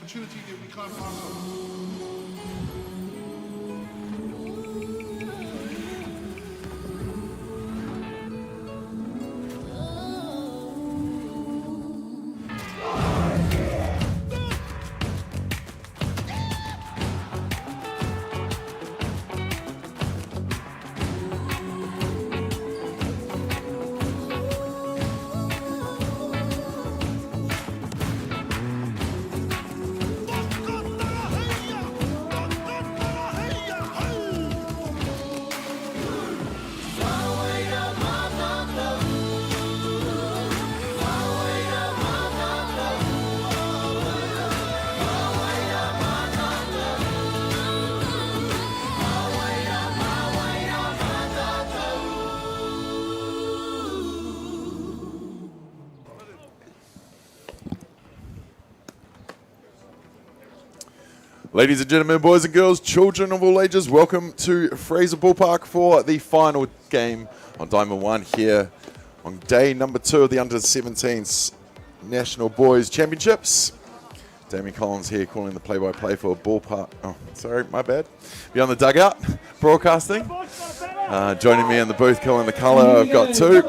opportunity that we can't pass on. Ladies and gentlemen, boys and girls, children of all ages, welcome to Fraser Park for the final game on Diamond 1 here on day number 2 of the Under-17s National Boys Championships. Damien Collins here calling the play-by-play for Ballpark. Oh, sorry, my bad. Beyond the dugout, broadcasting. Joining me in the booth calling the colour, I've got two.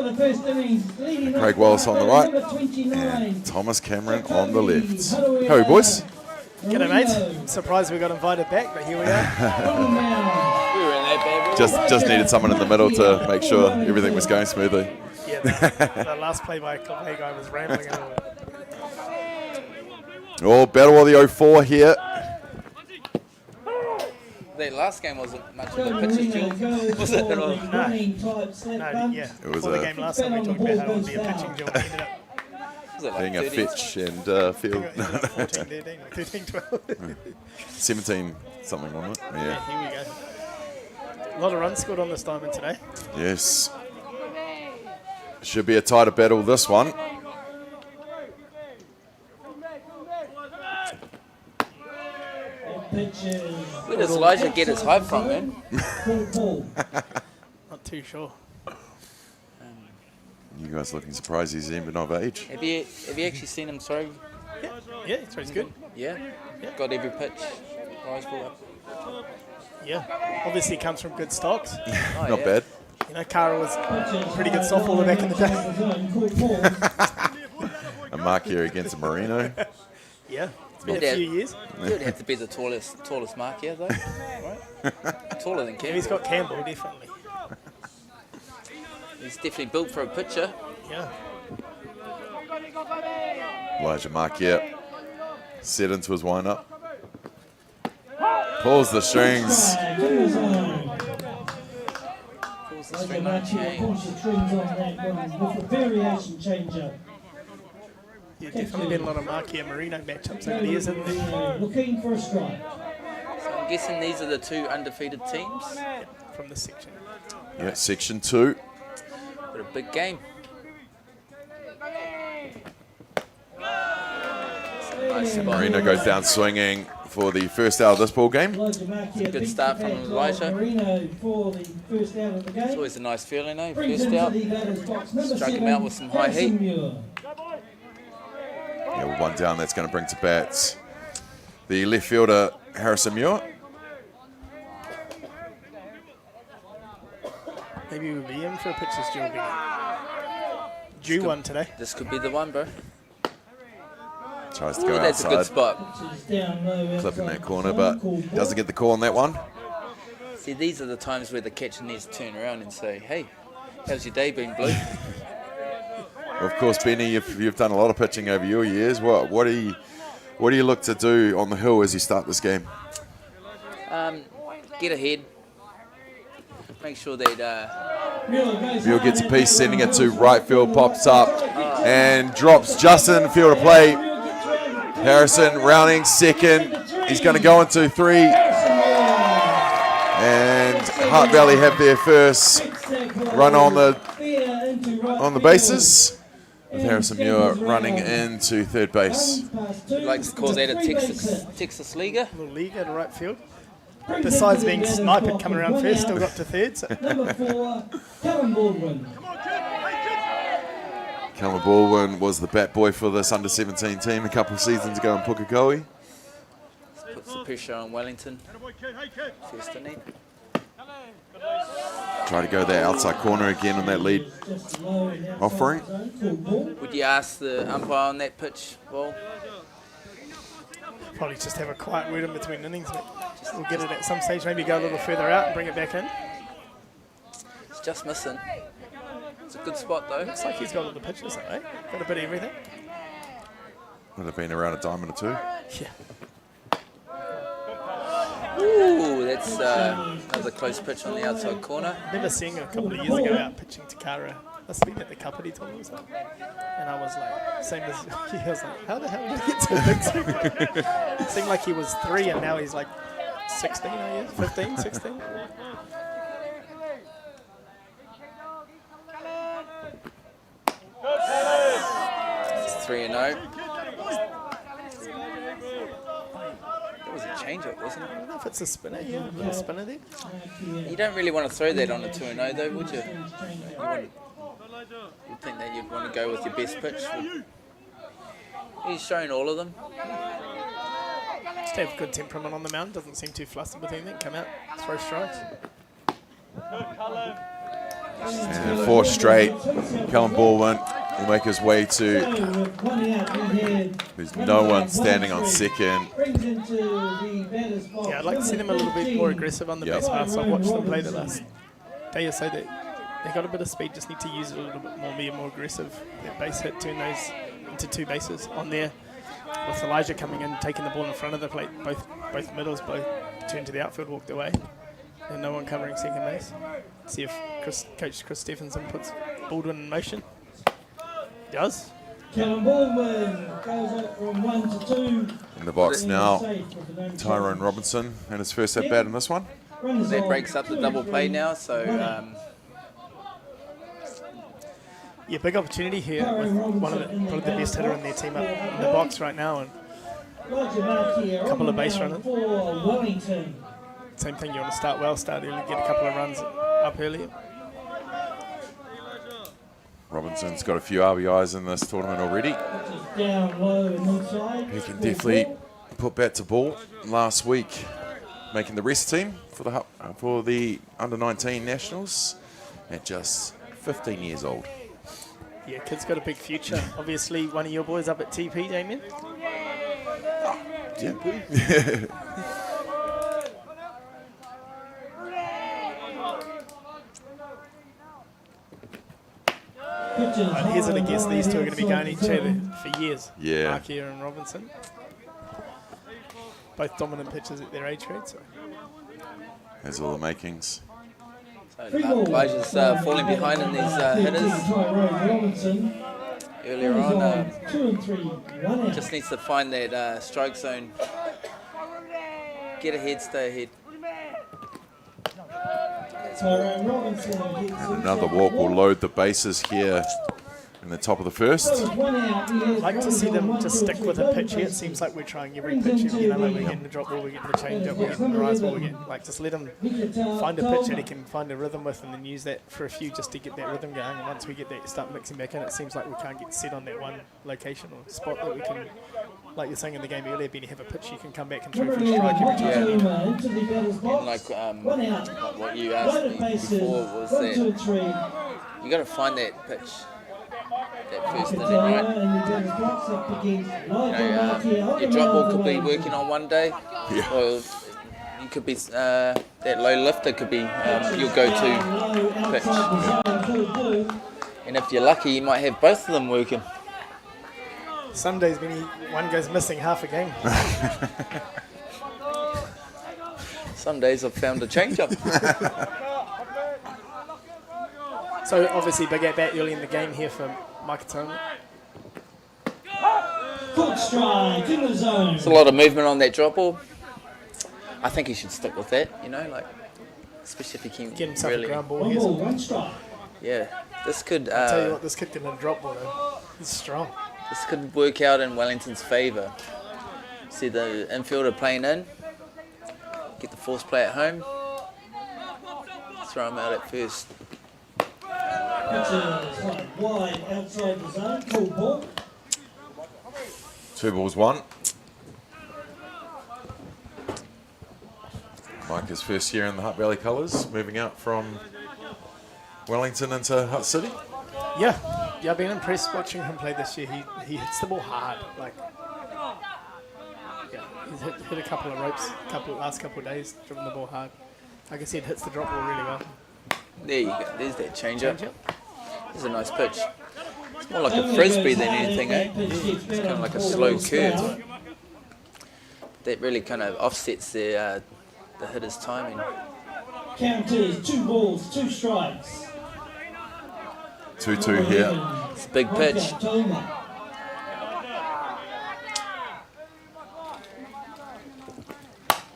Craig Wallace on the right and Thomas Cameron on the left. How are you, boys? G'day, mate. Surprised we got invited back, but here we are. Just needed someone in the middle to make sure everything was going smoothly. Yeah, the last play-by-play guy was rambling a little bit. Oh, battle of the 04 here. The last game wasn't much of a pitcher's duel, was it at all? No, yeah. It was Before the game last time, we talked about how it would be a pitching duel. It ended up Was it like being a 30? fetch and field. 14, 13, 13, 12. 17 something on it. Yeah. Yeah, here we go. A lot of runs scored on this diamond today. Yes. Should be a tighter battle, this one. Where does Elijah get his hype from, man? Not too sure. You guys looking surprised he's even of age. Have you actually seen him throw? Yeah, so he's good. Yeah? Got every pitch. Rise ball up. Yeah, obviously comes from good stocks. Not bad. You know, Cara was pretty good softballer back in the day. A mark here against Marino. Yeah, it's been a few years. He would have to be the tallest mark here, though. Right? Taller than Yeah, Campbell. he's got Campbell, definitely. He's definitely built for a pitcher. Yeah. Elijah Marquette set into his wind-up. Pulls the strings. Pulls the string on the chain. Yeah, definitely been a lot of Marquis and Marino matchups over the years, isn't there? Looking for a strike. So I'm guessing these are the two undefeated teams. From this section. Yeah, section 2. But a big game. Nice spot. Marino goes down swinging for the first out of this ball game. Good start from Elijah. It's always a nice feeling, eh? First out. Struck him out with some high heat. Yeah, with one down, that's going to bring to bat the left fielder, Harrison Muir. Maybe we'll be in for a pitcher's duel. Due one today. This could be the one, bro. Tries to Ooh, go that's a good outside, spot. clipping that corner, but doesn't get the call on that one. See, these are the times where the catcher needs to turn around and say, hey, how's your day been, Blue? Of course, Benny, you've done a lot of pitching over your years. What do you look to do on the hill as you start this game? Get ahead. Make sure that Muir gets a piece, sending it to right field, pops up and drops just in the field of play. Harrison rounding second. He's going to go into 3. And Hutt Valley have their first run on the bases, with Harrison Muir running into third base. we'd like to call that a Texas Leaguer. Little league at right field. Besides being sniped coming around first, still got to third. So. Number 4, Callum Baldwin. Callum Baldwin was the bat boy for this under-17 team a couple of seasons ago in Pukekohe. puts the pressure on Wellington. First inning. Try to go that outside corner again on that lead offering. Would you ask the umpire on that pitch ball? Probably just have a quiet word in between innings. We'll get it at some stage, maybe go a little further out and bring it back in. It's just missing. It's a good spot though. Looks like he's got all the pitches, eh? Got a bit of everything. Would have been around a diamond or two. Yeah. Ooh, that's another close pitch on the outside corner. I remember seeing a couple of years ago out pitching Takara. Must have been at the Kapiti tournament or something. And I was like, same as he was like, how the hell did he get so big? It seemed like he was 3 and now he's like 16, I guess, 15, 16. It's 3-0. That was a change-up, wasn't it? I don't know if it's a spinner, yeah. A spinner there. You don't really want to throw that on a 2-0 though, would you? You'd think that you'd want to go with your best pitch. He's shown all of them. Just have good temperament on the mound, doesn't seem too flustered with anything. Come out, throw strikes. And 4 straight. Callum Baldwin will make his way to... There's no one standing on second. Yeah, I'd like to see them a little bit more aggressive on the base paths. I've watched them play the last day or so. They got a bit of speed, just need to use it a little bit more, be more aggressive. That base hit, turn those into 2 bases on there. With Elijah coming in, taking the ball in front of the plate, both middles, both turned to the outfield, walked away. And no one covering second base. See if Coach Chris Stephenson puts Baldwin in motion. He does. Callum Baldwin goes up from 1 to 2. In the box now, Tyrone Robinson and his first at bat in this one. That breaks up the double play now, so yeah, big opportunity here with one of probably the best hitter in their team up in the box right now, and A couple of base runners. For Wellington. Same thing, you want to start well, start early, get a couple of runs up earlier. Robinson's got a few RBIs in this tournament already. Down low and inside. He can definitely put bat to ball. Last week, making the rest team for the under-19 nationals at just 15 years old. Yeah, kid's got a big future. Obviously, one of your boys up at TP, Damien. Yeah. I'd hazard a guess these two are going to be going each other for years. Yeah. Markia and Robinson. Both dominant pitchers at their age grade. So. Has all the makings. So Elijah's falling behind in these hitters. Earlier on, 2 and 3, 1 out. just needs to find that strike zone. Get ahead, stay ahead. Tyrone Robinson gets And another walk will load the bases here in the top of the first. 1 out. I'd like to see them just stick with a pitch here. It seems like we're trying every pitch. You know, like we're getting the drop ball, we're getting the change up, we're getting the rise ball, we're getting, like, just let him find a pitch that he can find a rhythm with and then use that for a few just to get that rhythm going. And once we get that, start mixing back in, it seems like we can't get set on that one location or spot that we can, like you're saying in the game earlier, Benny, have a pitch you can come back and throw for a strike every time. Into the batter's box. And 1 out. like what you asked Loaded me bases. before was 1, 2, that 3. you got to find that pitch, that first inning, Tyrone right? in the batter's box up against Your drop ball could be working on one day, Yeah. or you could be that low lifter could be your go-to pitch. And if you're lucky, you might have both of them working. Some days when one goes missing half a game. Some days I've found a change-up. So obviously big at bat early in the game here for Makatona. Foot strike in the zone. There's a lot of movement on that drop ball. I think he should stick with that, you know, like, especially if he can Get himself really, a ground ball 1 here. ball, 1 strike. yeah. This could I'll tell you what, this kid can hit a drop ball though. He's strong. this could work out in Wellington's favour. See the infielder playing in, get the force play at home, throw him out at first. Pitches like wide outside the zone. Cool ball. 2 balls, 1. Micah's first year in the Hutt Valley colours, moving out from Wellington into Hutt City. Yeah, I've been impressed watching him play this year. He hits the ball hard. Like, yeah, he's hit a couple of ropes, last couple of days, driven the ball hard. Like I said, hits the drop ball really well. There you go. There's that change-up. There's a nice pitch. It's more like a frisbee than anything, eh? It's kind of like a slow curve. That really kind of offsets the hitter's timing. Counters, 2 balls, 2 strikes. 2-2 here. It's a big pitch.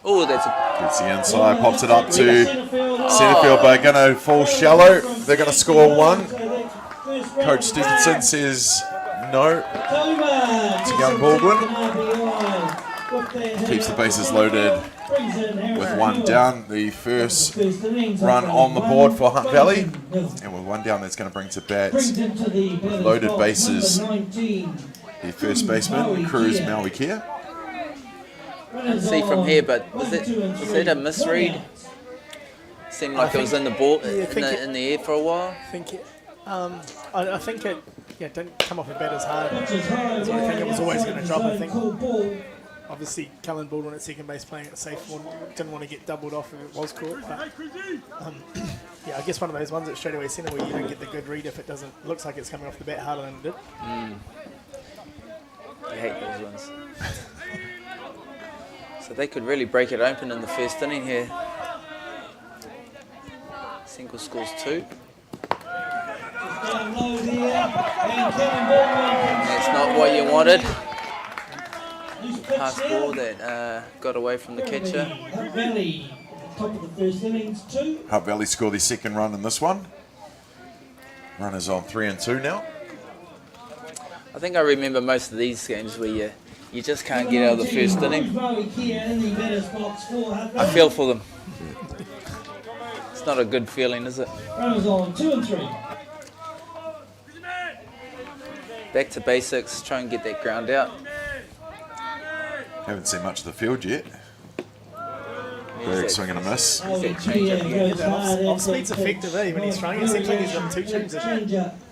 Oh, that's a... Gets the inside, pops it up to centre field, but going to fall shallow. They're going to score 1. Coach Stevenson says no to young Baldwin. Keeps the bases loaded with 1 down. The first run on the board for Hutt Valley. And with 1 down, that's going to bring to bat with loaded bases the first baseman, Cruz Maui Kia. See from here, but was that a misread? Seemed like it was in the ball in the air for a while. I think it didn't come off the bat as hard. So I think it was always going to drop. I think obviously Cullen Baldwin at second base playing it safe, didn't want to get doubled off if it was caught. But yeah, I guess one of those ones at straightaway centre where you don't get the good read if it doesn't looks like it's coming off the bat harder than it did. I hate those ones. So they could really break it open in the first inning here. Single scores 2. That's not what you wanted. Pass ball that got away from the catcher. Hutt Valley, top of the first innings, 2. Hutt Valley score the second run in this one. Runners on 3 and 2 now. I think I remember most of these games where you just can't get out of the first inning. I feel for them. It's not a good feeling, is it? Runners on 2 and 3. Back to basics, try and get that ground out. Haven't seen much of the field yet. Big swing and a miss. Off speed's effective, eh? When he's trying, it seems like he's got 2 changes.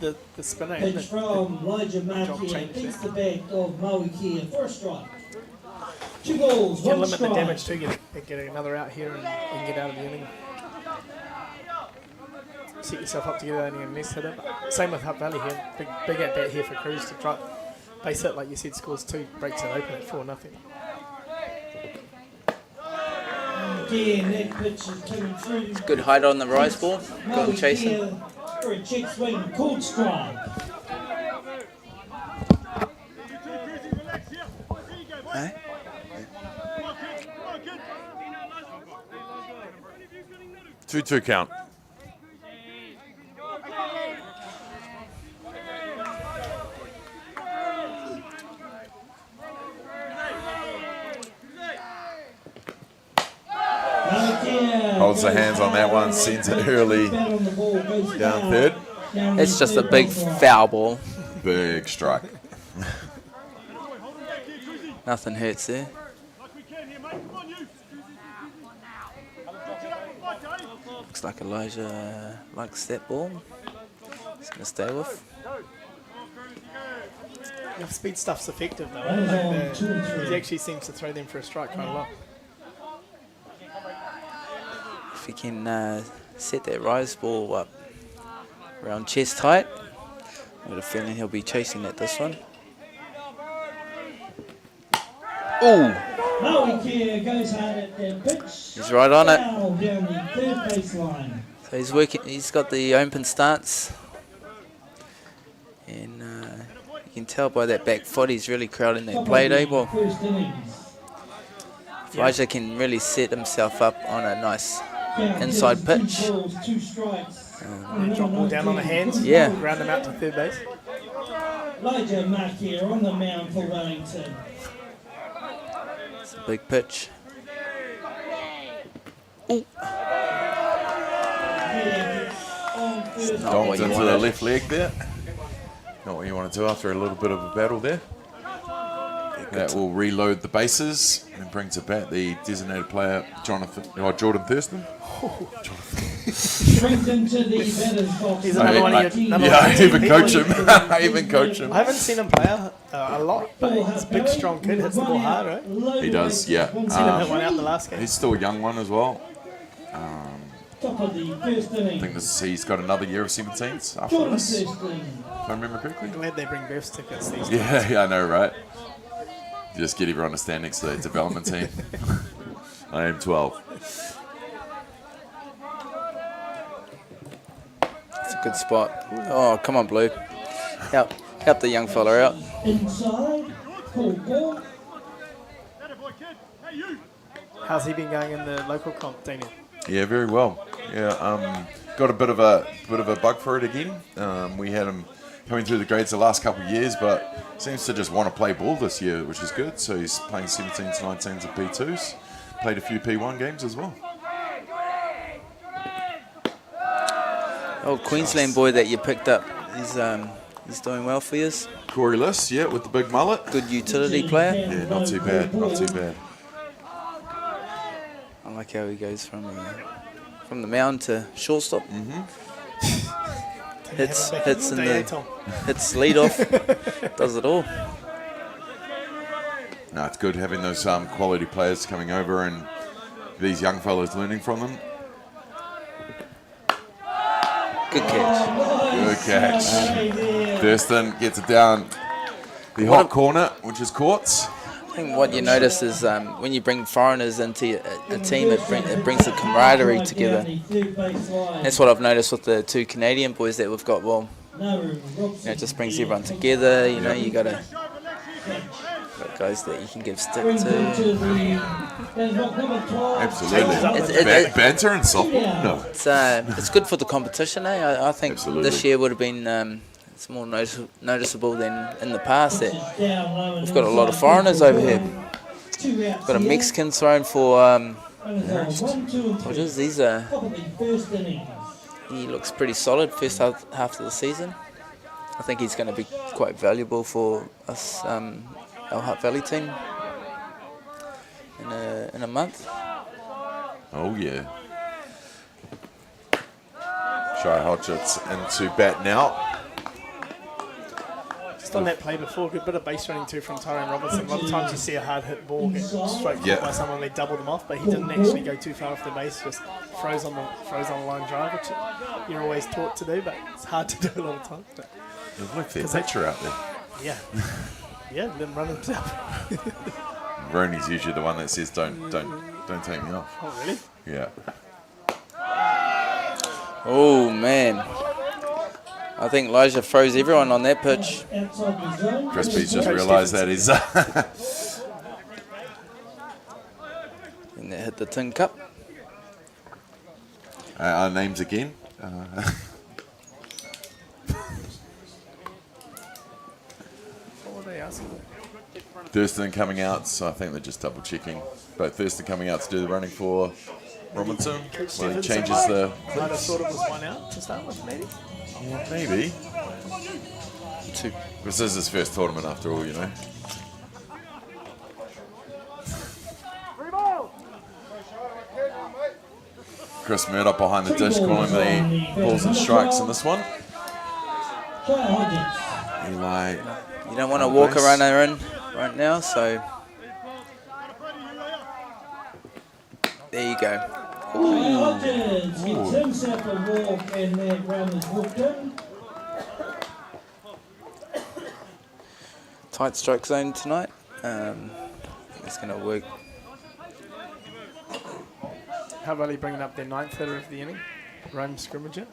The spinner, Pitch isn't it? from Elijah Markia hits the bat of Maui Kia for a strike. 2 balls, You can 1 limit the strike. damage too, get another out here and get out of the inning. Set yourself up to get out of the next hitter. Same with Hutt Valley here. Big at bat here for Cruz to try base hit, like you said, scores 2, breaks it open at 4-0. Again, that pitch is coming through. Good height on the rise ball. Got him chasing. For a check swing, called strike. Eh? 2-2 count. Holds the hands on that one, sends it early down third. It's just a big foul ball. Big strike. Nothing hurts there. Looks like Elijah likes that ball. He's going to stay with. The speed stuff's effective though. Eh? He actually seems to throw them for a strike quite a lot. If he can set that rise ball up around chest height, I've got a feeling he'll be chasing at this one. Ooh! Maui Kia goes hard at that pitch. He's right on it. Foul down the third baseline. So he's working. He's got the open stance, and you can tell by that back foot he's really crowding that plate, eh, ball. First innings. Elijah can really set himself up on a nice inside pitch. 2 balls, 2 strikes. Drop ball down on the hands. Yeah. Ground them out to third base. Elijah Markia on the mound for Wellington. It's a big pitch. Ooh. Stomped into the left leg there. Not what you want to do after a little bit of a battle there. That will reload the bases and bring to bat the designated player, Jordan Thurston. Brings into the batter's box. He's another one of your... Yeah, I even coach him. I even coach him. I haven't seen him play a lot, but he's a big, strong kid. Hits the ball hard, right? He does, yeah. Seen him hit one out the last game. He's still a young one as well. Top of the first inning. I think he's got another year of 17s after this, if I remember correctly. Glad they bring birth certificates these days. Yeah, I know, right? You just get everyone to stand next to the development team. I am 12. It's a good spot. Oh, come on, Blue. Help the young fella out. Inside. Cool ball. How's he been going in the local comp, Daniel? Yeah, very well. Yeah, got a bit of a bug for it again. We had him coming through the grades the last couple of years, but seems to just want to play ball this year, which is good. So he's playing 17s, 19s, and P2s. Played a few P1 games as well. Old Queensland boy that you picked up, he's doing well for you. Corey Liss, yeah, with the big mullet. Good utility player. Yeah, not too bad, not too bad. I like how he goes from the mound to shortstop. Hits in the hits lead off, does it all. No, it's good having those quality players coming over and these young fellas learning from them. Good catch. Good catch. Thurston gets it down the hot corner, which is courts. I think what you notice is when you bring foreigners into a team, it brings the camaraderie together. That's what I've noticed with the two Canadian boys that we've got. Well, it just brings everyone together. You know, you got guys that you can give stick to. Absolutely. Banter and softball? No. It's good for the competition, eh? I think this year would have been it's more noticeable than in the past. That we've got a lot of foreigners over here. We've got a Mexican thrown for what is these? He looks pretty solid first half of the season. I think he's going to be quite valuable for us, our Hutt Valley team in a month. Oh yeah. Shai Hodgett's into bat now. Just on that play before, good bit of base running too from Tyrone Robertson. A lot of times you see a hard hit ball get straight caught by someone, they double them off, but he didn't actually go too far off the base, just froze on the line drive, which you're always taught to do, but it's hard to do a lot of times. There's like their picture out there. Yeah. Yeah, let him run himself. Roney's usually the one that says don't take me off. Oh really? Yeah. Oh man. I think Elijah froze everyone on that pitch. Crispy's just realised that he's and they hit the tin cup. our names again. What were they asking? Thurston coming out, so I think they're just double checking. But Thurston coming out to do the running for Robinson. Well, he changes the. Might have thought it was one out to start with, maybe. Yeah, maybe. Two. This is his first tournament after all, you know. Chris Murdoch behind the dish calling the balls and strikes in this one. Eli. You don't want to walk a runner in right now, so there you go. Hodges gets himself a walk and that run is walked in. Tight stroke zone tonight. It's going to work. How about he bringing up their ninth hitter of the inning? Rome Scrimmager.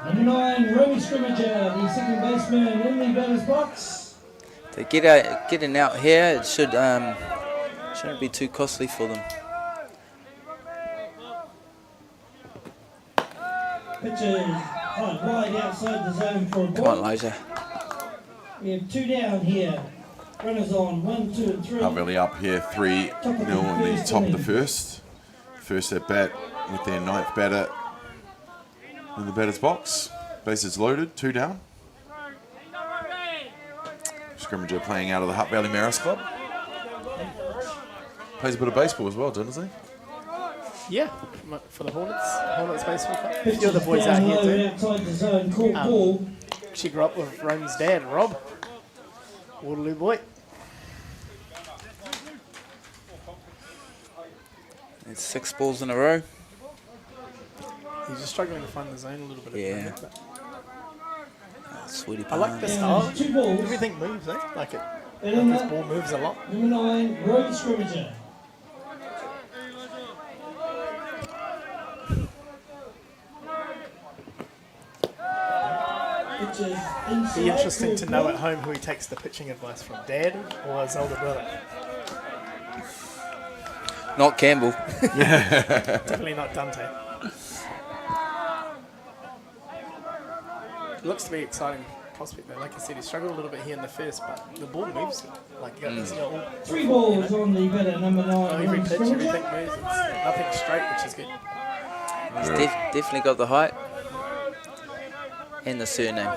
Number 9, Romy Scrimmager, the second baseman in the batter's box. To getting out here, it shouldn't be too costly for them. Pitches quite wide outside the zone for a ball. Come on, Elijah. We have 2 down here. Runners on 1, 2, and 3. Haveli up here 3-0 in the top of the first. First at bat with their ninth batter in the batter's box. Bases loaded, 2 down. scrimmager playing out of the Hutt Valley Maris Club. Plays a bit of baseball as well, doesn't he? Yeah, for the Hornets baseball club. A few of the boys out here too. Outside the zone, call ball. She grew up with Rome's dad, Rob. Waterloo boy. It's 6 balls in a row. He's just struggling to find the zone a little bit. Yeah. At the moment, but Sweetie I like the pie. style. 2 balls. Everything moves, eh? Like it. And Like this ball moves a lot. number 9, road scrimmager. Be interesting to know at home who he takes the pitching advice from, Dad or his older brother. Not Campbell. Definitely not Dante. Looks to be exciting prospect though. Like I said, he struggled a little bit here in the first, but the ball moves. Like you got this, you got all 3 balls on the better, number 9. every road pitch, everything scrimmager. moves. It's nothing straight, which is good. He's definitely got the height and the surname.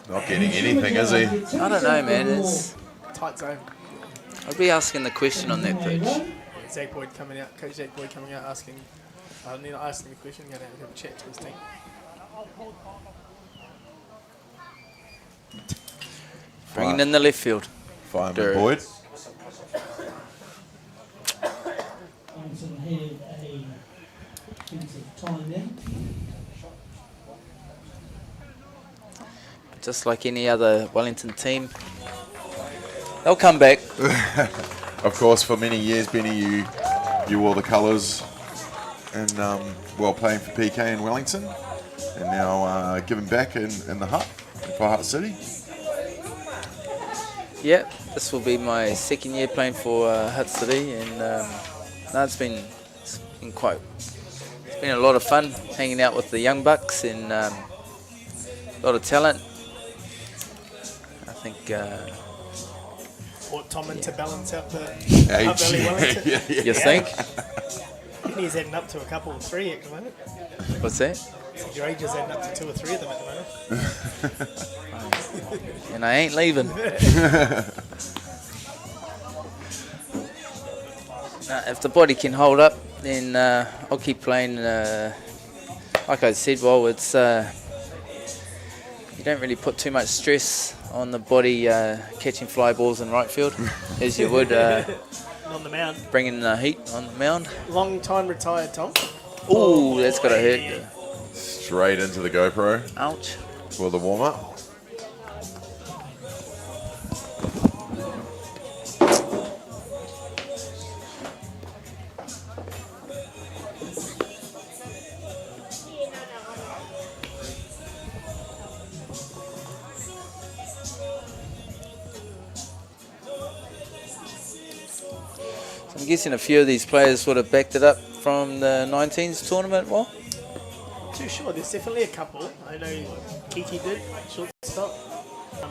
Not getting anything, is he? I don't know, man. It's, Tight zone. I'd be asking the question on that pitch. Zach Boyd coming out, Coach Zach Boyd coming out asking, not asking the question, going to have a chat to his team. Bringing in the left field. Fireman Derek. Boyd. Wellington had a piece of time there. Just like any other Wellington team, they'll come back. Of course, for many years, Benny, you wore the colours and playing for PK in Wellington, and now giving back in the Hutt for Hutt City. Yeah, this will be my 2nd year playing for Hutt City, and no, it's been a lot of fun hanging out with the young bucks and a lot of talent. I think Brought Tom in to balance out the Age. Hutt Valley Wellington. you think? He's heading up to a couple or 3 at the moment. What's that? So your age is heading up to 2 or 3 of them at the moment. And I ain't leaving. If the body can hold up, then I'll keep playing. Like I said, it's you don't really put too much stress on the body catching fly balls in right field as you would On the mound. bringing the heat on the mound. Long time retired, Tom. Ooh, that's got to hurt. Straight into the GoPro Ouch. for the warm-up. I'm guessing a few of these players would have backed it up from the 19s tournament, well? Too sure. There's definitely a couple. I know Kiki did, shortstop.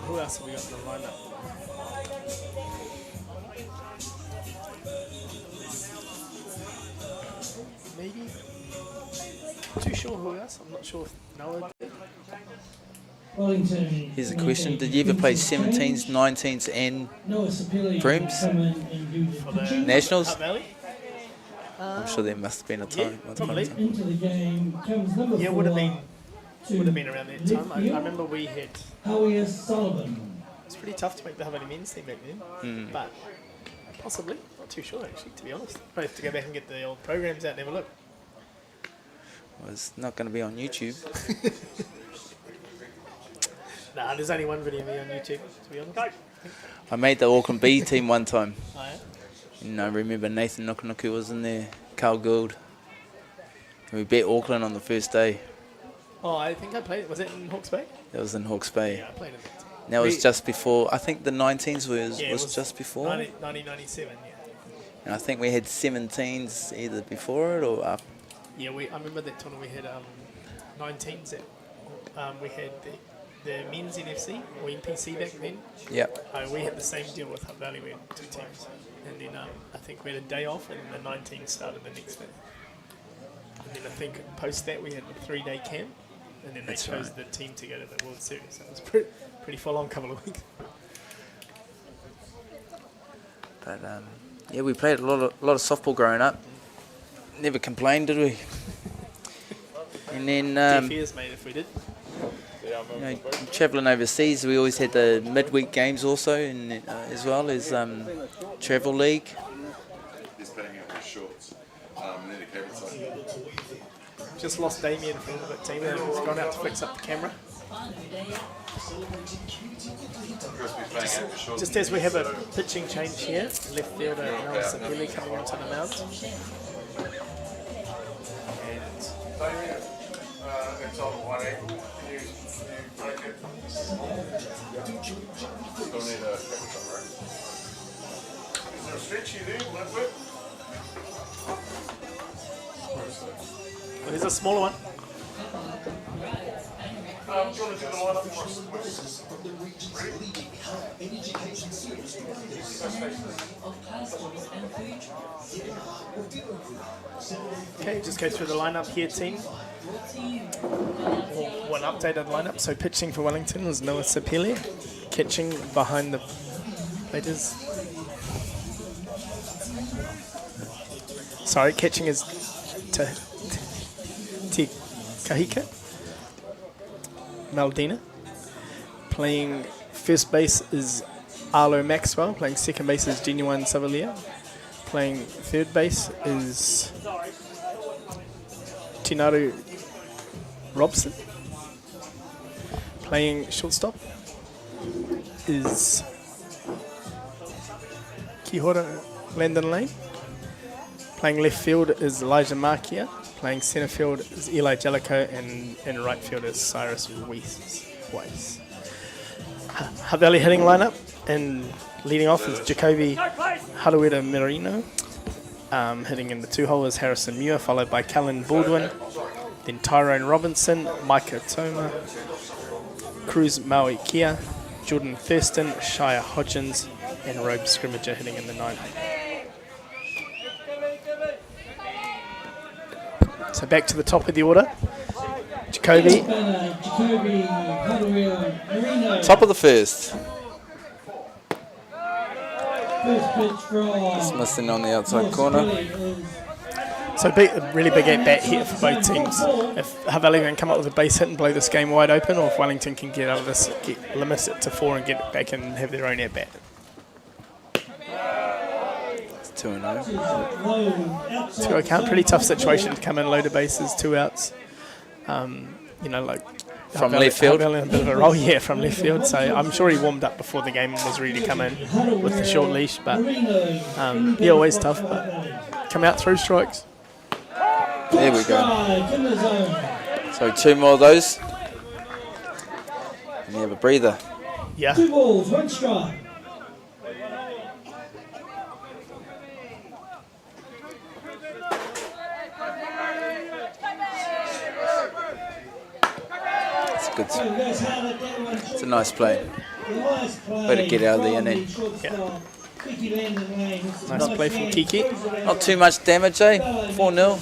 Who else have we got in the lineup? Maybe. Too sure who else. I'm not sure if Noah did. Wellington. Here's a question. Did you ever play 17s, 19s and Prams? For the Nationals? Hutt Valley? I'm sure there must have been a time. Yeah, once upon a probably. time. Into the game comes number 4. Yeah, would have been around that time. I remember we had. Howie Sullivan. It's pretty tough to make the Hutt Valley men's team back then, but possibly. Not too sure actually, to be honest. Probably have to go back and get the old programs out and have a look. Well, it's not going to be on YouTube. Nah, there's only one video of me on YouTube, to be honest. I made the Auckland B team one time. Oh, yeah? And I remember Nathan Nukunuku was in there, Carl Gould. And we beat Auckland on the first day. Oh, I think I played. Was it in Hawke's Bay? That was in Hawke's Bay. Yeah, I played in that. That was We- just before, I think the 19s was, Yeah, it was just before. 1997, yeah. And I think we had 17s either before it or after. Yeah, I remember that tournament we had 19s. We had the the men's NFC or NPC back then. Yep. We had the same deal with Hutt Valley. We had 2 teams, and then I think we had a day off, and the 19 started the next day. And then I think post that we had a 3-day camp, and then they chose the team to go to the World Series. So it was pretty full on couple of weeks. But yeah, we played a lot of softball growing up. Never complained, did we? And then Deaf ears, mate, if we did. you know, travelling overseas, we always had the midweek games also, and as well as travel league. He's playing out with shorts. Just lost Damien for a little bit, team. He's gone out to fix up the camera. Just as we have a pitching change here, left fielder Nelson Billy coming onto the mound. It's on 180. You take it. Still need a Is there a stretchy there, Liquid? Well, here's a smaller one. Do you want to do the lineup for us? Okay, just go through the lineup here, team. One updated lineup. So pitching for Wellington was Noah Sapele. Catching behind the platers. Sorry, catching is Kahika Maldina. Playing first base is Arlo Maxwell. Playing second base is Genuine Savalia. Playing third base is Tinaru Robson. Playing shortstop is Kihora Landon Lane. Playing left field is Elijah Markia. Playing centre field is Eli Jellicoe, and in right field is Cyrus Weiss. Hutt Valley hitting lineup, and leading off is Jacoby Harueda Merino. Hitting in the 2-hole is Harrison Muir, followed by Callan Baldwin, then Tyrone Robinson, Micah Toma, Cruz Maui Kia, Jordan Thurston, Shia Hodgins, and Robe Scrimmager hitting in the 9th. So back to the top of the order. Jacoby. Top of the first. First pitch from Just missing on the outside corner. So really big at bat here for both teams. If Hutt Valley can come up with a base hit and blow this game wide open, or if Wellington can get out of this, limit it to 4 and get it back and have their own at bat. It's 2-0. 2 count, pretty tough situation to come in, load of bases, 2 outs. Like From left field? Hutt Valley in a bit of a roll, yeah, from left field. So I'm sure he warmed up before the game and was ready to come in with the short leash. But always tough. But come out through strikes. There we go. So 2 more of those. And you have a breather. Yeah. 2 balls, 1 strike. Good. It's a nice play. Way to get out of the inning. Yeah. Nice play from Kiki. Not too much damage, eh? 4-0. No,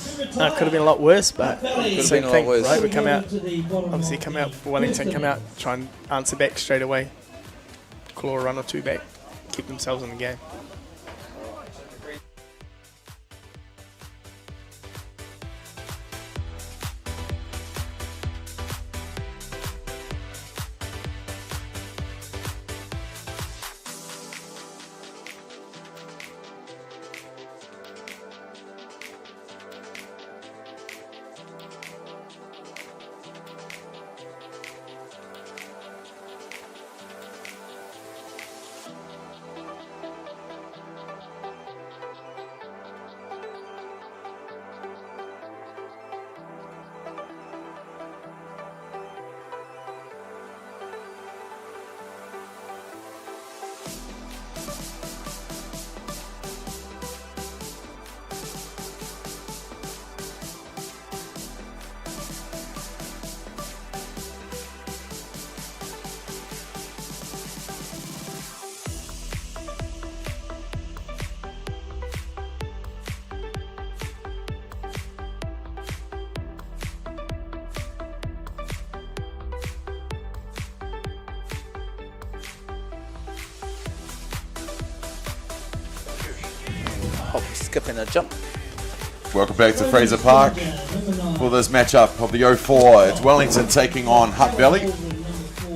it could have been a lot worse, but Could have same been a thing, lot worse. right? We come out, obviously come out for Wellington, come out, try and answer back straight away, claw a run or 2 back, keep themselves in the game. hop, skip and a jump. Welcome back to Fraser Park for this matchup of the 04. It's Wellington taking on Hutt Valley.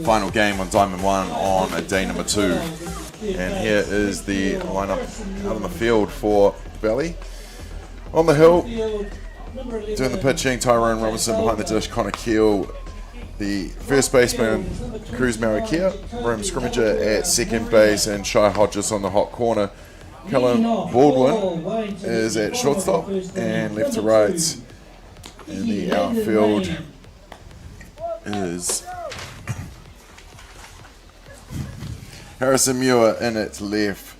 Final game on Diamond 1 on day number 2. And here is the lineup out on the field for Valley. On the hill, doing the pitching, Tyrone Robinson. Behind the dish, Connor Keel. The first baseman, Cruz Marikia. Room scrimmager at second base, and Shai Hodges on the hot corner. Callum Baldwin is at shortstop, and left to right in the outfield is Harrison Muir in at left,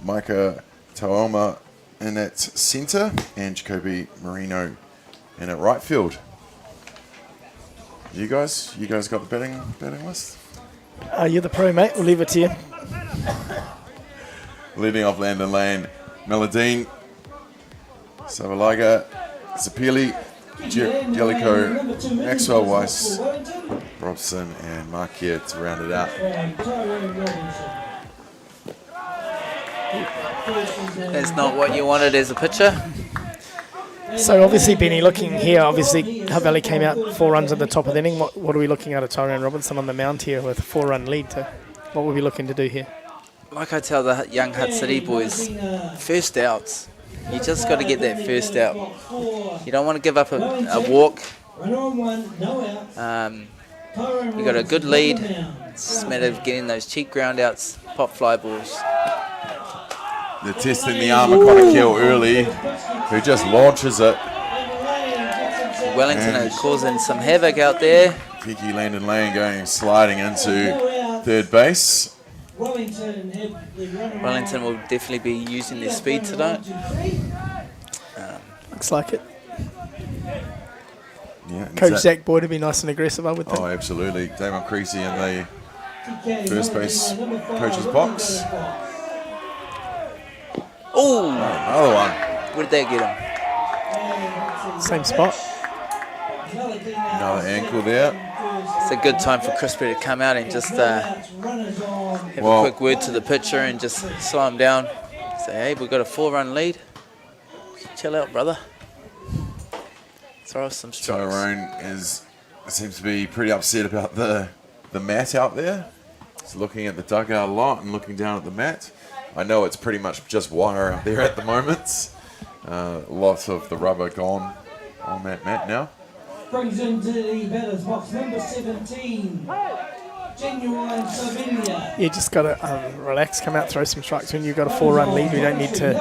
Micah Taoma in at centre, and Jacoby Marino in at right field. You guys got the batting list? You're the pro, mate. We'll leave it to you. Leading off Landon Lane, Meladine, Savalaga, Sapili, Jellicoe, Maxwell Weiss, Robson, and Markia to round it out. That's not what you wanted as a pitcher. So obviously, Benny, looking here, obviously Hutt Valley came out 4 runs at the top of the inning. What are we looking at Tyrone Robinson on the mound here with a 4-run lead? What were we looking to do here? Like I tell the young Hutt City boys, first outs. You just got to get that first out. You don't want to give up a walk. You got a good lead. It's just a matter of getting those cheap ground outs, pop fly balls. They're testing the arm of Connor Keel early, who just launches it. Wellington are causing some havoc out there. Peaky Landon Lane going sliding into third base. Wellington will definitely be using their speed tonight. Looks like it. Yeah, Coach Zach Boyd would be nice and aggressive, I would think. Oh, absolutely. Damon Creasy in the first base coach's box. Oh, Another one. where did that get him? Same spot. Another ankle there. It's a good time for Crispy to come out and just have a quick word to the pitcher and just slow him down. Say, hey, we've got a 4-run lead. Chill out, brother. Throw us some strikes. Tyrone seems to be pretty upset about the mat out there. He's looking at the dugout a lot and looking down at the mat. I know it's pretty much just wire out there at the moment. Lots of the rubber gone on that mat now. Brings into the batter's box number 17, Genuine Slovenia. You just got to relax, come out, throw some strikes. When you've got a 4-run lead, we don't need to.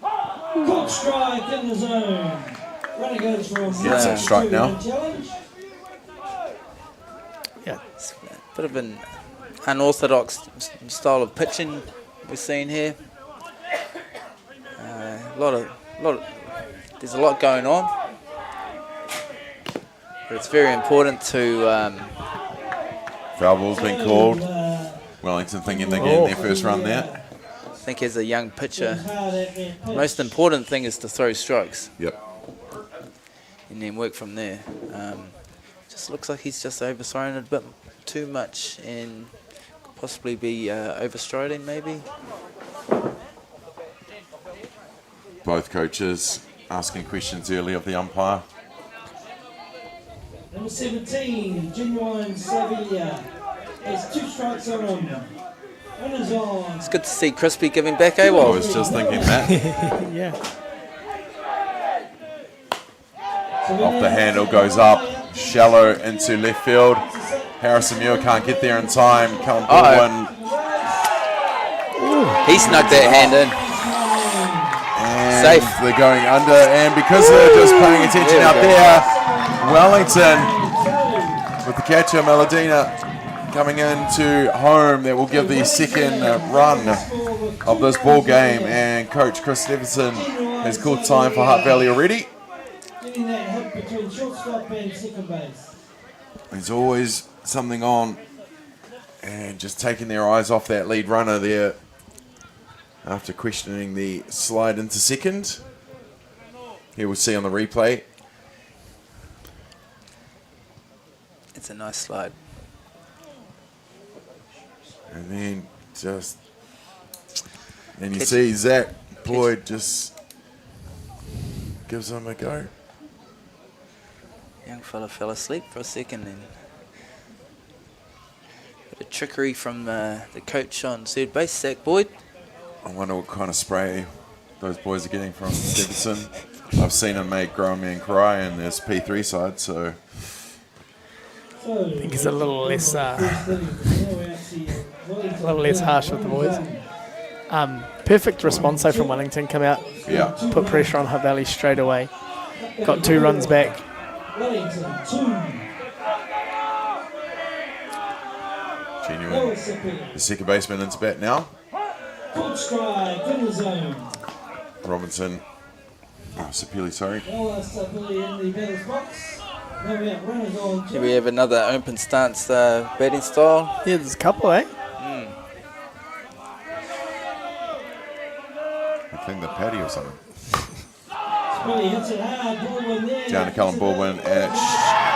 Caught strike in the zone. Runner goes from Gets that strike now. Yeah. It's a bit of an unorthodox style of pitching we're seeing here. There's a lot going on, but it's very important to. Foul ball's been called. Wellington thinking they're getting their first run there. I think as a young pitcher, the most important thing is to throw strikes. Yep. And then work from there. Just looks like he's just overthrown it a bit too much and could possibly be overstriding maybe. Both coaches asking questions early of the umpire. Number 17, Genuine Slovenia. Has 2 strikes on him. Runners on. It's good to see Crispy giving back, I Well, was just thinking that. Yeah. Off the handle goes up, shallow into left field. Harrison Muir can't get there in time. Callum Baldwin. he snuck that hand in. And Safe. they're going under, and because they're just paying attention out there, Wellington with the catcher Meladina coming into home. That will give the second run of this ball game, and Coach Chris Stephenson has called time for Hutt Valley already. Getting that hit between shortstop and second base. There's always something on, and just taking their eyes off that lead runner there after questioning the slide into second. Here we'll see on the replay. It's a nice slide. And then just And you see Zach Boyd just gives him a go. Young fella fell asleep for a second then. Bit of trickery from the coach on third base, Zach Boyd. I wonder what kind of spray those boys are getting from Stevenson. I've seen him make grown men cry in this P3 side, so. I think he's a little less harsh with the boys. Perfect response though from Wellington. Come out, put pressure on Hutt Valley straight away. Got 2 runs back. Genuine. The second baseman into bat now. Good strike, in the zone. Robinson. Oh, Sapili, sorry. Sapili in the batter's box. Now we have runners on. Here we have another open stance batting style. Yeah, there's a couple, eh? I think the Paddy or something. Sapili hits it hard, Baldwin there. Down to Callum Baldwin at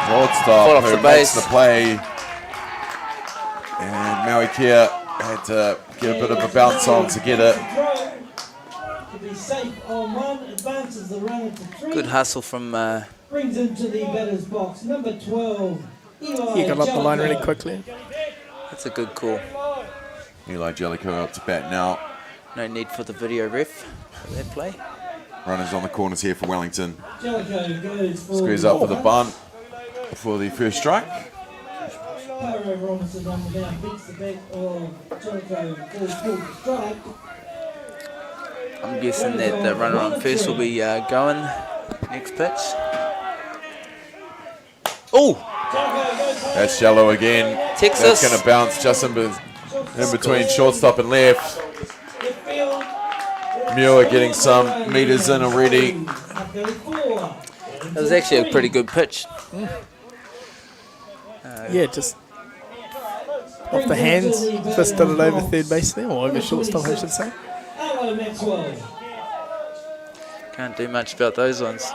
shortstop, Fall off who the makes base. the play. And Maui Kia had to get a bit of a bounce on to get it. To be safe on one, advances the runner to 3. Good hustle from Brings into the batter's box. Number 12, Eli He got up the line really Jellicoe. quickly. that's a good call. Eli Jellicoe up to bat now. No need for the video ref for that play. Runners on the corners here for Wellington. Jellicoe goes for Squeeze up for the bunt for the first strike. Pyro Robinson number down, beats the back of Jellicoe, falls full to strike. I'm guessing that the runner on first will be going next pitch. Oh, Jellicoe goes home. That's shallow again. Texas. That's going to bounce just in between shortstop and left. Left field. Muir getting some meters in already. that was actually a pretty good pitch. Yeah, just off the hands, fisted it over third base there, or over shortstop, I should say. Hello, Maxwell. Can't do much about those ones.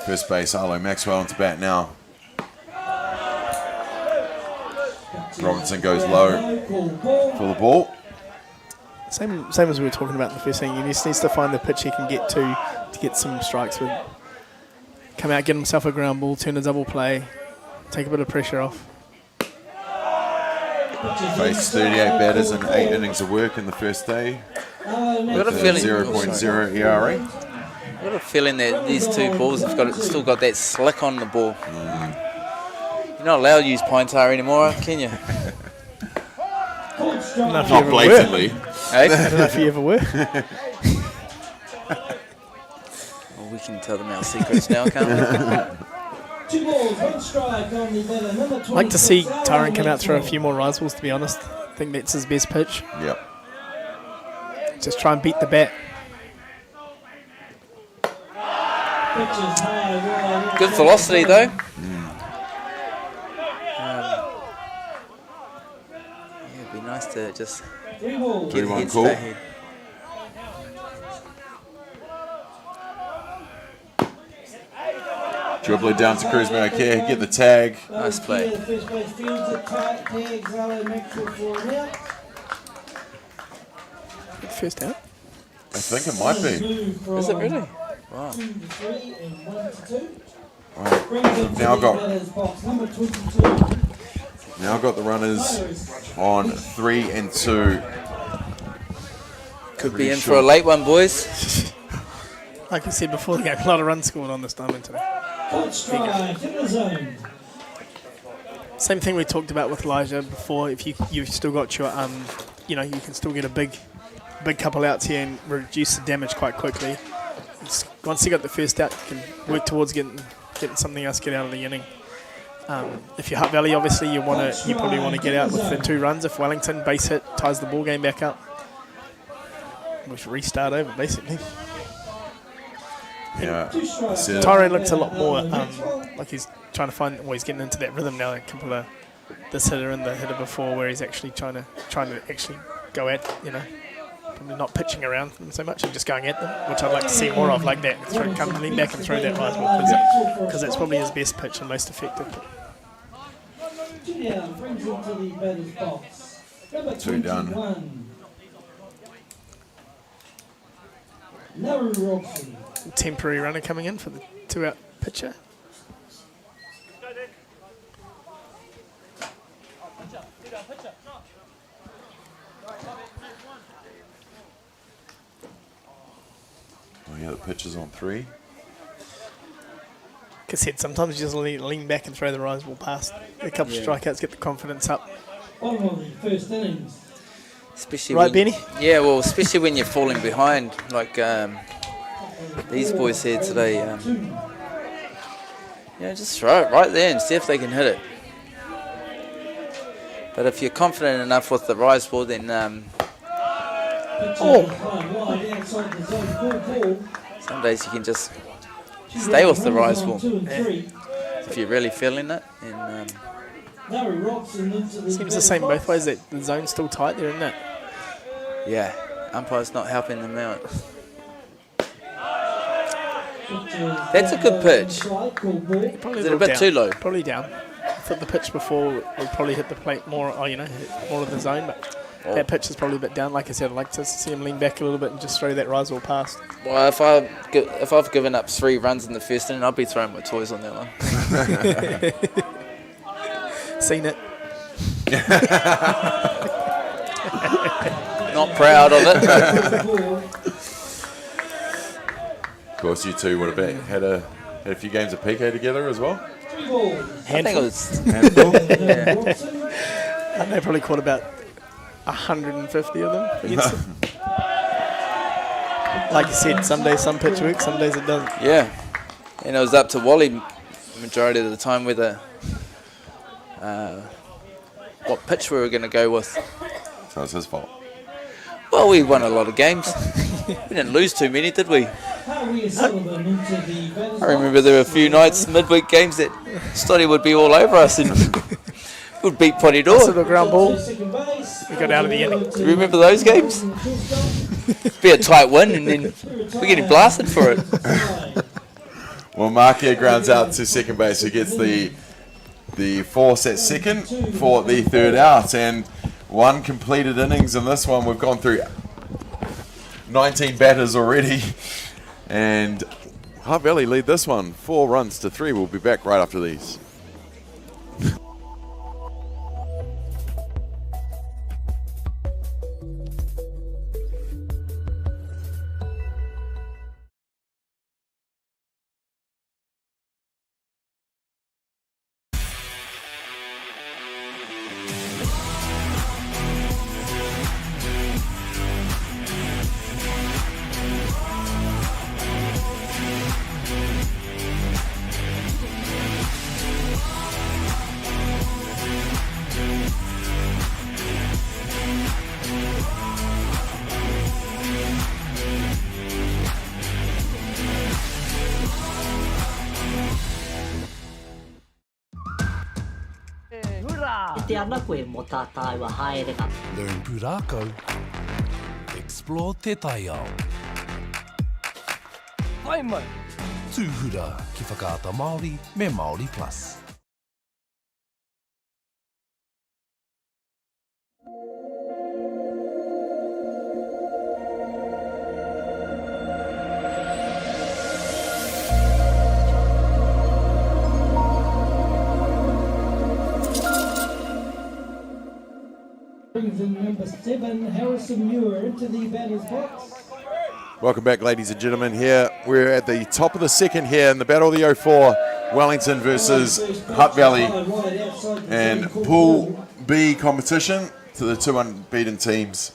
First base, Arlo Maxwell into bat now. Robinson goes low for the ball. Same as we were talking about in the first thing. He just needs to find the pitch he can get to get some strikes with. Come out, get himself a ground ball, turn a double play, take a bit of pressure off. Faced 38 batters in 8 innings of work in the first day. Got a With a feeling. 0.0 ERA. I've got a feeling that these two balls have still got that slick on the ball. You're not allowed to use pine tar anymore, can you? Not blatantly. Hey? I don't know if you ever were. Well, we can tell them our secrets now, can't we? 2 balls, 1 strike on the batter. Number 26. I'd like to see Tyron come out throw a few more rise balls, to be honest. I think that's his best pitch. Yep. Just try and beat the bat. Pitches high, wide. Good velocity though. Yeah, it'd be nice to just 3 balls. get 3-1 heads call. ahead. Dribble it down to Cruz Marquez, get the tag. Nice play. The first base fields it tight, tags Hello, Maxwell for an out. First out. I think it might be. Move from Is it really? Wow. 2 to 3 and 1 to 2. Right. Brings into Now the got- batter's box. Number 22. Now got the runners on 3 and 2. Could Pretty be in sure. for a late one, boys. Like I said before the game, a lot of runs scored on this diamond today. Good strike in the zone. Same thing we talked about with Elijah before. If you've still got your, you can still get a big couple outs here and reduce the damage quite quickly. Once you got the first out, you can work towards getting something else get out of the inning. If you're Hutt Valley, obviously you probably want to get out with the 2 runs. If Wellington base hit ties the ball game back up, we should restart over basically. Yeah. Two strikes. That's it. Tyrone looks a lot more like he's trying to find. Well, he's getting into that rhythm now. A couple of this hitter and the hitter before, where he's actually trying to actually go at, probably not pitching around them so much and just going at them, which I'd like to see more of, like that. Come lean back and throw that rise ball because that's probably his best pitch and most effective. Two down, brings into the batter's box. Number 2 down. 21. Larry Robson. Temporary runner coming in for the 2-out pitcher. Oh yeah, the pitch is on 3. Like I said, sometimes you just lean back and throw the rise ball past. A couple of strikeouts, get the confidence up. On the first innings. Especially Right, when, Benny? Yeah, well, especially when you're falling behind, like these boys here today. Just throw it right there and see if they can hit it. But if you're confident enough with the rise ball, then some days you can just stay with the rise ball. If you're really feeling it. And, Seems the same both ways. That the zone's still tight there, isn't it? yeah, umpire's not helping them out. That's a good pitch. Probably Is it a bit down. too low? Probably down. I thought the pitch before would probably hit the plate more, hit more of the zone, but that pitch is probably a bit down. Like I said, I'd like to see him lean back a little bit and just throw that rise ball past. Well, if I've given up 3 runs in the first inning, I'll be throwing my toys on that one. Seen it. Not proud of it. Of course, you two would have had a few games of PK together as well. I think it was. Handful. And they probably caught about 150 of them against them. Like you said, some days some pitch works, some days it doesn't. Yeah, and it was up to Wally majority of the time whether what pitch we were going to go with. So it's his fault. Well, we won a lot of games. We didn't lose too many, did we? I remember there were a few nights, midweek games, that Stoddy would be all over us and would beat Potty Door. Sort of ground ball. We got out of the inning. Do you remember those games? Be a tight win and then we're getting blasted for it. Well, Mark here grounds out to second base, who gets the force at second for the 3rd out, and 1 completed innings in this one. We've gone through 19 batters already, and Hutt Valley lead this one 4 runs to 3. We'll be back right after these. Te ana koe mō tātai wa haere ka. Learn Pūrākau. Explore Te Taiao. Hai mai! Tūhura ki whakaata Māori me Māori Plus. Brings in number 7, Harrison Muir, into the batter's box. Welcome back, ladies and gentlemen. Here we're at the top of the second here in the Battle of the 04, Wellington versus Hutt Valley, and Pool B competition to the 2 unbeaten teams,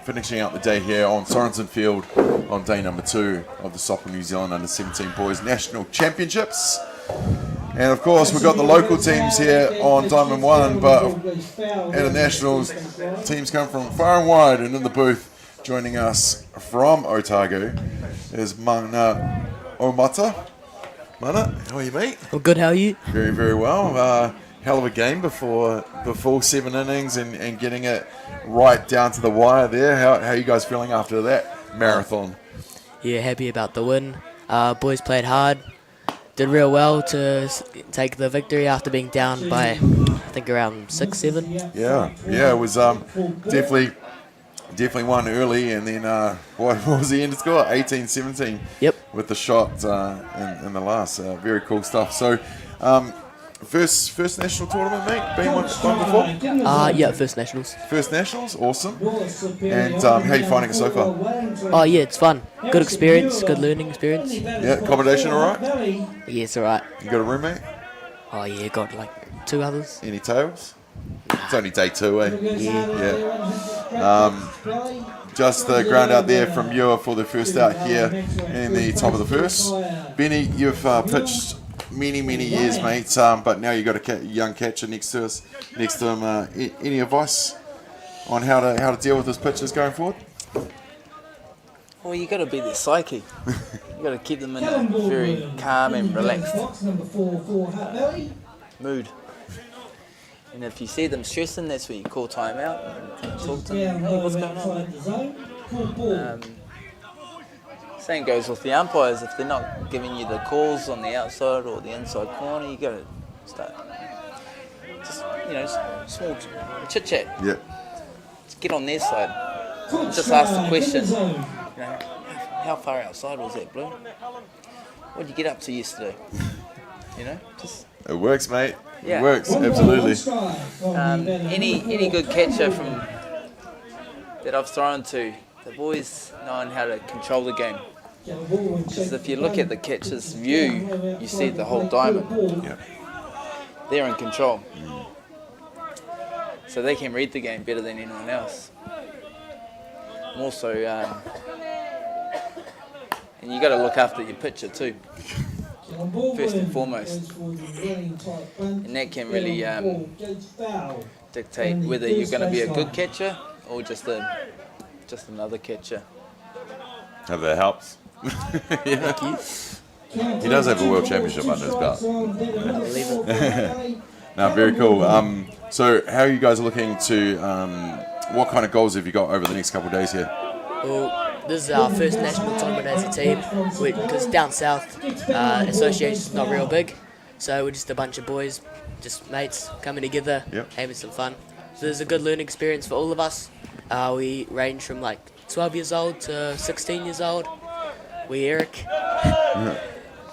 finishing out the day here on Sorensen Field on day number 2 of the Soccer New Zealand Under-17 Boys National Championships. And of course we've got the local teams here on Diamond 1, but at the Nationals, teams come from far and wide, and in the booth joining us from Otago is Mana Omata. Mana, how are you, mate? Well, good, how are you? Very, very well. Hell of a game before the full 7 innings and getting it right down to the wire there. How are you guys feeling after that marathon? Yeah, happy about the win. Boys played hard, did real well to take the victory after being down by think around 6, 7. Yeah, it was definitely won early, and then what was the end score? 18-17. Yep. With the shot in the last. Very cool stuff. So, first national tournament, mate. Been one before? Yeah, first nationals. First nationals, awesome. And how are you finding it so far? Oh yeah, it's fun. Good experience, good learning experience. Yeah, accommodation, all right. Yeah, it's alright. You got a roommate? Oh yeah, got like 2 others. Any tails? It's only day 2, eh? Yeah. Just the ground out there from Ewer for the first out here in the top of the first. Benny, you've pitched many years, mate, but now you've got a young catcher next to him. Any advice on how to deal with his pitches going forward? Well, you got to be their psyche. You got to keep them in a very calm and relaxed mood. And if you see them stressing, that's when you call time out and talk to them. Hey, what's going on? Same goes with the umpires. If they're not giving you the calls on the outside or the inside corner, you got to start just, small chit chat. Yeah. Just get on their side. Just ask the question. How far outside was that, Blue? What did you get up to yesterday? Just. It works, mate. Yeah. It works, absolutely. Any good catcher that I've thrown to, they've always known how to control the game. Because if you look at the catcher's view, you see the whole diamond. Yeah. They're in control. So they can read the game better than anyone else. More so, and you got to look after your pitcher too. First and foremost, and that can really dictate whether you're going to be a good catcher or just another catcher. Hope that helps. Yeah. Thank you. He does have a world championship under his belt. I believe it. No, very cool. So how are you guys looking to? What kind of goals have you got over the next couple of days here? Well, this is our first national tournament as a team, because down south, association's not real big, so we're just a bunch of boys, just mates coming together, having some fun. So there's a good learning experience for all of us. We range from like 12 years old to 16 years old. We Eric.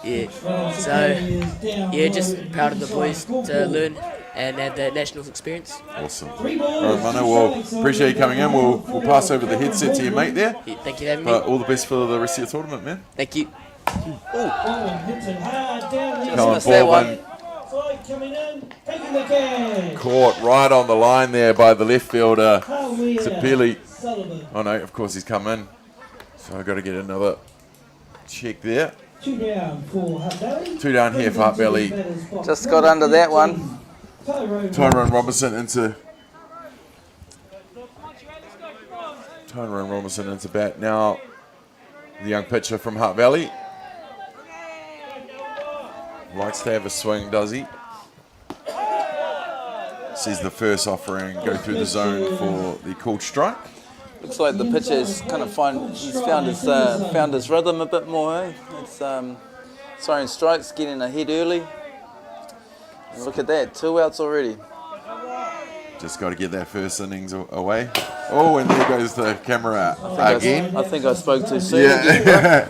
Yeah. So yeah, just proud of the boys to learn and have the nationals experience. Awesome. All right, Mano, well, appreciate you coming in. We'll pass over the headset to your mate there. Yeah, thank you for having me. All the best for the rest of your tournament, man. Thank you. Come on, missed that Baldwin. Caught right on the line there by the left fielder, Tapili. Oh no, of course he's come in. So I've got to get another check there. 2 down for Hutt Valley. 2 down here for Hutt Valley. Just got under that one. Tyrone Robinson into bat. Now the young pitcher from Hutt Valley likes to have a swing, does he? Sees the first offering go through the zone for the called strike. Looks like the pitcher's kind of found his rhythm a bit more. Eh? It's throwing strikes, getting ahead early. And look at that, 2 outs already. Just got to get that first innings away. Oh, and there goes the camera again. I think I spoke too soon. Yeah,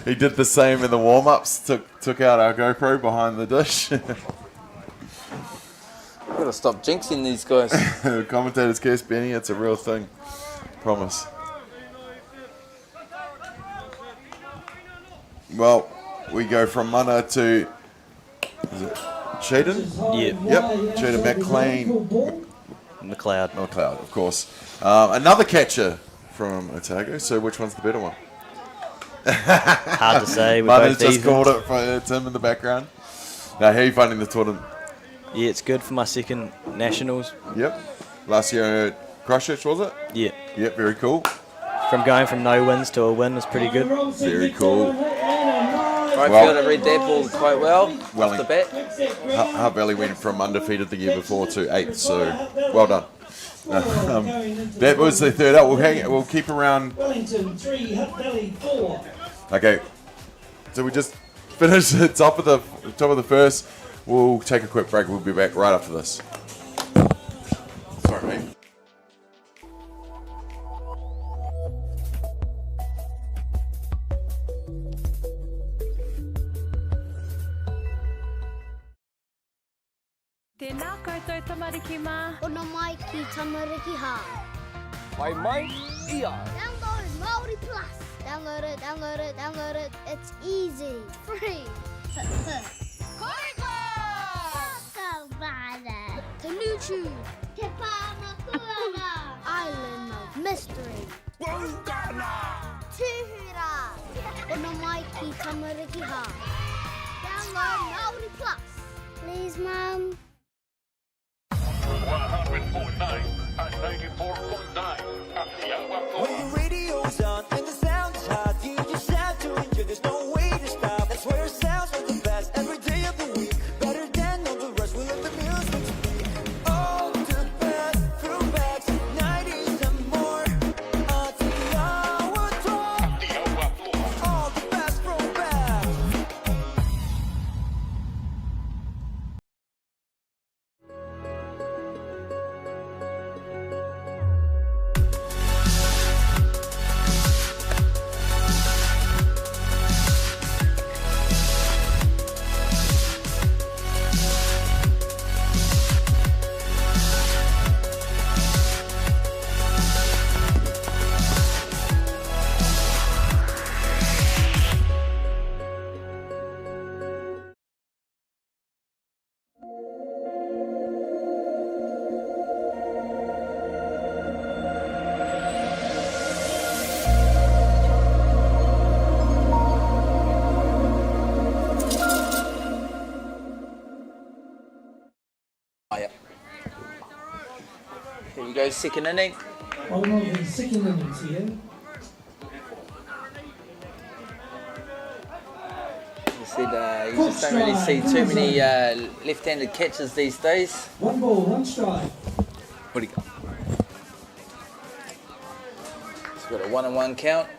he did the same in the warm-ups. Took out our GoPro behind the dish. Got to stop jinxing these guys. Commentators curse, Benny. It's a real thing. Promise. Well, we go from Mana to, is it Shaden? Yeah. Yep. Shaden McLean. McLeod. McLeod, of course. Another catcher from Otago. So which one's the better one? Hard to say. Mana's just called it for Tim in the background. Now, how are you finding the tournament? Yeah, it's good for my second nationals. Yep. Last year at Christchurch, was it? Yeah. Yep, very cool. From going from no wins to a win is pretty good. Very cool. Right fielder read that ball quite well off the bat. Hutt Valley went from undefeated the year before to 8th, so well done. That was the third out. We'll keep around. Wellington 3, Hutt Valley 4. Okay, so we just finished the top of the first. We'll take a quick break. We'll be back right after this. Tēnā koutou tamariki mā. Ono mai ki tamariki hā. Mai mai, ia. Download Māori Plus. Download it, download it, download it. It's easy. Free. Koiko! Savannah. Tanuchu. Te Pāmakuana. Island of Mystery. Wungana. Tuhura. Ono mai ki tamariki hā. Download Māori Plus. Please, Mum. 100.9 and 94.9. When the radio's on and the sound's hot, you just have to enjoy. There's no way to stop. That's where it sounds like the best every day of the week. Better than all the rest. We let the music speak. All the best throwbacks, 90s and more. All the best throwbacks. Here we go, second inning. On the second innings here. You said you just don't really see too many left-handed catches these days. 1 ball, 1 strike. What do you got? It's got a 1-1 count.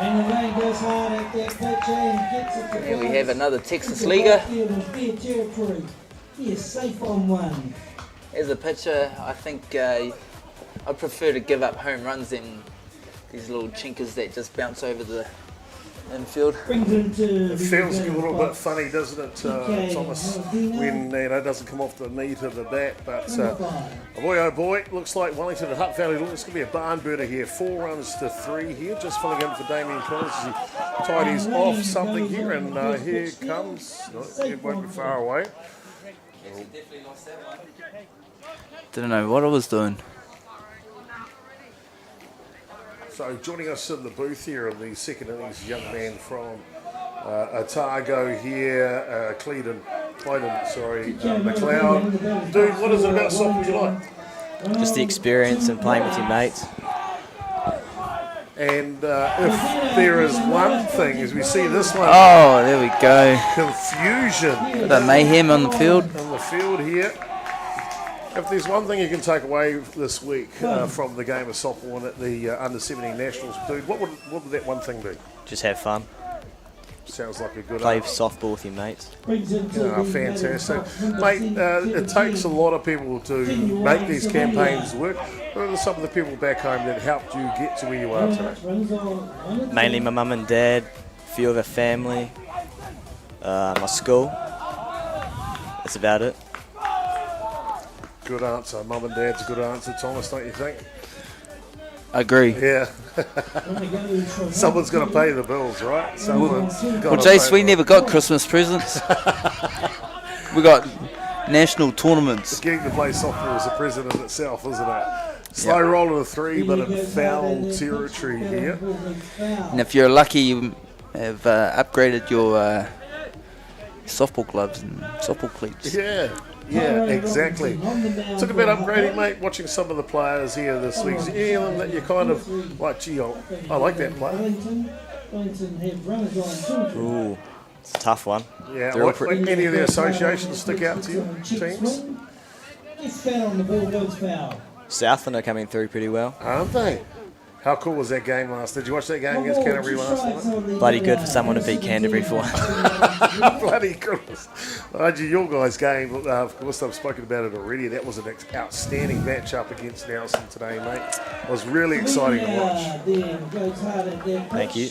And the rain goes hard at that pitch and gets it to Here we base. have another Texas leaguer. Field in fair territory. He is safe on 1. As a pitcher, I think I prefer to give up home runs than these little chinkers that just bounce over the infield. It feels a little bit funny, doesn't it, Thomas, when doesn't come off the knee to the bat. But oh boy, looks like Wellington and Hutt Valley. Looks to be a barn burner here. 4 runs to 3 here. Just filling in for Damien Collins as he tidies off something here, and here it comes. No, it won't be far away. Didn't know what I was doing. So joining us in the booth here in the second innings, young man from Otago here, McLeod. Dude, what is it about softball you like? Just the experience and playing with your mates. And if there is one thing, as we see this one, oh, there we go. Confusion. The mayhem on the field. On the field here. If there's one thing you can take away this week from the game of softball and at the under-17 Nationals, dude, what would that one thing be? Just have fun. Sounds like a good Play softball with your mates. Fantastic. Mate, it takes a lot of people to make these campaigns work. Who are some of the people back home that helped you get to where you are today? Mainly my mum and dad, a few of our family, my school. That's about it. Good answer. Mum and dad's a good answer, Thomas, don't you think? I agree. Yeah. Someone's going to pay the bills, right? Well, Jace, we never got Christmas presents. We got national tournaments. Getting to play softball is a present in itself, isn't it? Slow roll of 3, but in foul territory here. And if you're lucky, you have upgraded your softball gloves and softball cleats. Yeah, exactly. Took a bit upgrading, mate, watching some of the players here this week. Is there any of them that you kind of like, gee, I like that player? Ooh, it's a tough one. Yeah, any of the associations stick out to you, teams? Southland are coming through pretty well. Aren't they? How cool was that game last? Did you watch that game against Canterbury last night? Bloody good for someone to beat Canterbury for. Bloody good. Your guys' game, of course, I've spoken about it already. That was an outstanding matchup against Nelson today, mate. It was really exciting to watch. Thank you.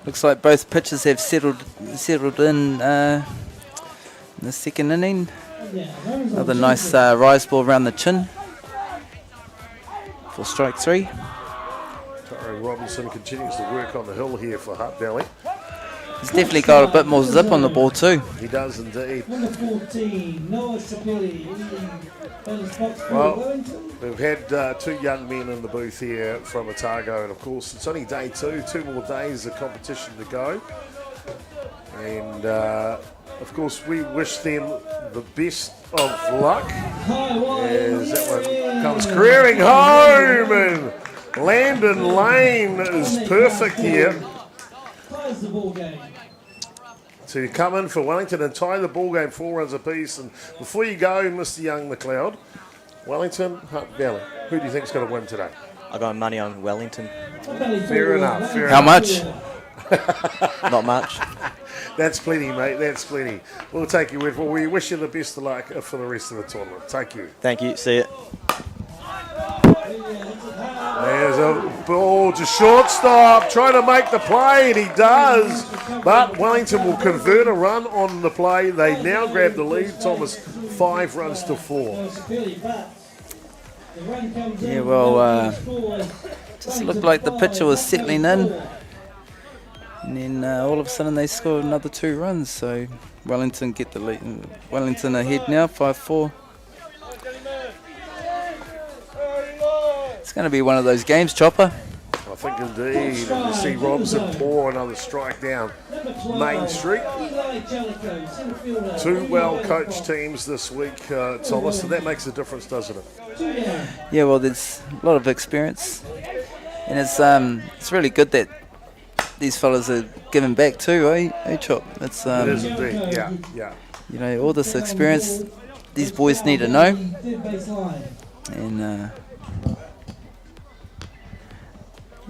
Looks like both pitchers have settled in the second inning. Another nice rise ball around the chin for strike 3. Tyrone Robinson continues to work on the hill here for Hutt Valley. He's definitely got a bit more zip on the ball too. He does indeed. Well, we've had 2 young men in the booth here from Otago, and of course it's only day 2, 2 more days of competition to go. And of course we wish them the best of luck as that one comes careering home, and Landon Lane is perfect here to come in for Wellington and tie the ball game 4 runs apiece. And before you go, Mr. Young McLeod, Wellington, Hutt Valley, who do you think is going to win today? I got money on Wellington. Fair enough. How much? Not much. That's plenty, mate. That's plenty. We'll take your word for it. We wish you the best of luck for the rest of the tournament. Thank you. Thank you. See you. There's a ball to shortstop, trying to make the play, and he does. But Wellington will convert a run on the play. They now grab the lead, Thomas, 5 runs to 4. Yeah, well, just looked like the pitcher was settling in. And then all of a sudden they scored another 2 runs. So Wellington get the lead. Wellington ahead now, 5-4. It's going to be one of those games, Chopper. I think indeed. And you see Robson pour another strike down Main Street. 2 well-coached teams this week, Thomas, and that makes a difference, doesn't it? Yeah, well, there's a lot of experience. And it's really good that these fellas are giving back too, eh, Chop? It is indeed, yeah. You know, all this experience, these boys need to know. And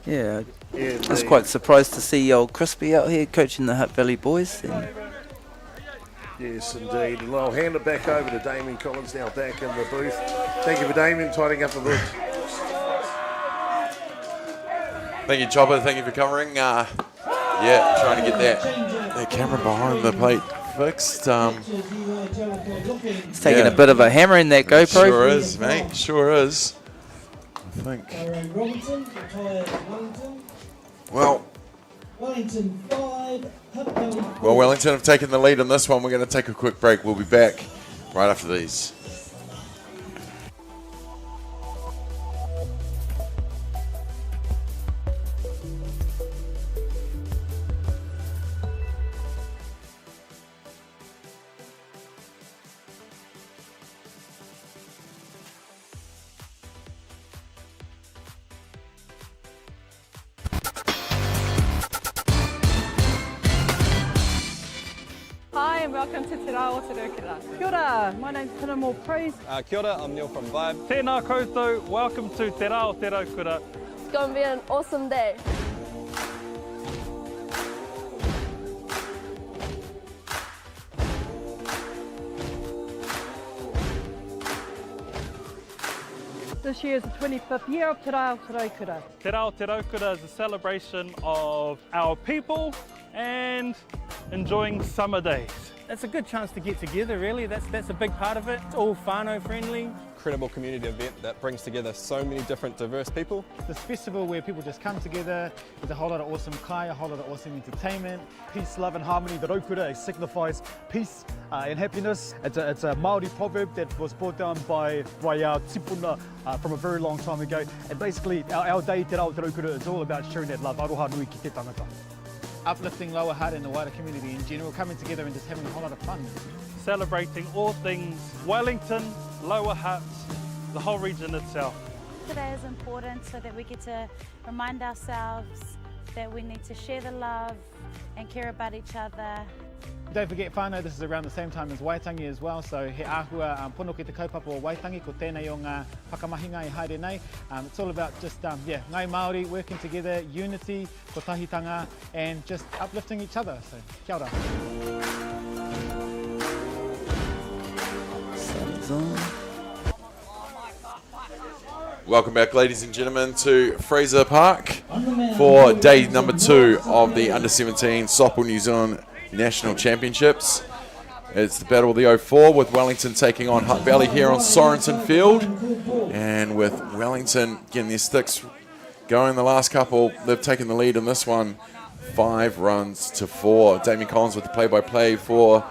yeah, I was quite surprised to see old Crispy out here coaching the Hutt Valley boys. And yes, indeed. And I'll hand it back over to Damien Collins now, back in the booth. Thank you for Damien tidying up the booth. Thank you, Chopper. Thank you for covering. Yeah, trying to get that camera behind the plate fixed. It's taking a bit of a hammer in that GoPro. Sure is, mate. Sure is. I think. Well, Wellington have taken the lead in this one. We're going to take a quick break. We'll be back right after these. Hi and welcome to Te Rā o Te Rūkura. Kia ora, my name's Pinamore Praise. Kia ora, I'm Neil from Vibe. Tēnā koutou, welcome to Te Rā o Te Rūkura. It's going to be an awesome day. This year is the 25th year of Te Rā o Te Rūkura. Te Rā o Te Rūkura is a celebration of our people and enjoying summer days. It's a good chance to get together, really. That's a big part of it. It's all whānau friendly. Incredible community event that brings together so many different diverse people. This festival where people just come together with a whole lot of awesome kai, a whole lot of awesome entertainment. Peace, love and harmony. The Rūkura signifies peace and happiness. It's a Māori proverb that was brought down by our tipuna from a very long time ago. And basically our day Te Rā o Te Rūkura is all about sharing that love. Aroha nui ki te tangata. Uplifting Lower Hutt and the wider community in general, coming together and just having a whole lot of fun. Celebrating all things Wellington, Lower Hutt, the whole region itself. Today is important so that we get to remind ourselves that we need to share the love and care about each other Don't forget, whānau, this is around the same time as Waitangi as well, so he āhua pono ki te kaupapa o Waitangi, ko tēnei o ngā whakamahinga I haere nei. It's all about just, yeah, ngai Māori working together, unity, ko tahitanga, and just uplifting each other, so kia ora. Welcome back, ladies and gentlemen, to Fraser Park for day number 2 of the Under-17 Softball New Zealand National Championships. It's the battle of the 04 with Wellington taking on Hutt Valley here on Sorensen Field. And with Wellington getting their sticks going the last couple, they've taken the lead in this one, 5 runs to 4. Damien Collins with the play-by-play for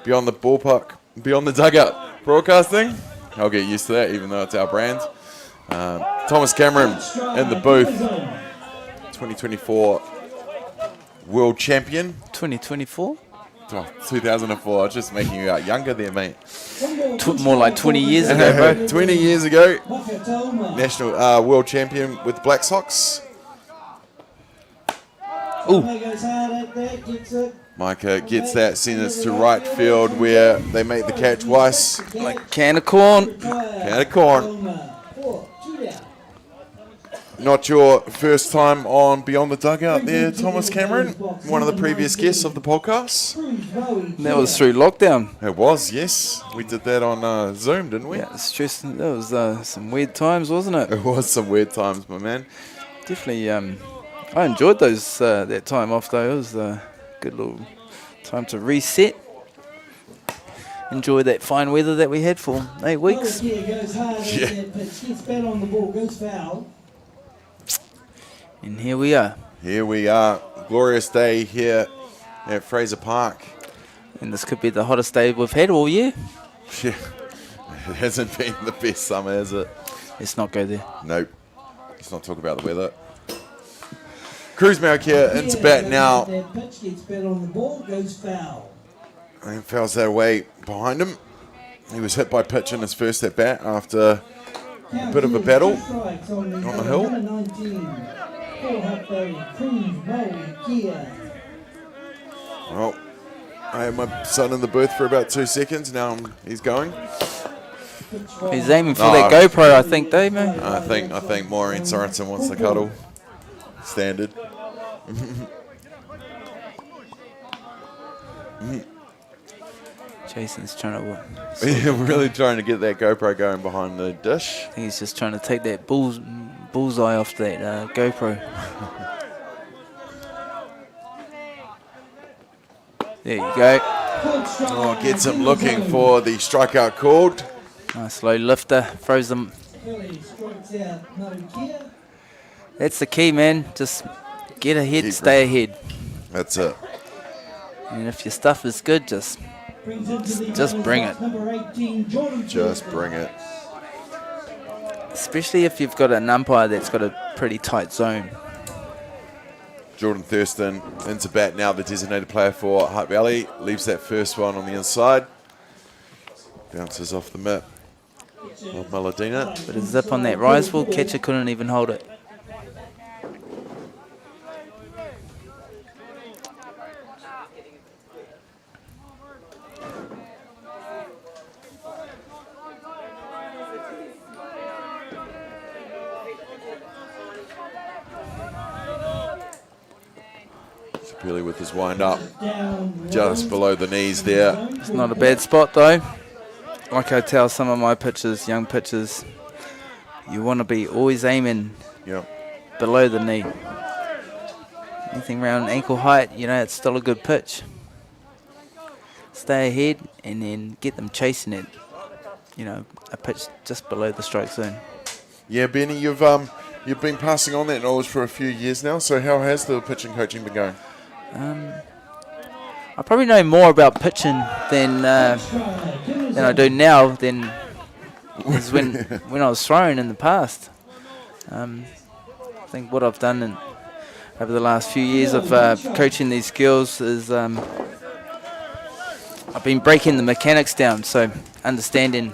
Beyond the Ballpark, Beyond the Dugout Broadcasting. I'll get used to that, even though it's our brand. Thomas Cameron in the booth, 2024 world champion. 2024? Oh, 2004. I was just making you out younger there, mate. More like 20 years ago, bro. 20 years ago. National world champion with Black Sox. Ooh. Micah gets that, sends it to right field where they make the catch twice. Like can of corn. Can of corn. Not your first time on Beyond the Dugout there, Thomas Cameron. One of the previous guests of the podcast. That was through lockdown. It was, yes. We did that on Zoom, didn't we? Yeah, it's just, that was some weird times, wasn't it? It was some weird times, my man. Definitely, I enjoyed those that time off though. It was a good little time to reset. Enjoy that fine weather that we had for 8 weeks. And here we are. Here we are. Glorious day here at Fraser Park. And this could be the hottest day we've had all year. Yeah. It hasn't been the best summer, has it? Let's not go there. Nope. Let's not talk about the weather. Cruz Malkia into bat now. And fouls that away behind him. He was hit by pitch in his first at bat after a bit of a battle on the hill. Well, I had my son in the booth for about 2 seconds. Now he's going. He's aiming for that GoPro, I think, Dave, man. I think Maureen Sorensen wants the cuddle. Standard. Jason's trying to... Yeah, we're really trying to get that GoPro going behind the dish. I think he's just trying to take that bullseye off that GoPro. There you go. Oh, gets him looking for the strikeout called. Nice low lifter, throws them. That's the key, man. Just get ahead, stay ahead. That's it. And if your stuff is good, just bring it. Just bring it. Especially if you've got an umpire that's got a pretty tight zone. Jordan Thurston into bat now, the designated player for Hutt Valley. Leaves that first one on the inside. Bounces off the mitt of Maladina. But a zip on that rise ball, catcher couldn't even hold it. Sapili with his wind up just below the knees there. It's not a bad spot though. Like I tell some of my pitchers, young pitchers, you want to be always aiming below the knee. Anything around ankle height, you know, it's still a good pitch. Stay ahead and then get them chasing it, you know, a pitch just below the strike zone. Yeah, Benny, you've been passing on that knowledge for a few years now, so how has the pitching coaching been going? I probably know more about pitching than I do now than when I was throwing in the past. I think what I've done over the last few years of coaching these skills is I've been breaking the mechanics down, so understanding.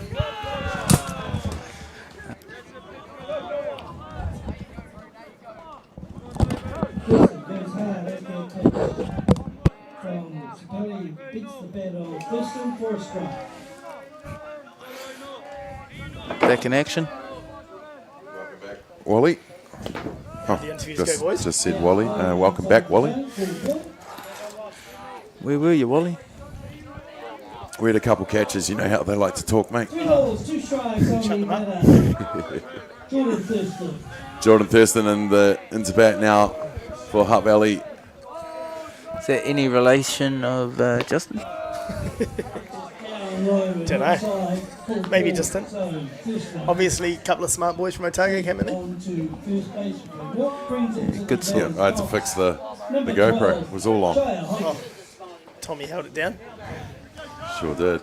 Thurston for a strike. Back in action. Wally. Oh, The interviews go, boys. just said Wally. Welcome back, Wally. Where were you, Wally? We had a couple catches. You know how they like to talk, mate. 3 balls, 2 strikes on the batter. Jordan Thurston. Jordan Thurston into bat now for Hutt Valley. Is there any relation of Justin? Don't know. Maybe distant. Obviously, a couple of smart boys from Otago came in there. Good Yeah, sort. I had to fix the GoPro. It was all on. Oh, Tommy held it down. Sure did.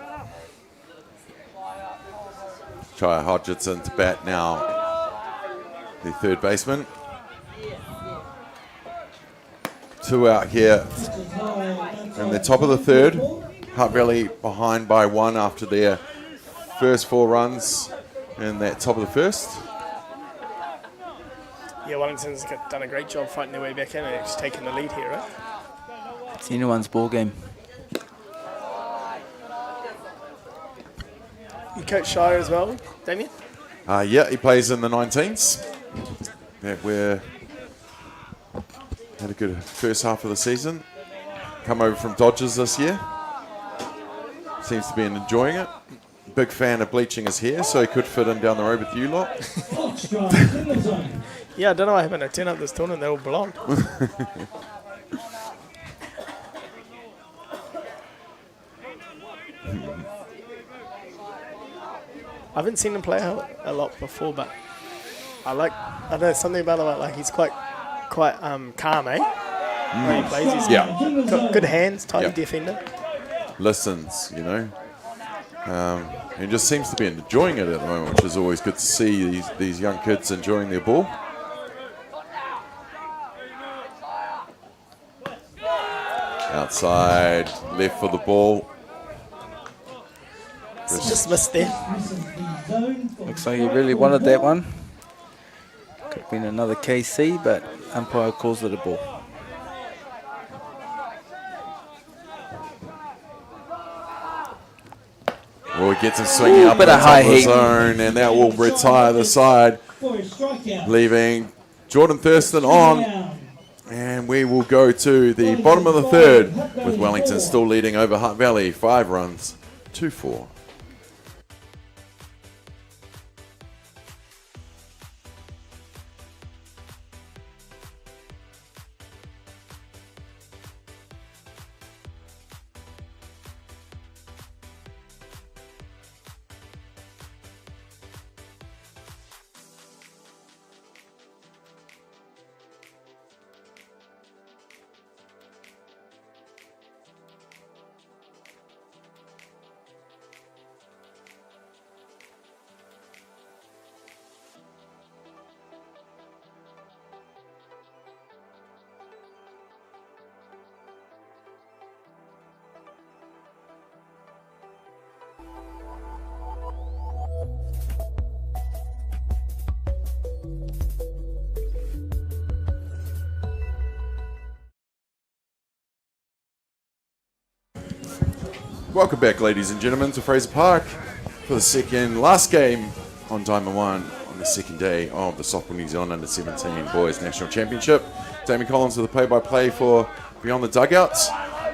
Chaya Hodgson to bat now. The third baseman. 2 out here. And the top of the third. Hutt Valley behind by 1 after their first 4 runs in that top of the first. Yeah, Wellington's done a great job fighting their way back in and just taking the lead here, right? It's anyone's ball game. You coach Shire as well, Damien? Yeah, he plays in the 19s. Yeah, we're had a good first half of the season. Come over from Dodgers this year. Seems to be enjoying it. Big fan of bleaching his hair, so he could fit in down the road with you lot. Yeah, I don't know what happened. I turned up this tournament, they're all blonde. I haven't seen him play a lot before, but I don't know, something about him, like he's quite calm, eh? When he plays, he's got good hands, tidy defender. Listens, you know. He just seems to be enjoying it at the moment, which is always good to see these young kids enjoying their ball. Outside, left for the ball. It's just missed there. Looks like he really wanted that one. Could have been another KC, but umpire calls it a ball. Well, he gets him swinging up in the top of the zone, and that will retire the side, leaving Jordan Thurston on. And we will go to the bottom of the third, with Wellington still leading over Hutt Valley, 5 runs, 2-4. Welcome back, ladies and gentlemen, to Fraser Park for the last game on Diamond 1 on the second day of the Softball New Zealand Under-17 Boys National Championship. Damien Collins with the play-by-play for Beyond the Dugouts.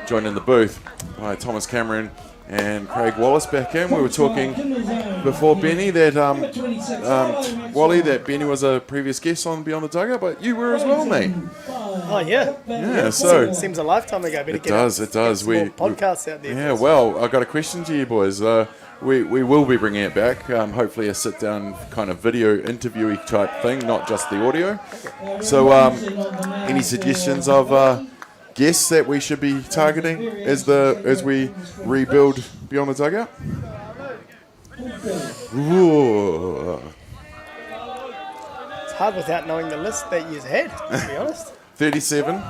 Joined in the booth by Thomas Cameron and Craig Wallace back in. We were talking before Benny that Wally, that Benny was a previous guest on Beyond the Dugout, but you were as well, mate. Oh yeah. Yeah, so seems a lifetime ago. It does. More podcasts out there. Yeah, well, I've got a question to you boys. We will be bringing it back. Hopefully a sit-down kind of video interviewee type thing, not just the audio. So, any suggestions of guests that we should be targeting as we rebuild Beyond the Dugout? Ooh. It's hard without knowing the list that you've had, to be honest. 37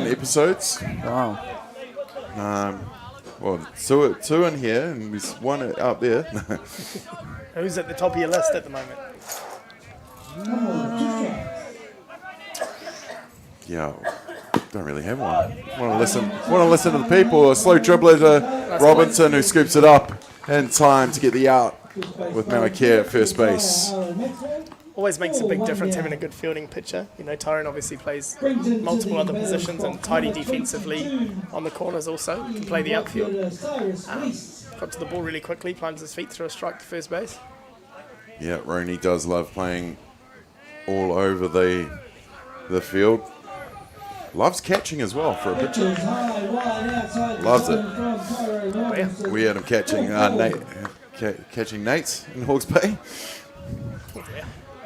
episodes. Wow. Well, two in here, and there's one out there. Who's at the top of your list at the moment? Yeah, don't really have one. Want to listen to the people. A slow dribbler to Robinson, who scoops it up in time to get the out with Mawakea at first base. Always makes a big difference having a good fielding pitcher. You know, Tyrone obviously plays multiple other positions and tidy defensively on the corners also. Can play the outfield. Got to the ball really quickly, plunges his feet through a strike to first base. Yeah, Roney does love playing all over the field. Loves catching as well for a pitcher. Loves it. We had him catching catching Nate in Hawke's Bay.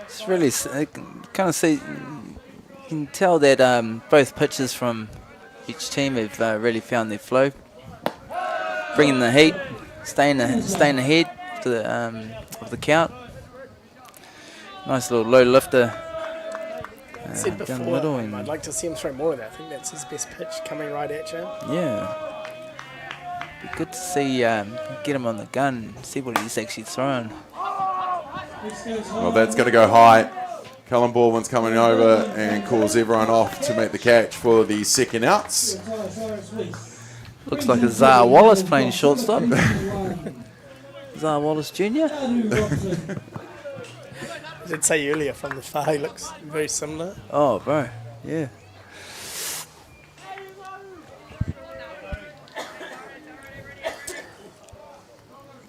It's really kind of see. You can tell that both pitchers from each team have really found their flow, bringing the heat, staying ahead of the count. Nice little low lifter Said down the before, middle. And I'd like to see him throw more of that. I think that's his best pitch, coming right at you. yeah, be good to see get him on the gun, see what he's actually throwing. Well, that's going to go high. Cullen Baldwin's coming over and calls everyone off to make the catch for the second outs. Looks like a Zara Wallace playing shortstop. Zara Wallace Jr. I did say earlier from the far, he looks very similar. Oh, bro, yeah.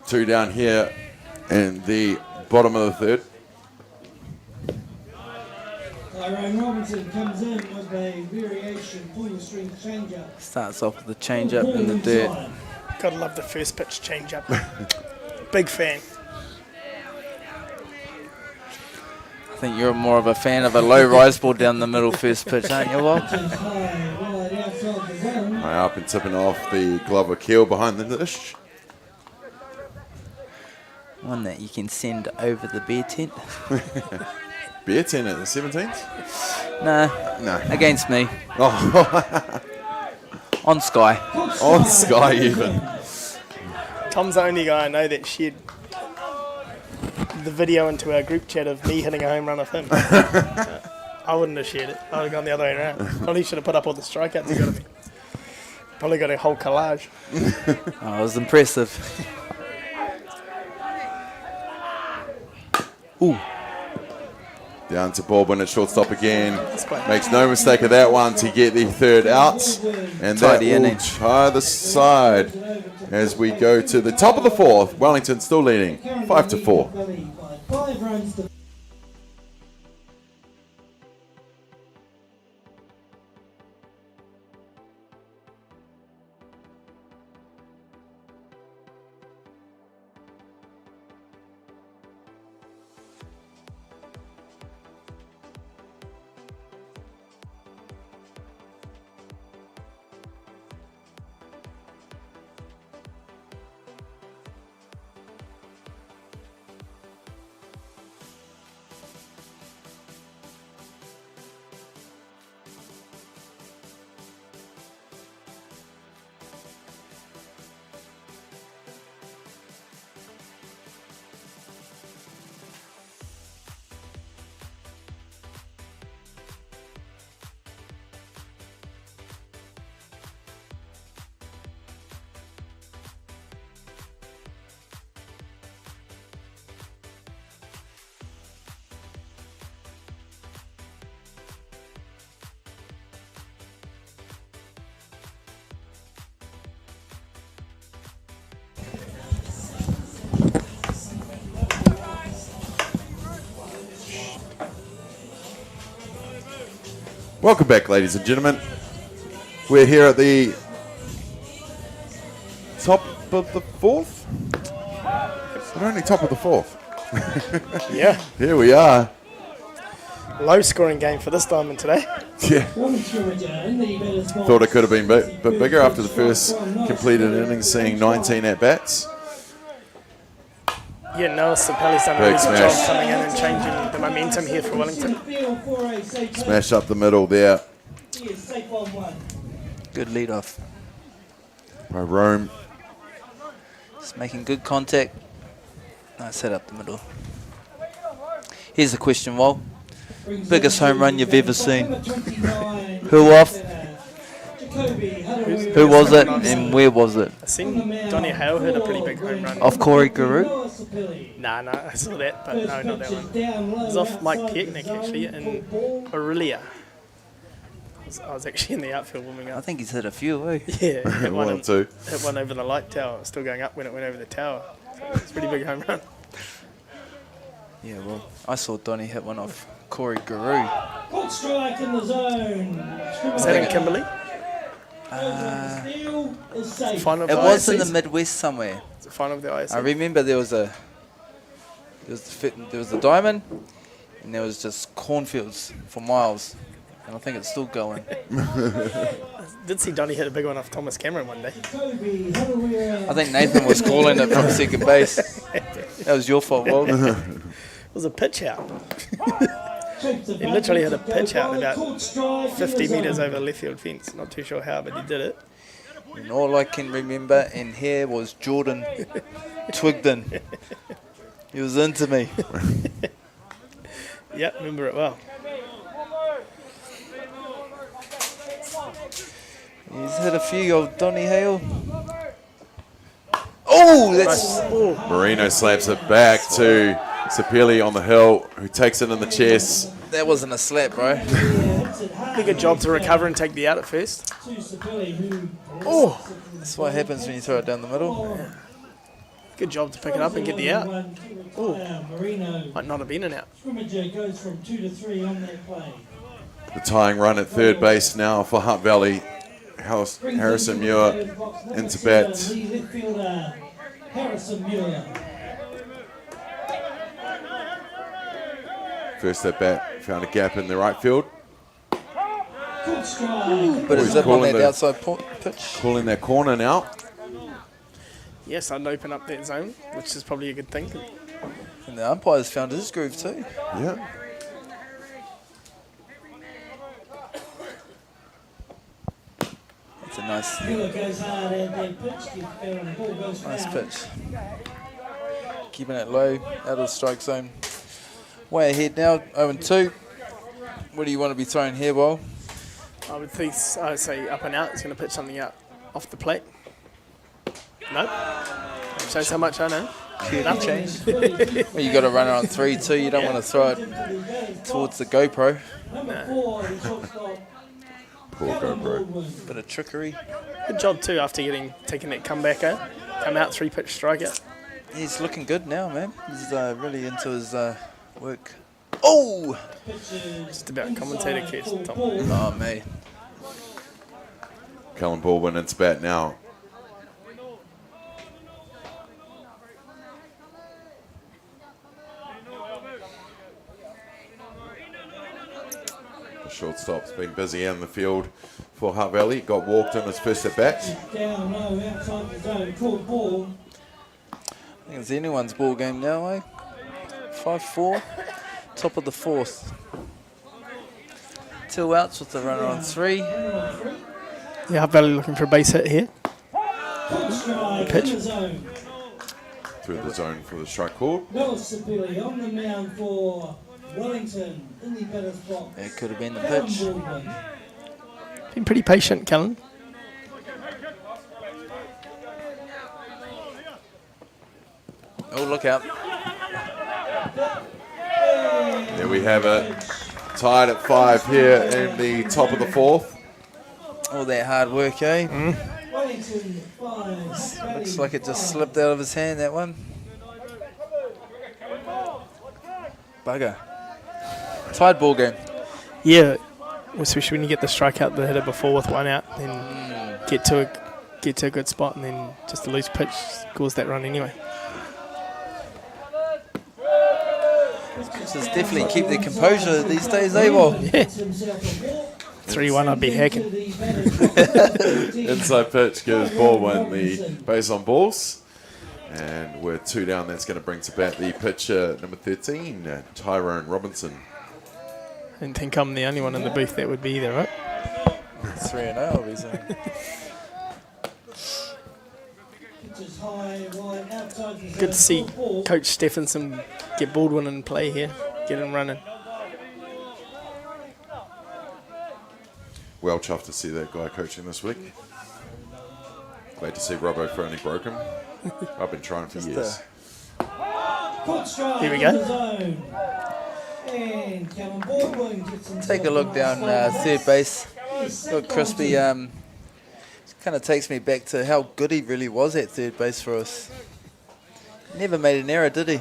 Two down here in the bottom of the third. Tyrone Robinson comes in with a variation full string changer. Starts off with the change up in the dirt. Gotta love the first pitch change up. Big fan. I think you're more of a fan of a low rise ball down the middle first pitch, aren't you, Walt? Up and tipping off the glove of Keel behind the dish. One that you can send over the beer tent. Beer tent at the 17th? No. Against me. Oh. On Sky. On Sky even. Tom's the only guy I know that shared the video into our group chat of me hitting a home run of him. I wouldn't have shared it. I would have gone the other way around. Probably should have put up all the strikeouts. Probably got a whole collage. Oh, it was impressive. Ooh. Down to Baldwin at shortstop again. Makes no mistake of that one to get the third out. And that will tie the side as we go to the top of the fourth. Wellington still leading 5-4. 5 runs to Welcome back, ladies and gentlemen. We're here at the top of the fourth. We're only top of the fourth. Yeah. Here we are. Low scoring game for this diamond today. Yeah. Thought it could have been a bit bigger after the first completed innings, seeing 19 at-bats. Yeah, Noah Sapelli's done a really good job coming in and changing the momentum here for Wellington. Smash up the middle there. Good lead off. By Rome. Just making good contact. Nice hit up the middle. Here's the question, Walt. Biggest home run you've ever seen? Who off? Who was it and where was it? I seen Donny Hale hit a pretty big home run. Off Corey Guru? Nah, I saw that, but no, not that one. It was off Mike Pieknick, actually, in Aurelia. I was actually in the outfield warming up. I think he's hit a few, eh? Yeah, hit One or two. Hit one over the light tower. It was still going up when it went over the tower. So it was a pretty big home run. Yeah, well, I saw Donny hit one off Corey Guru. Hot strike in the zone. Was that in Kimberley? Final of It the was in ISCs? the Midwest somewhere. It's the final of the ISC. I remember there was a diamond, and there was just cornfields for miles, and I think it's still going. I did see Donny hit a big one off Thomas Cameron one day. I think Nathan was calling it from second base. That was your fault, Walt. It was a pitch out. He literally had a pitch out about 50 metres over the left field fence. Not too sure how, but he did it. And all I can remember in here was Jordan Twigden. He was into me. Yeah, remember it well. He's hit a few of Donny Hale. Oh, that's... Marino slaps it back to Sapelli on the hill, who takes it in the chest. That wasn't a slap, bro. Did a good job to recover and take the out at first. Oh, that's what happens when you throw it down the middle. Yeah. Good job to pick it up and get the out. Oh, might not have been an out. Goes from 2 to 3 on that play. The tying run at third base now for Hutt Valley. Harrison Muir into bat. Harrison Muir. First at bat, found a gap in the right field. Good strike. But is that on that outside pitch? Calling that corner now. Yes, I'd open up that zone, which is probably a good thing. And the umpire's found his groove too. Yeah. That's a nice pitch. Keeping it low, out of the strike zone. Way ahead now, 0-2. What do you want to be throwing here, Will? I would say up and out. It's going to pitch something out off the plate. Nope. Shows how much I know. Change. Well, you got a runner on 3-2. You don't want to throw it towards the GoPro. Poor GoPro. Bit of trickery. Good job too after taking that comeback out. Come out, 3-pitch strikeout. He's looking good now, man. He's really into his work. Oh! Just about commentator case, Tom. Oh, mate. Callum Baldwin into bat now. The shortstop's been busy in the field for Hutt Valley. Got walked in his first at bat. Down low, outside the zone. Caught ball. I think it's anyone's ball game now, eh? 5-4. Top of the fourth. 2 outs with the runner on 3. Yeah, Hutt Valley looking for a base hit here. Pitch. Through the zone for the strike call. Sapelli on the mound for Wellington in the batter's box. It could have been the pitch. Been pretty patient, Callan. Oh, look out. There we have it. Tied at 5 here in the top of the fourth. All that hard work, eh? Looks like it just slipped out of his hand, that one. Bugger. Tied ball game. Yeah, especially when you get the strikeout, the hitter before with 1 out, then get to a good spot, and then just a loose pitch scores that run anyway. Just definitely keep their composure these days, eh, Will? Yeah. 3-1, I'd be hacking. Inside pitch gives Baldwin the base on balls. And we're 2 down. That's going to bring to bat the pitcher, number 13, Tyrone Robinson. I didn't think I'm the only one in the booth that would be there, right? 3-0, obviously. Good to see Coach Stephenson get Baldwin in play here, get him running. Well chuffed to see that guy coaching this week. Glad to see Robbo finally broke him. I've been trying for years. Here we go. Take a look down third base. Look, Crispy kind of takes me back to how good he really was at third base for us. Never made an error, did he?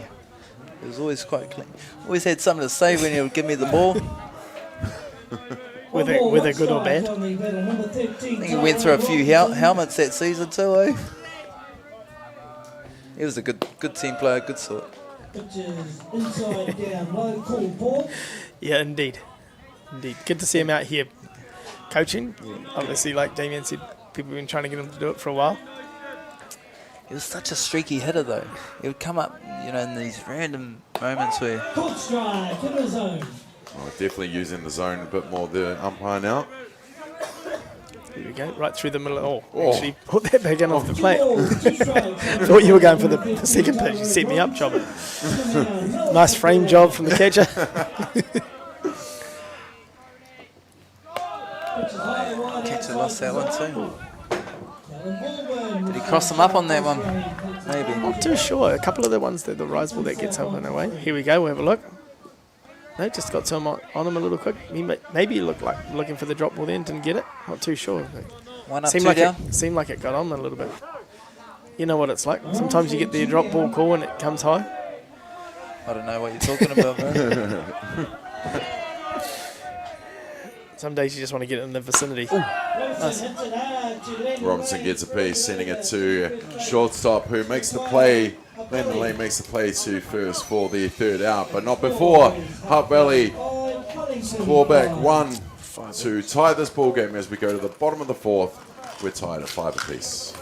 He was always quite clean. Always had something to say when he would give me the ball. Whether good or bad. I think he went through a few helmets that season too, eh? He was a good team player, good sort. Yeah, indeed. Good to see him out here coaching. Obviously, like Damien said, people have been trying to get him to do it for a while. He was such a streaky hitter, though. He would come up, in these random moments where... Definitely using the zone a bit more, the umpire now. Here we go, right through the middle. Actually put that back in off the plate. Thought you were going for the second pitch. You set me up, Jobber. Nice frame job from the catcher. Catcher lost that one too. Did he cross him up on that one? Maybe. Not too sure. A couple of the ones that the rise ball that gets up in a way. Here we go, we'll have a look. No, just got some on him a little quick. Maybe he looked like looking for the drop ball then, didn't get it. Not too sure. One up, two down. Seemed like it got on a little bit. You know what it's like. Sometimes you get the drop ball call and it comes high. I don't know what you're talking about, man. Some days you just want to get it in the vicinity. Nice. Robinson gets a piece, sending it to shortstop, who makes the play. Landon Lane makes the play to first for the third out, but not before Hutt Valley claw back one to tie this ball game as we go to the bottom of the fourth. We're tied at 5 apiece.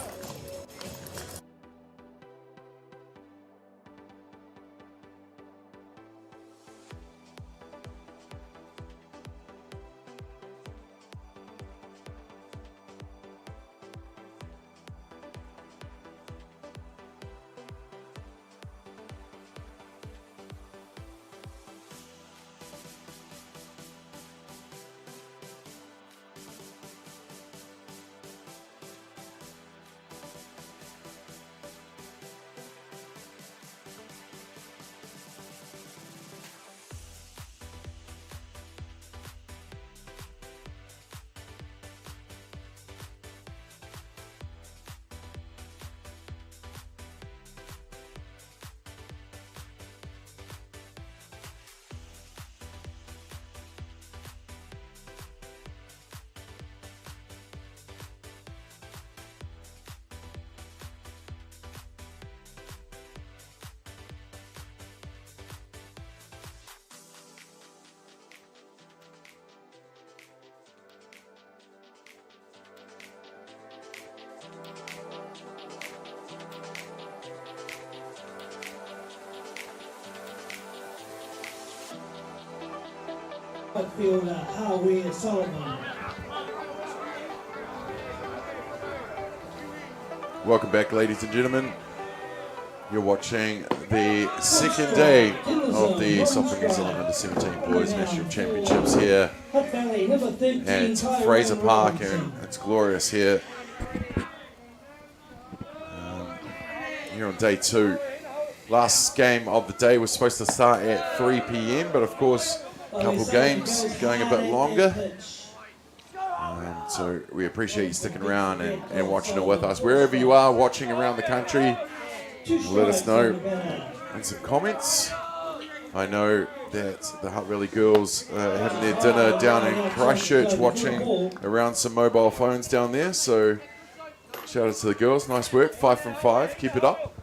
Welcome back, ladies and gentlemen. You're watching the second day of the Soccer New Zealand Under-17 Boys National Championships here at Fraser Park, and it's glorious here. Here on day 2. Last game of the day was supposed to start at 3 p.m, but of course, a couple games going a bit longer. So we appreciate you sticking around and watching it with us. Wherever you are watching around the country, let us know in some comments. I know that the Hutt Valley girls are having their dinner down in Christchurch, watching around some mobile phones down there. So shout out to the girls. Nice work. 5 from 5. Keep it up.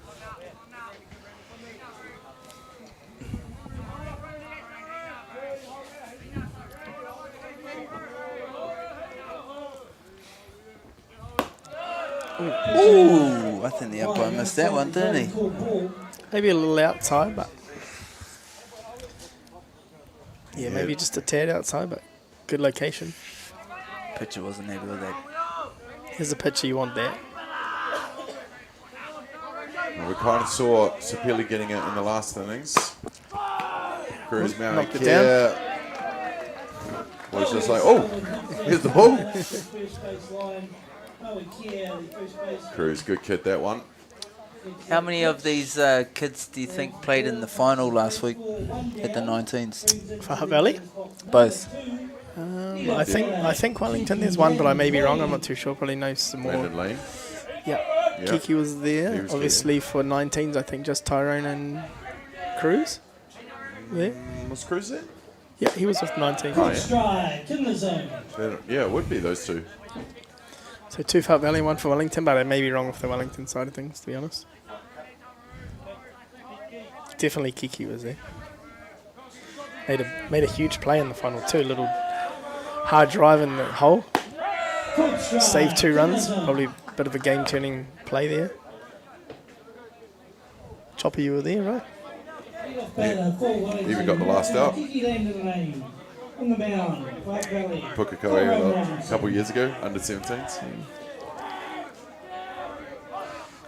Ooh, I think the umpire missed that one, didn't he? Maybe a little outside, but yeah, maybe just a tad outside, but good location. Pitcher wasn't happy with that. Here's a pitcher you want there. Well, we kind of saw Sapili getting it in the last innings. Cruz mounting care. Was just like, oh, here's the ball. Cruz, good kid, that one. How many of these kids do you think played in the final last week at the 19s? For Hutt Valley? Both. I think Wellington there's one, but I may be wrong. I'm not too sure. Probably know some more. Brandon Lane. Yeah. Kiki was there. He was Obviously for 19s, I think just Tyrone and Cruz. There. Was Cruz there? Yeah, he was with 19. Oh, Strike in the zone. Yeah, it would be those two. So 2 for Hutt Valley, 1 for Wellington, but I may be wrong with the Wellington side of things, to be honest. Definitely Kiki was there. Made a huge play in the final too. Little hard drive in the hole. Saved 2 runs. Probably a bit of a game-turning play there. Chopper, you were there, right? Even got the last out. Pukekohe a couple of years ago, under 17s.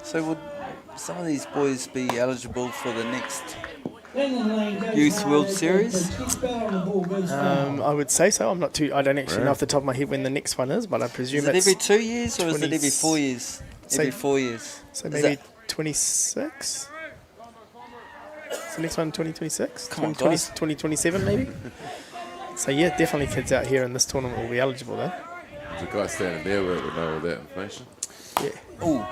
So would some of these boys be eligible for the next Youth World Series? I would say so. I'm not too. I don't actually know off the top of my head when the next one is, but I presume is it it's every 2 years or is it every 4 years? Every 4 years. So maybe 26. Is the next one 2026? Come on, 2027 maybe? So yeah, definitely kids out here in this tournament will be eligible though. There's a guy standing there where would know all that information. Yeah. Ooh.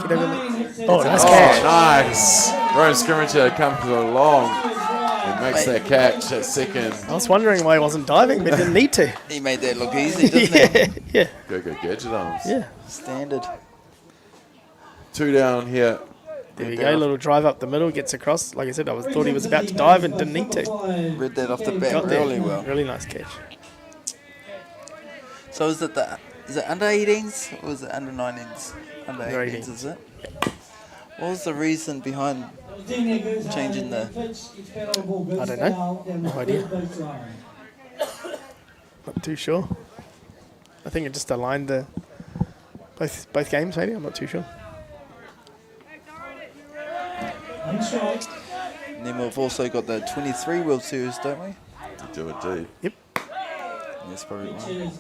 Get over there. Oh, nice catch. Nice. Ryan Scrimmager comes along and makes that catch at second. I was wondering why he wasn't diving, but didn't need to. He made that look easy, didn't he? Yeah. Go gadget arms. Yeah. Standard. 2 down here. There we go, little drive up the middle, gets across. Like I said, thought he was about to dive and didn't need to. Read that off the bat Got there. really well. Really nice catch. So is it under 18s or is it under 19s? Under 18s, is it? What was the reason behind changing the... I don't know. No idea. Not too sure. I think it just aligned the both games, maybe. I'm not too sure. And then we've also got the 23 World Series, don't we? We do indeed. Yep. That's probably one.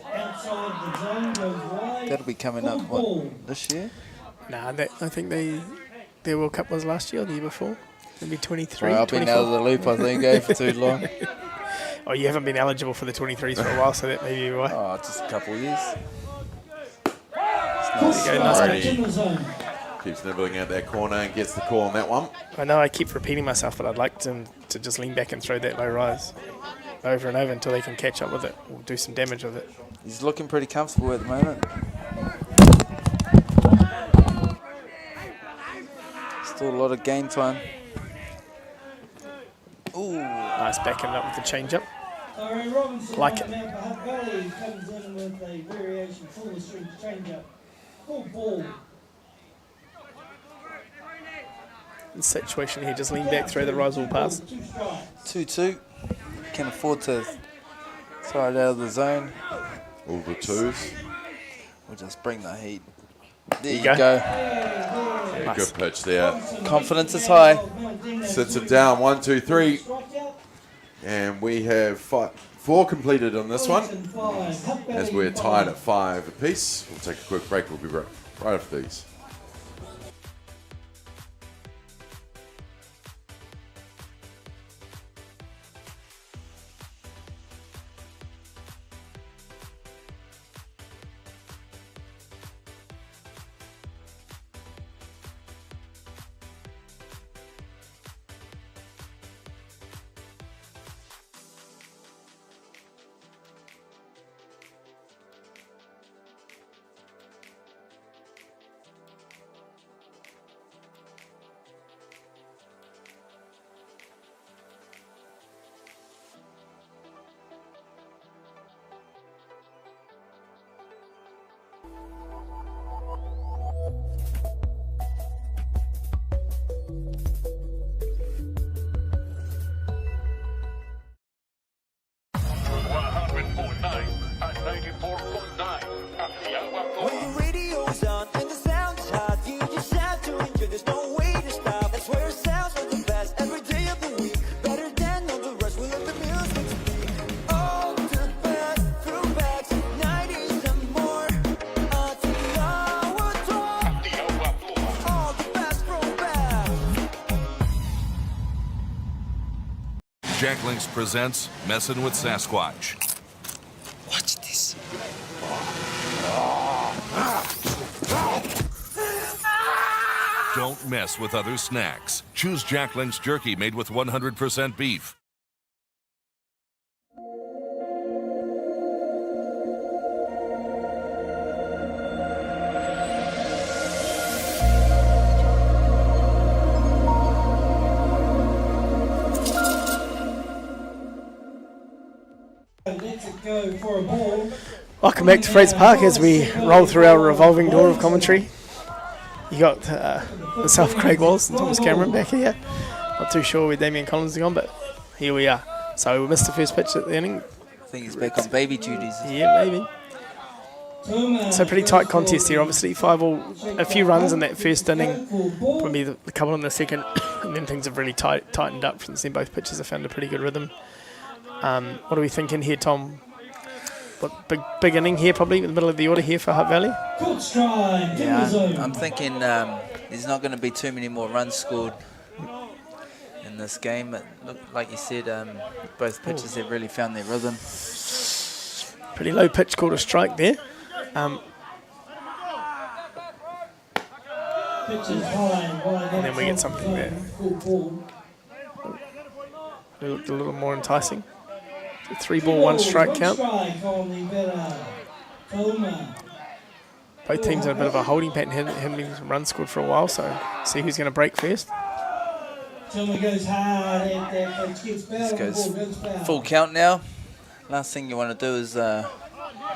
That'll be coming up, what, this year? Nah, I think their World Cup was last year or the year before. Maybe 23, Well, I've been 24. out of the loop, I think, for too long. Oh, you haven't been eligible for the 23s for a while, so that may be why. Oh, just a couple of years. There you go, nice catch. Keeps nibbling out that corner and gets the call on that one. I know I keep repeating myself, but I'd like them to just lean back and throw that low rise over and over until they can catch up with it or do some damage with it. He's looking pretty comfortable at the moment. Still a lot of game time. Ooh. Nice backing up with the change up. Like it. Comes in with a variation full strength change up. Full ball. In this situation here, just lean back, throw the rise all past. 2-2. Can afford to throw it out of the zone. All the 2s. We'll just bring the heat. There you go. Yeah, Nice. good pitch there. Confidence is high. Sits it down, 1, 2, 3. And we have 4 completed on this one. As we're tied at 5 apiece. We'll take a quick break. We'll be right after these. When the radio's on and the sound's hot, you just have to enjoy. There's no way to stop. That's where it sounds like the best every day of the week. Better than all the rest. We let the music speak. All the best throwbacks, 90s and more. RTR Jack Links presents Messin' with Sasquatch. Watch this. Don't mess with other snacks. Choose Jack Links jerky made with 100% beef. Let's go for a ball. Welcome back to Fraser Park as we roll through our revolving door of commentary. You got myself, Craig Wallace, and Thomas Cameron back here. Not too sure where Damien Collins is gone, but here we are. So we missed the first pitch at the inning. I think he's back on baby duties. Yeah, maybe. So pretty tight contest here, obviously. 5-all, a few runs in that first inning, probably the couple in the second, and then things have really tightened up since then. Both pitchers have found a pretty good rhythm. What are we thinking here, Tom? What big inning here, probably in the middle of the order here for Hutt Valley? Yeah, I'm thinking there's not going to be too many more runs scored in this game. But look, like you said, both pitchers have really found their rhythm. Pretty low pitch called a strike there. And then we get something there. It looked a little more enticing. 3-ball, 1-strike count. Both teams in a bit of a holding pattern, haven't been run scored for a while, so see who's going to break first. This goes full count now. Last thing you want to do is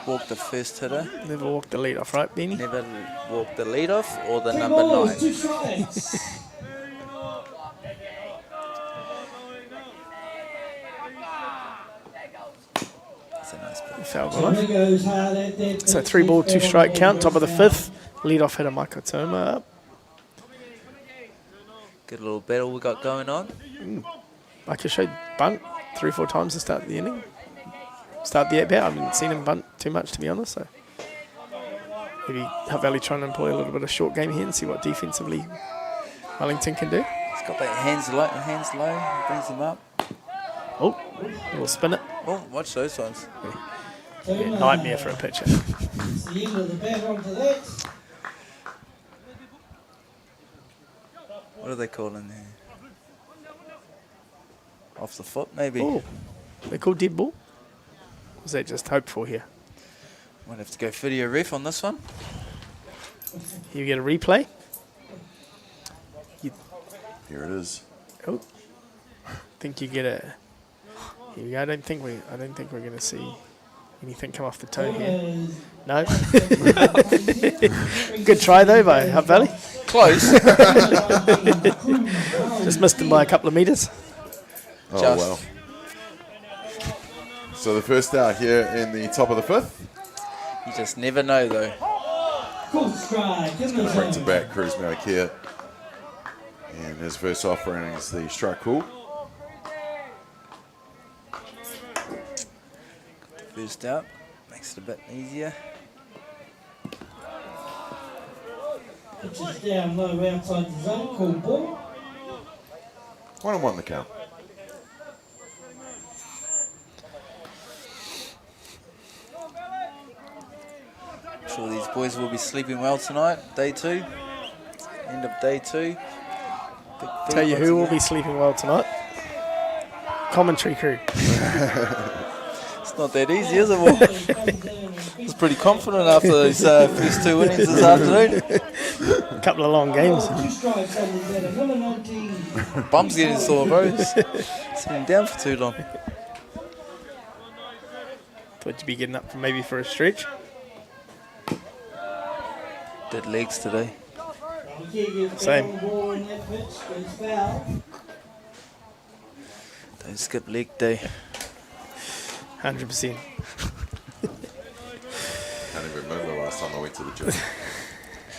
walk the first hitter. Never walk the lead off, right, Benny? Never walk the lead off or the number 9. Foul ball off. So 3-ball, 2-strike count, top of the 5th. Lead-off hitter Michael Toma up. Good little battle we got going on. Like I showed bunt 3 or 4 times to start the inning. Start the at-bat. I haven't seen him bunt too much, to be honest. So maybe Hutt Valley trying to employ a little bit of short game here and see what defensively Wellington can do. He's got that hands low, brings him up. Oh, we'll spin it. Oh, watch those ones. Yeah, nightmare for a pitcher. What are they calling there? Off the foot, maybe? Oh, they call dead ball? Or was that just hoped for here? Might have to go video ref on this one. Here we get a replay. Here it is. Oh, think you get a. Here we go. I don't think we're going to see anything come off the toe here. No. Good try though by Hutt Valley. Close. Just missed him by a couple of metres. Oh well. So the first out here in the top of the 5th. You just never know though. He's going to bring to bat Cruz Marikia. And his first offering is the strike call. First out, makes it a bit easier. Pitches down low outside the zone, cool ball. 1-1 the count. I'm sure these boys will be sleeping well tonight. Day 2, end of day 2. Tell you who will be sleeping well tonight. Commentary crew. It's not that easy, is it? Well, I was pretty confident after those first 2 innings this afternoon. A couple of long games. Bum's getting sore, bro. Sitting down for too long. Thought you'd be getting up maybe for a stretch. Did legs today. Same. Don't skip leg day. 100%. Can't even remember the last time I went to the gym.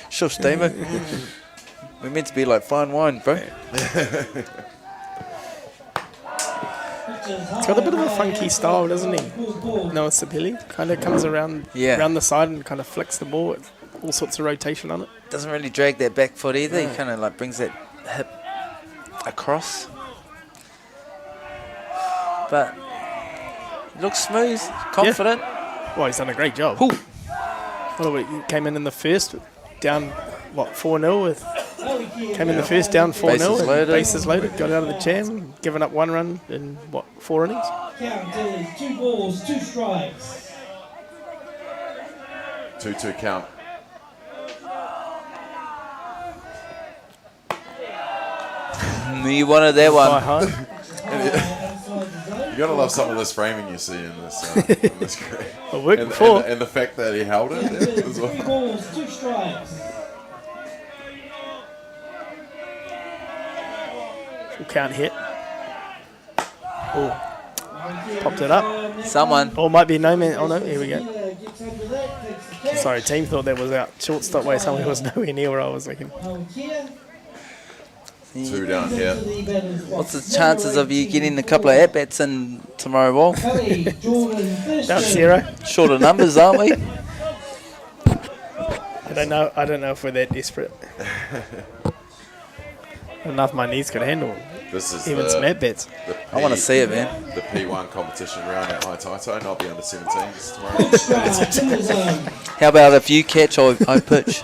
Shush, Damo. We're meant to be like fine wine, bro. It's got a bit of a funky style, doesn't he? Noah Sapili. Kind of comes around the side and kind of flicks the ball with all sorts of rotation on it. Doesn't really drag that back foot either. He kind of like brings that hip across. but he looks smooth, confident. Yeah. Well, he's done a great job. Well, he came in the first, down, 4-0 with... Came in the first, down 4-0. Bases loaded. Got out of the jam, given up 1 run in, 4 innings? Count is 2 balls, 2 strikes. 2-2 count. You wanted that one. You gotta love some of this framing you see in this. In this it worked before. And the fact that he held it as well. 3 balls, 2 strikes. Full count hit. Oh, popped it up. Someone. Oh, might be no man. Oh no, here we go. Sorry, team thought that was out. Shortstop way. Someone was nowhere near where I was looking. 2 down here. What's the chances of you getting a couple of at-bats in tomorrow, Wall? About 0. Shorter numbers, aren't we? I don't know if we're that desperate. Enough my knees could handle This is even some at-bats. I want to see it, man. The P1 competition round at Haitaito, not the under-17s tomorrow. How about if you catch, I pitch?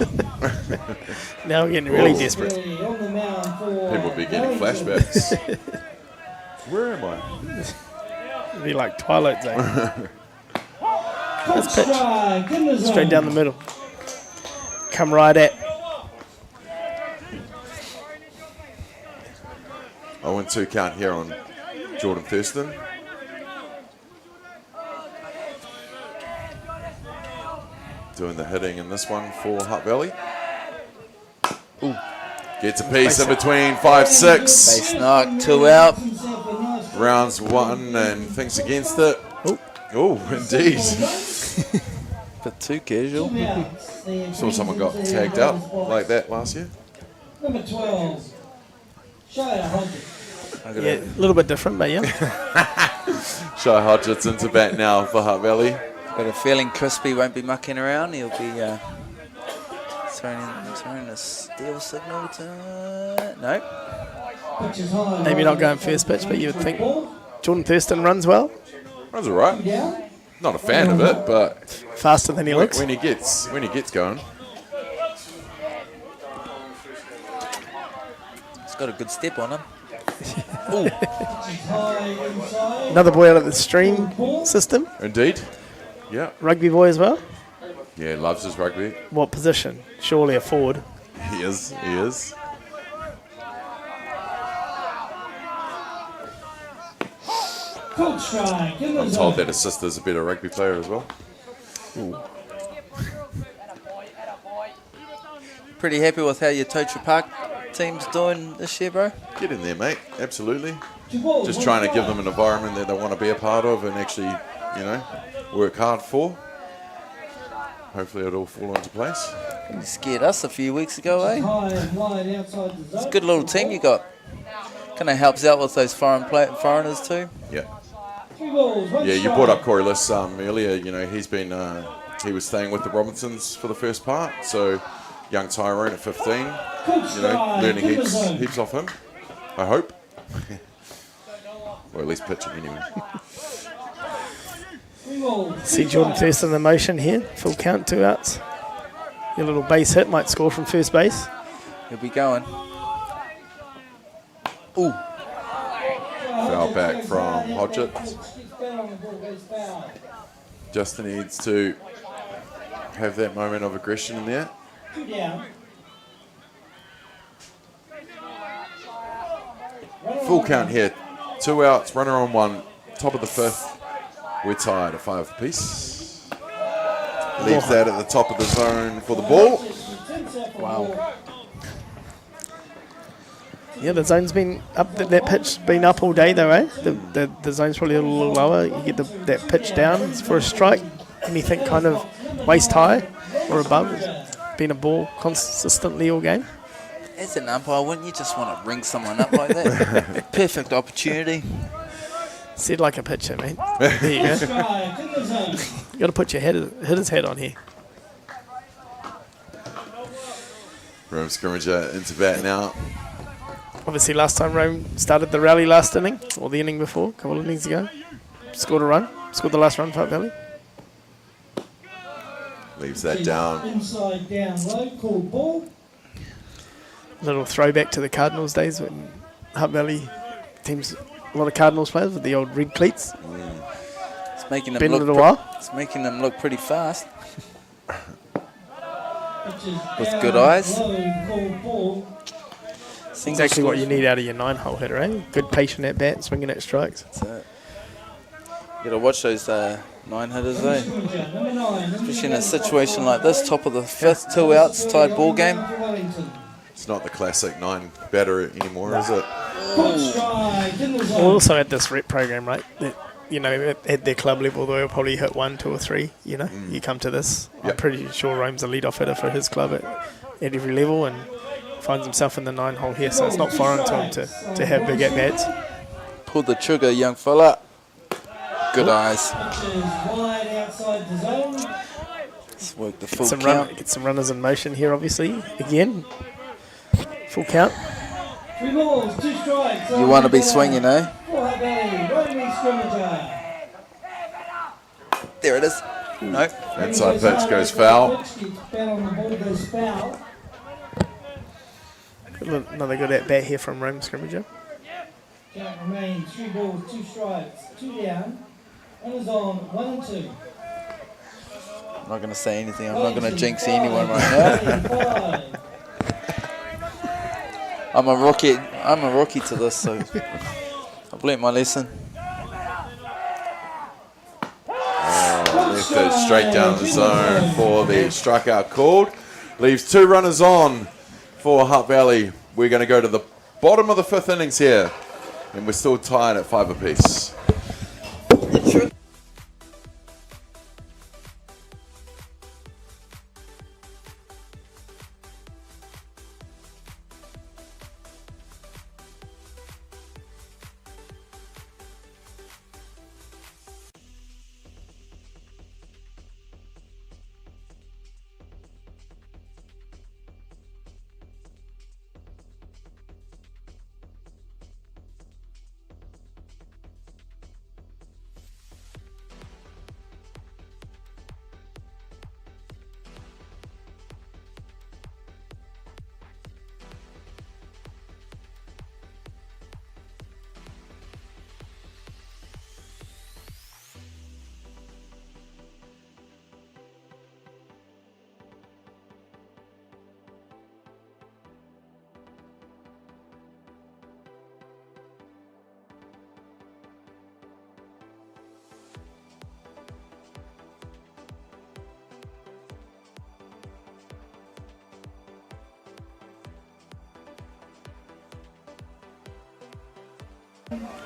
Now we're getting really desperate. People will be getting flashbacks. Where am I? It'd be like Twilight Zone. Let's pitch. Straight down the middle. Come right at. 0-2 count here on Jordan Thurston. Doing the hitting in this one for Hutt Valley. Ooh. Gets a piece in between, 5-6. Base knock, 2 out. Rounds 1 and thinks against it. Oh, indeed. Bit too casual. Saw someone got tagged out like that last year. Number 12. Yeah, a little bit different, but yeah. Shy Hodgetts into bat now for Hutt Valley. Got a feeling Crispy won't be mucking around. He'll be throwing a steal signal to... No. Maybe not going first pitch, but you would think Jordan Thurston runs well. Runs all right. Not a fan of it, but faster than he looks. When he gets going. He's got a good step on him. Another boy out of the stream system. Indeed. Yeah. Rugby boy as well. Yeah, loves his rugby. What position? Surely a forward. He is. I'm told that his sister's a better rugby player as well. Ooh. Pretty happy with how your Fraser Park team's doing this year, bro? Get in there, mate. Absolutely. Just trying to give them an environment that they want to be a part of and actually, work hard for. Hopefully it'll all fall into place. You scared us a few weeks ago, eh? It's a good little team you got. Kind of helps out with those foreigners too. Yeah. Yeah, you brought up Corey Liss earlier. He's been he was staying with the Robinsons for the first part. So young Tyrone at 15, learning heaps off him. I hope. Or at least pitching anyway. See Jordan Thurston in the motion here. Full count, 2 outs. Your little base hit might score from first base. He'll be going. Ooh. Foul back from Hodgett. Just needs to have that moment of aggression in there. Full count here. 2 outs, runner on 1. Top of the 5th. We're tied at 5 apiece. Leaves that at the top of the zone for the ball. Wow. Yeah, the zone's been up. That pitch's been up all day, though, eh? The zone's probably a little lower. You get that pitch down for a strike. Anything kind of waist high or above. It's been a ball consistently all game. As an umpire, wouldn't you just want to ring someone up like that? Perfect opportunity. Said like a pitcher, mate. There you go. You got to put your hitter's head on here. Room scrimmager into bat now. Obviously, last time Rome started the rally last inning, or the inning before, a couple of innings ago. Scored a run. Scored the last run for Hutt Valley. Leaves that down. Inside down low, called ball. Little throwback to the Cardinals days when Hutt Valley teams, a lot of Cardinals players with the old red cleats. It's making them Been a look little while. It's making them look pretty fast. With good eyes. Exactly what you need out of your 9-hole hitter, eh? Good patient at bat, swinging at strikes. That's it. You gotta watch those 9-hitters, eh? Especially in a situation like this, top of the 5th, 2 outs, tied ball game. It's not the classic 9 batter anymore, is it? Also at this rep program, right? That, you know, at their club level, they'll probably hit 1, 2 or 3, you know? You come to this. I'm pretty sure Rome's a lead-off hitter for his club at every level and finds himself in the 9-hole here, so it's not foreign to him to have big at-bats. Pull the trigger, young fella. Good eyes. Let's work the full count. Get some runners in motion here, obviously. Again, full count. 3 balls, 2 strikes. You want to be swinging, eh? There it is. Nope. Inside pitch goes foul. Another good at-bat here from Rome scrimmager. Count remains 3 balls, 2 strikes, 2 down. Runners on 1 and 2. I'm not going to say anything. I'm not going to jinx anyone right now. I'm a rookie to this, so I've learnt my lesson. Left it straight down the zone for the strikeout called. Leaves 2 runners on for Hutt Valley. We're going to go to the bottom of the 5th innings here, and we're still tied at 5 apiece.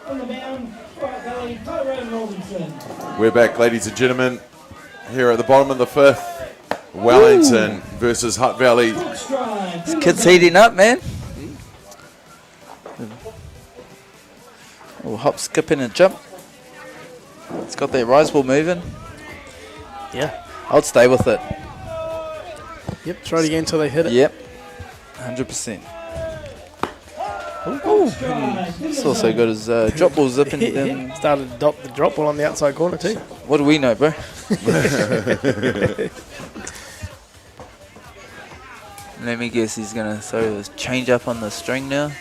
On the mound, Hutt Valley, Tyrone Robinson. We're back, ladies and gentlemen, here at the bottom of the 5th. Wellington versus Hutt Valley. This kid's heating up, man. Oh, hop, skip and jump. It's got that rise ball moving. Yeah. I'd stay with it. Yep, try it again until they hit it. Yep, 100%. It's also got his drop ball zipping. Yeah. Started to dot the drop ball on the outside corner too. What do we know, bro? Let me guess, he's going to throw his change up on the string now.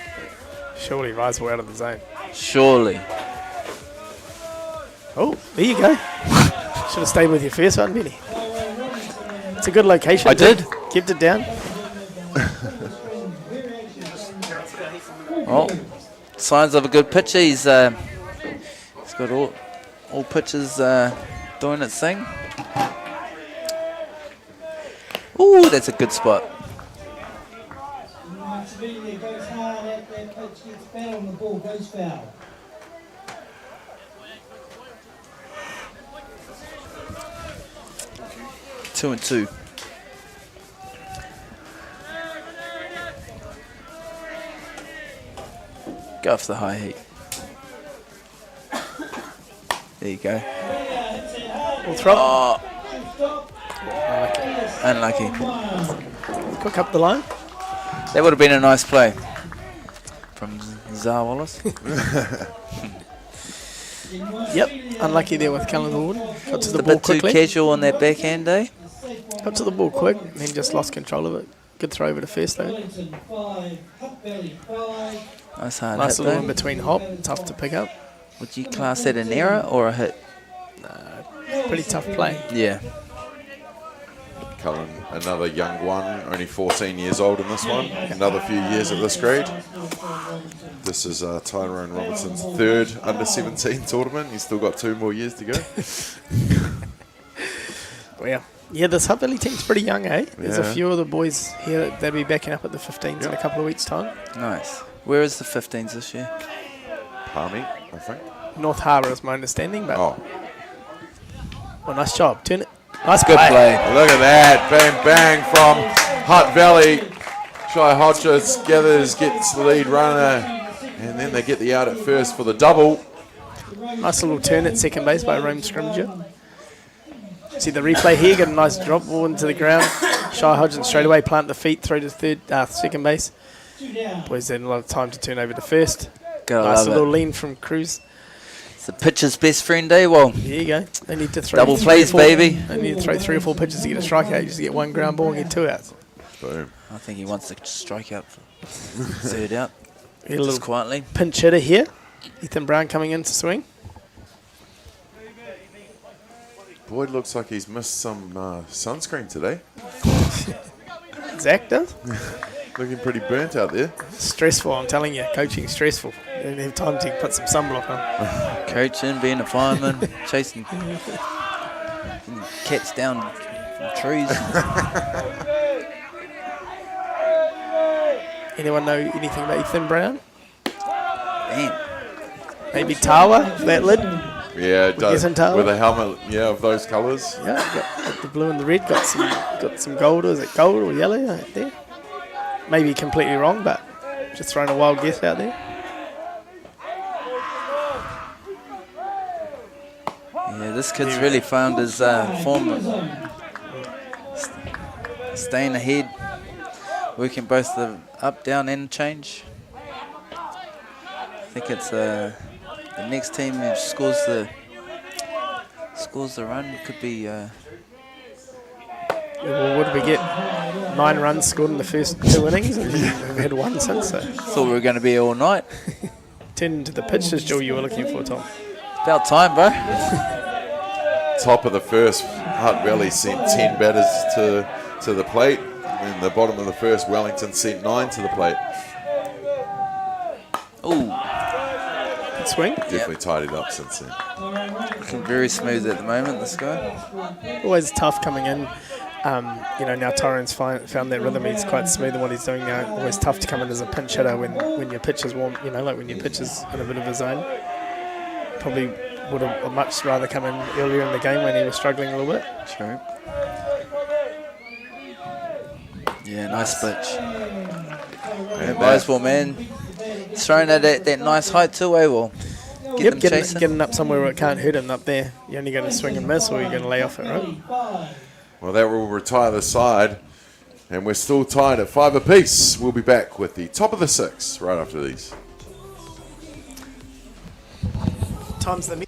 Surely rise ball out of the zone. Surely. Oh, there you go. Should have stayed with your first one, Benny. It's a good location. I did. Kept it down. Oh, signs of a good pitcher. He's got all pitchers doing its thing. Ooh, that's a good spot. Goes hard at that pitch, gets foul on the ball, goes foul. Two and two. Go off the high heat. There you go. Oh. Unlucky. Cook up the line. That would have been a nice play from Zar Wallace. Yep, unlucky there with Callum Wood. Got to the a ball bit too quickly. casual on that backhand, eh? Got to the ball quick, and then just lost control of it. Good throw over to first though. Nice hard Nice hit, little though. in between hop, tough to pick up. Would you class that an error or a hit? Pretty tough play. Yeah. Cullen, another young one, only 14 years old in this one. Another few years at this grade. This is Tyrone Robertson's third under-17 tournament. He's still got 2 more years to go. Well, yeah, this Hutt Valley team's pretty young, eh? There's a Yeah. few of the boys here that'll be backing up at the 15s in a couple of weeks' time. Nice. Where is the 15s this year? Palmy, I think. North Harbour is my understanding, but Oh, well, nice job. Turn it. Nice Good play. look at that. Bang, bang from Hutt Valley. Shai Hodges gathers, gets the lead runner, and then they get the out at first for the double. Nice little turn at second base by Rome Scrimger. See the replay here, get a nice drop ball into the ground. Shai Hodgins straight away plant the feet through to second base. Boys had a lot of time to turn over to first. Gotta Nice love little it. lean from Cruz. It's the pitcher's best friend, eh? Well, There you go. They need to throw double 3 or plays, 4 baby. They need to throw 3 or 4 pitches to get a strikeout. You just get 1 ground ball and get 2 outs. Boom. I think he wants to strike out for third out. Get a Just little quietly. pinch hitter here. Ethan Brown coming in to swing. Boyd looks like he's missed some sunscreen today. Zach does. Looking pretty burnt out there. Stressful, I'm telling you. Coaching stressful. They don't have time to put some sunblock on. Coaching, being a fireman, chasing cats down from trees. Anyone know anything about Ethan Brown? Man. Maybe Tawa, that lid? Yeah, it does. Guessing Tawa? With a helmet, yeah, of those colours. Yeah, got the blue and the red. Got some gold. Is it gold or yellow right there? Maybe completely wrong, but just throwing a wild guess out there. Yeah, this kid's really found his form of staying ahead, working both the up, down, and change. I think it's the next team who scores the run could be. Well, what did we get? 9 runs scored in the first 2 innings, and we've had 1 since. So Thought we were going to be here all night. turn into the pitches, Joel, you were looking for, Tom. About time, bro. Top of the first, Hutt Valley sent 10 batters to the plate. And the bottom of the first, Wellington sent 9 to the plate. Ooh. Good swing. Definitely tidied up since then. Looking very smooth at the moment, this guy. Always tough coming in. Now Tyrone's found that rhythm. He's quite smooth in what he's doing now. Always tough to come in as a pinch hitter when your pitcher's warm, like when your pitcher's in a bit of a zone. Probably would have much rather come in earlier in the game when he was struggling a little bit. True. Yeah, nice pitch. And baseball, man. Throwing it at that nice height too, eh? Well, Getting up somewhere where it can't hurt him up there. You're only going to swing and miss, or you're going to lay off it, right? Well, that will retire the side. And we're still tied at 5 apiece. We'll be back with the top of the 6 right after these. Time's the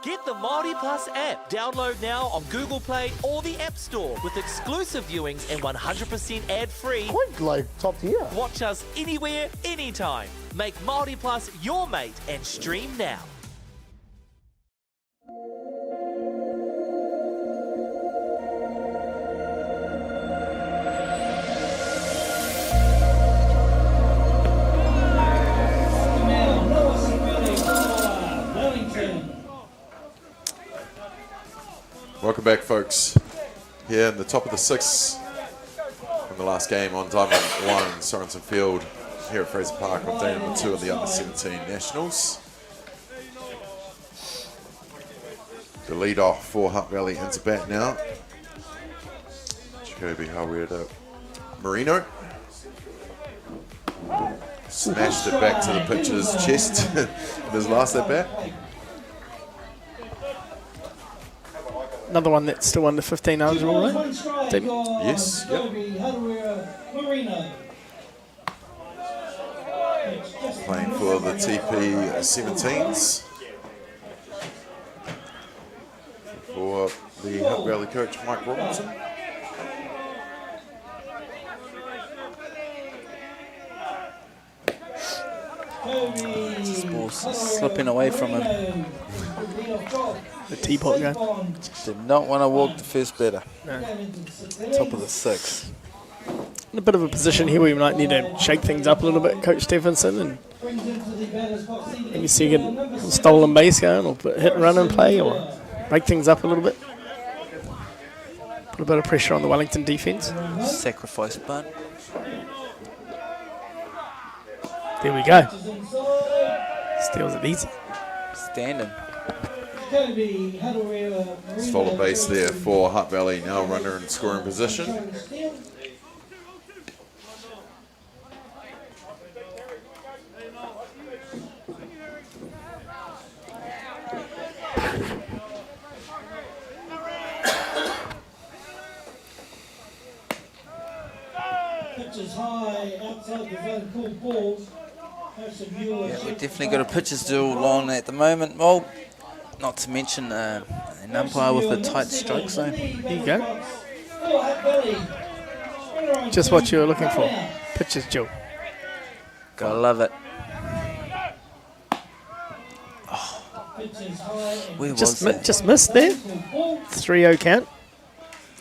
Get the Māori Plus app. Download now on Google Play or the App Store with exclusive viewings and 100% ad-free. Quite like top tier. Watch us anywhere, anytime. Make Māori Plus your mate and stream now. Welcome back, folks. Here in the top of the sixth in the last game on Diamond 1 Sorensen Field here at Fraser Park on day number 2 of the Under-17 Nationals. The lead off for Hutt Valley into bat now. Jacoby Haweda Marino. Smashed it back to the pitcher's chest in his last at bat. Another one that's still under 15 eligible, right? David? Yes. Yep. Playing for the TP17s. For the Hutt Valley coach, Mike Robinson. This ball's slipping away from him. The teapot going. Did not want to walk the first batter. No. Top of the sixth. In a bit of a position here where we might need to shake things up a little bit, Coach Stephenson, and maybe see you get a stolen base going, or hit and run and play, or break things up a little bit. Put a bit of pressure on the Wellington defence. Sacrifice bunt. There we go. Steals it easy. Standing. Stolen base there for Hutt Valley, now runner in scoring position. Pitches high outside the zone, cool balls. Yeah, we definitely got a pitcher's duel on at the moment. Well, not to mention an umpire with a tight strike zone. There you go. Just what you were looking for. Pitcher's duel. Gotta love it. Where was that? Just missed there. 3-0 count.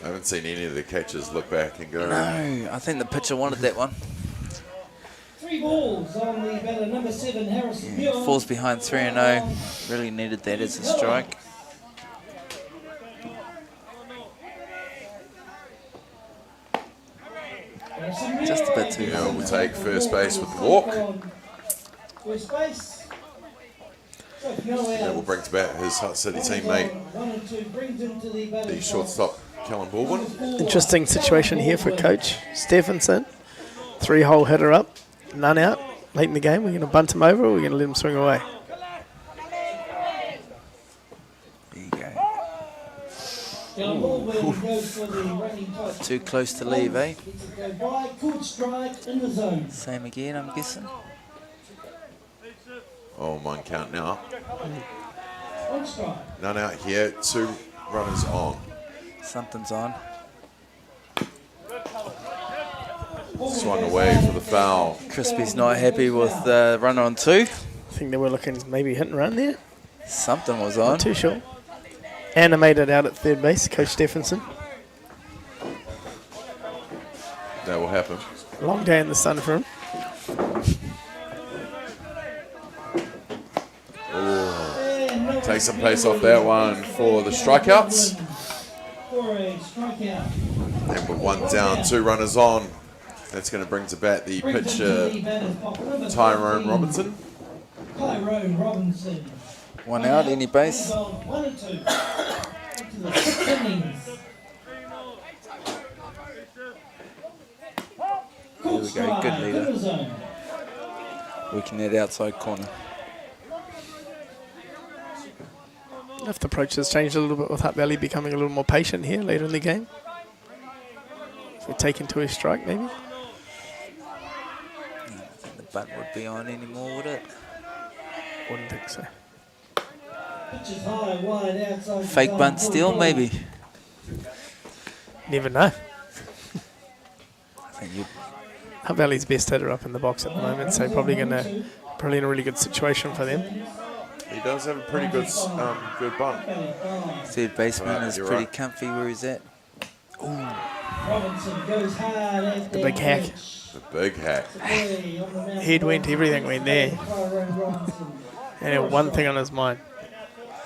I haven't seen any of the catchers look back and go. No, I think the pitcher wanted that one. 3 balls on the batter, number 7, Harrison. Yeah, falls behind 3-0. Really needed that as a strike. Just a bit too low. Will take first base with the walk. First base. That will bring to bat his Hutt City teammate, the shortstop, Callum Baldwin. Interesting situation here for Coach Stephenson. 3-hole hitter up, none out. Late in the game, we're going to bunt him over, or we're going to let him swing away. There you go. Too close to leave, eh? Same again, I'm guessing. Oh, 1 count now. None out here, 2 runners on. Something's on. Swung away for the foul. Crispy's not happy with the runner on 2. I think they were looking maybe hit and run there. Something was on. Not too sure. Animated out at third base, Coach Stephenson. That will happen. Long day in the sun for him. Oh. Take some pace off that one for the strikeouts. And with 1 down, 2 runners on. That's going to bring to bat the pitcher, Tyrone Robinson. 1 out, any base? There we go, good leader. Working that outside corner. If the approach has changed a little bit with Hutt Valley becoming a little more patient here later in the game. If we take into a strike, maybe. I don't think the bunt would be on anymore, would it? Wouldn't think so. Pitches high, wide, outside. Fake bunt steal, maybe. Never know. I think you. Hutt Valley's best hitter up in the box at the moment, so probably in a really good situation for them. He does have a pretty good good bunt. Third baseman is you're pretty right. comfy where he's at. Robinson goes hard at The big hack. The big hack. Head went, everything went there. And he had one thing on his mind.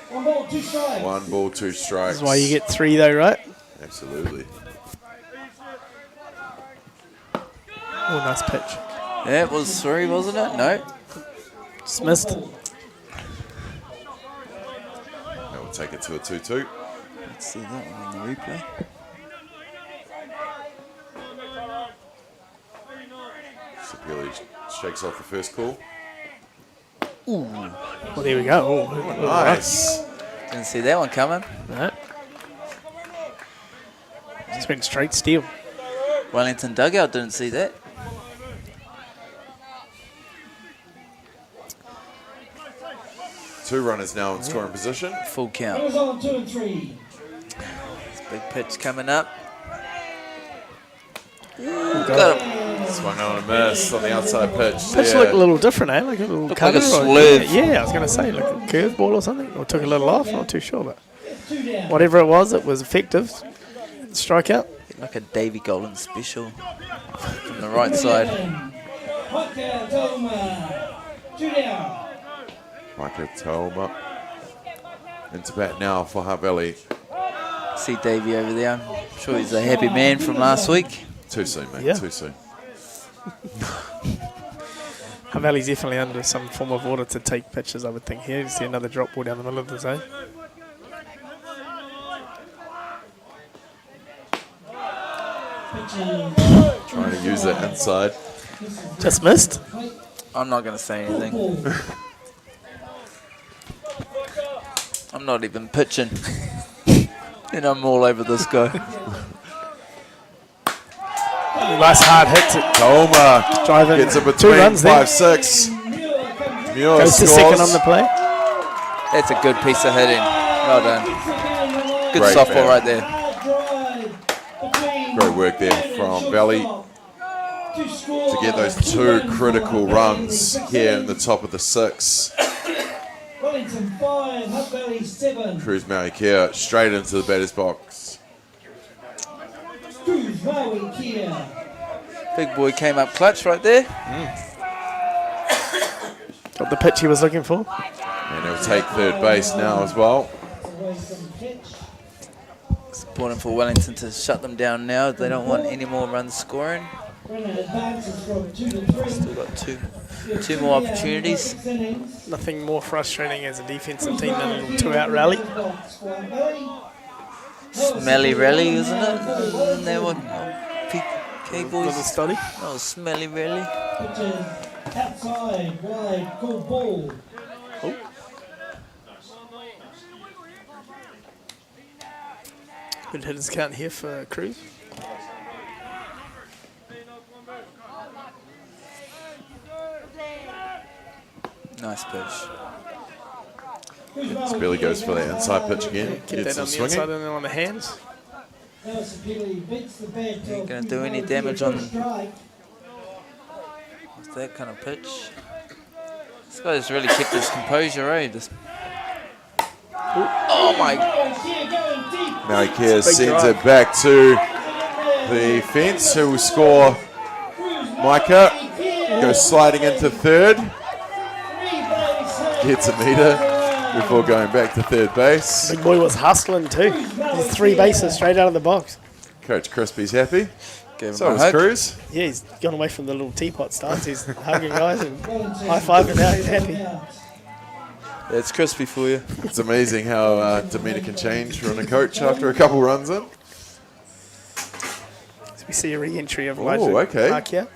1 ball, 2 strikes. 1 ball, 2 strikes. That's why you get 3 though, right? Absolutely. Oh, nice pitch. Yeah, it was 3, wasn't it? No. Just missed. Now we'll take it to a 2-2. Let's see that one on the replay. Sapili shakes off the first call. Ooh. Well, there we go. Oh, Nice. Didn't see that one coming. No. Just went straight steal. Wellington dugout didn't see that. Two runners now in scoring position. Full count. Runners on 2 and 3. Big pitch coming up. Got it. Swung on a miss on the outside pitch. Pitch looked a little different, eh? Like a little Looked like a cutter or- swerve. Yeah, I was going to say, like a curveball or something. Or took a little off, not too sure. But whatever it was effective. Strikeout. Like a Davy Golden special from the right side. Micah Tolma into bat now for Hutt Valley. See Davy over there. I'm sure he's a happy man from last week. Too soon, mate. Yeah. Too soon. Hutt Valley's definitely under some form of order to take pitches, I would think. Here, you see another drop ball down the middle of the zone. Trying to use that inside. Just missed. I'm not going to say anything. I'm not even pitching. And I'm all over this guy. Nice hard hit. Tolma Driving. gets it 2 between runs there. 5-6. Muir Goes to scores. second on the play. That's a good piece of hitting. Well done. Good Great softball bat. right there. Great work there from Valley to get those 2 critical runs here in the top of the 6. Wellington 5, Hutt Valley 7. Cruz Maui Kia straight into the batter's box. Cruz Maui Kia. Big boy came up clutch right there. Got the pitch he was looking for. And he'll take third base now as well. It's important for Wellington to shut them down now. They don't want any more runs scoring. Still got two more opportunities. Nothing more frustrating as a defensive team than a little 2-out rally. Smelly rally, isn't it? Isn't that what PK boys? Little study. Oh, smelly rally. Outside, wide, good ball. Oh. Good hitters count here for Cruz. Nice pitch. Billy goes for that inside pitch again. Get Gets that him on the swinging. inside and then on the hands. Ain't going to do any damage on with that kind of pitch. This guy's really kept his composure, eh? Oh my. Maui Kia sends it back to the fence, who will score. Micah goes sliding into third. Gets a meter before going back to third base. Big boy was hustling too. He's 3 bases straight out of the box. Coach Crispy's happy. Give him So a is hug. Cruz. Yeah, he's gone away from the little teapot stance. He's hugging guys and high-fiving now. He's happy. That's crispy for you. It's amazing how demeanor can change from a coach after a couple runs in. So we see a re-entry of Oh, okay. Markia.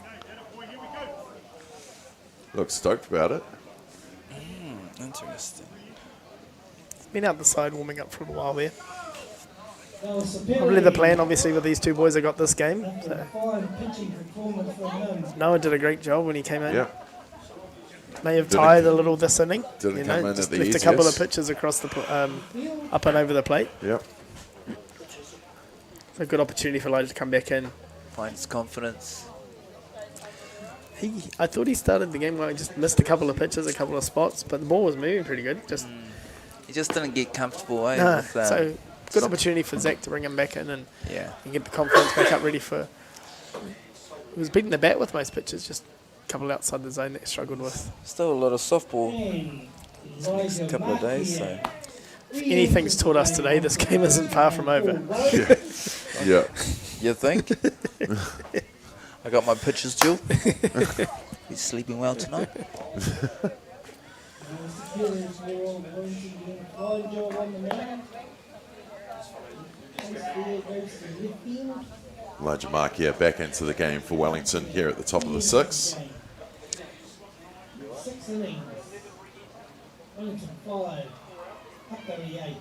Looks stoked about it. Interesting. Been out the side warming up for a while there. Probably the plan, obviously, with these 2 boys that got this game. So. Noah did a great job when he came in. Yeah. may have tired a little this inning. Didn't come in just at the left a couple of easiest. pitches across the up and over the plate. Yep. A good opportunity for Elijah to come back in. Finds confidence. I thought he started the game well. He just missed a couple of pitches, a couple of spots, but the ball was moving pretty good. He just didn't get comfortable. No, with, so good opportunity for Zach to bring him back in and Yeah. get the confidence back up ready for. He was beating the bat with most pitches, just a couple outside the zone that he struggled with. Still a lot of softball these next couple of days. So If anything's taught us today, this game isn't far from over. Yeah. You think? I got my pitches, Jill. He's sleeping well tonight. Elijah Mark here back into the game for Wellington here at the top of the 6. 6 innings. Wellington 5, Hutt 8.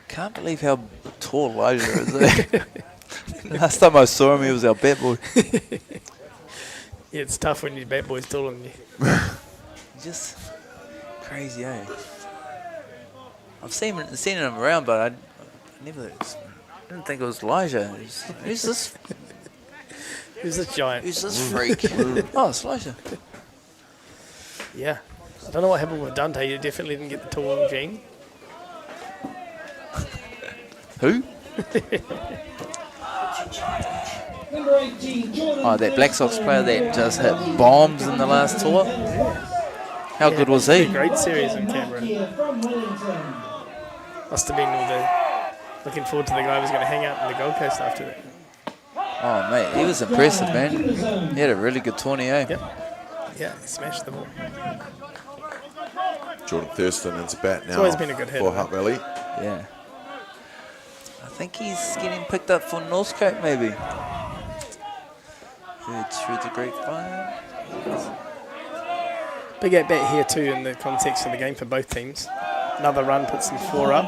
Can't believe how tall Elijah is. Last time I saw him, he was our bat boy. Yeah, it's tough when your bat boy's taller than you. Just crazy, eh? I've seen him around, but I didn't think it was Elijah. Who's this? Who's this giant? Who's this freak? Oh, it's Elijah. Yeah. I don't know what happened with Dante. You definitely didn't get the tall gene. Who? Number 18, Jordan. Oh, that Black Sox player that just hit bombs in the last tour. How good was he? A great series in Canberra. From Wellington. Must have been all the looking forward to the guy who was going to hang out in the Gold Coast after that. Oh, mate, he was impressive, man. He had a really good tourney, eh? Yep. Yeah, he smashed the ball. Jordan Thurston into bat now. It's always been a good hit, for man. Hutt Valley. Yeah. I think he's getting picked up for Northcote, maybe. Heard through the grapevine. Big at bat here too in the context of the game for both teams. Another run puts them 4 up.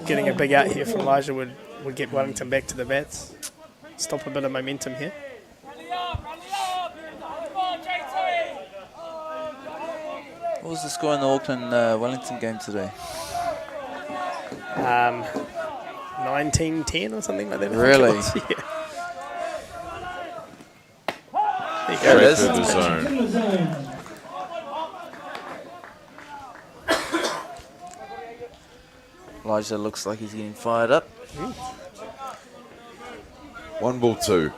Getting a big out here from Elijah would get Wellington back to the bats. Stop a bit of momentum here. What was the score in the Auckland-Wellington game today? 19-10 or something like that. I think Really? it was. Yeah. There you Straight go. to the zone. Elijah looks like he's getting fired up. 1 ball 2.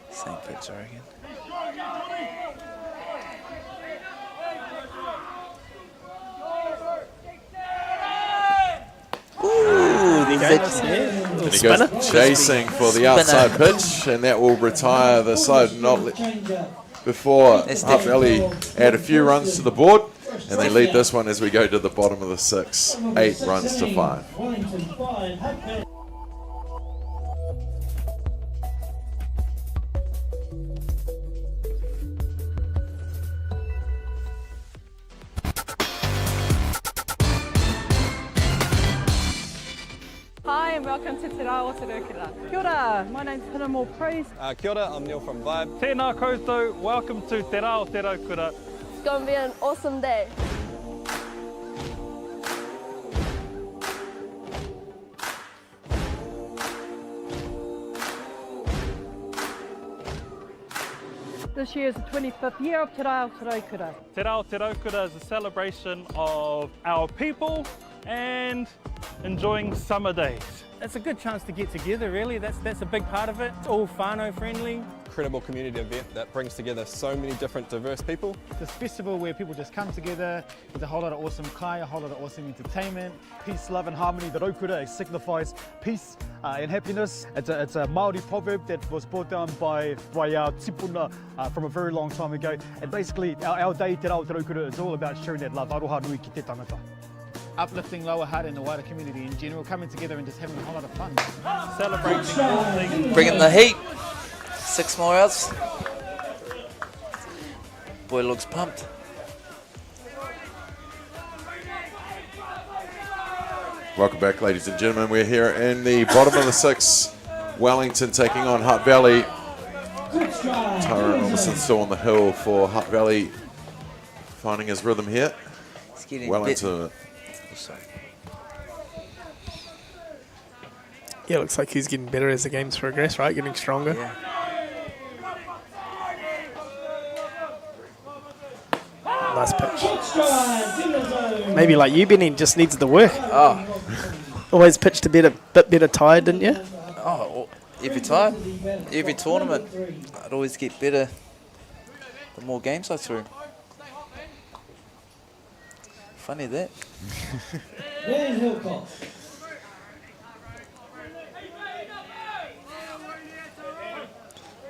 Same pitch, I reckon. Ooh, There you go. And he goes chasing for the outside pitch, and that will retire the side before Hutt Valley add a few runs to the board, and they lead this one as we go to the bottom of the 6. 8 runs to 5. Wellington 5, Hutt Valley. Hi and welcome to Te Rā Otorokera. Kia ora, my name's Fraser Park. Kia ora, I'm Neil from Vibe. Tēnā koutou, welcome to Te Rā Otorokera. It's gonna be an awesome day. This year is the 25th year of Te Rā Otorokera. Te Rā Otorokera is a celebration of our people and enjoying summer days. It's a good chance to get together, really. That's a big part of it. It's all whānau friendly. Incredible community event that brings together so many different diverse people. This festival where people just come together with a whole lot of awesome kai, a whole lot of awesome entertainment. Peace, love and harmony. The raukura, it signifies peace and happiness. It's a Māori proverb that was brought down by our tipuna from a very long time ago. And basically, our day, Te Rā Otorokera, is all about sharing that love. Aroha nui ki te tangata. Uplifting Lower Hutt and the wider community in general, coming together and just having a whole lot of fun. Celebrating all things. Bringing the heat. 6 more outs. Boy looks pumped. Welcome back, ladies and gentlemen. We're here in the bottom of the 6 Wellington taking on Hutt Valley. Tyrone Robertson still on the hill for Hutt Valley, finding his rhythm here. He's getting Wellington. Yeah, looks like he's getting better as the games progress, right? Getting stronger. Yeah. Nice pitch. Maybe like you, Benny, just needs the work. Oh. Always pitched a bit better tired, didn't you? Oh, well, every time, every tournament, I'd always get better the more games I threw. Funny that.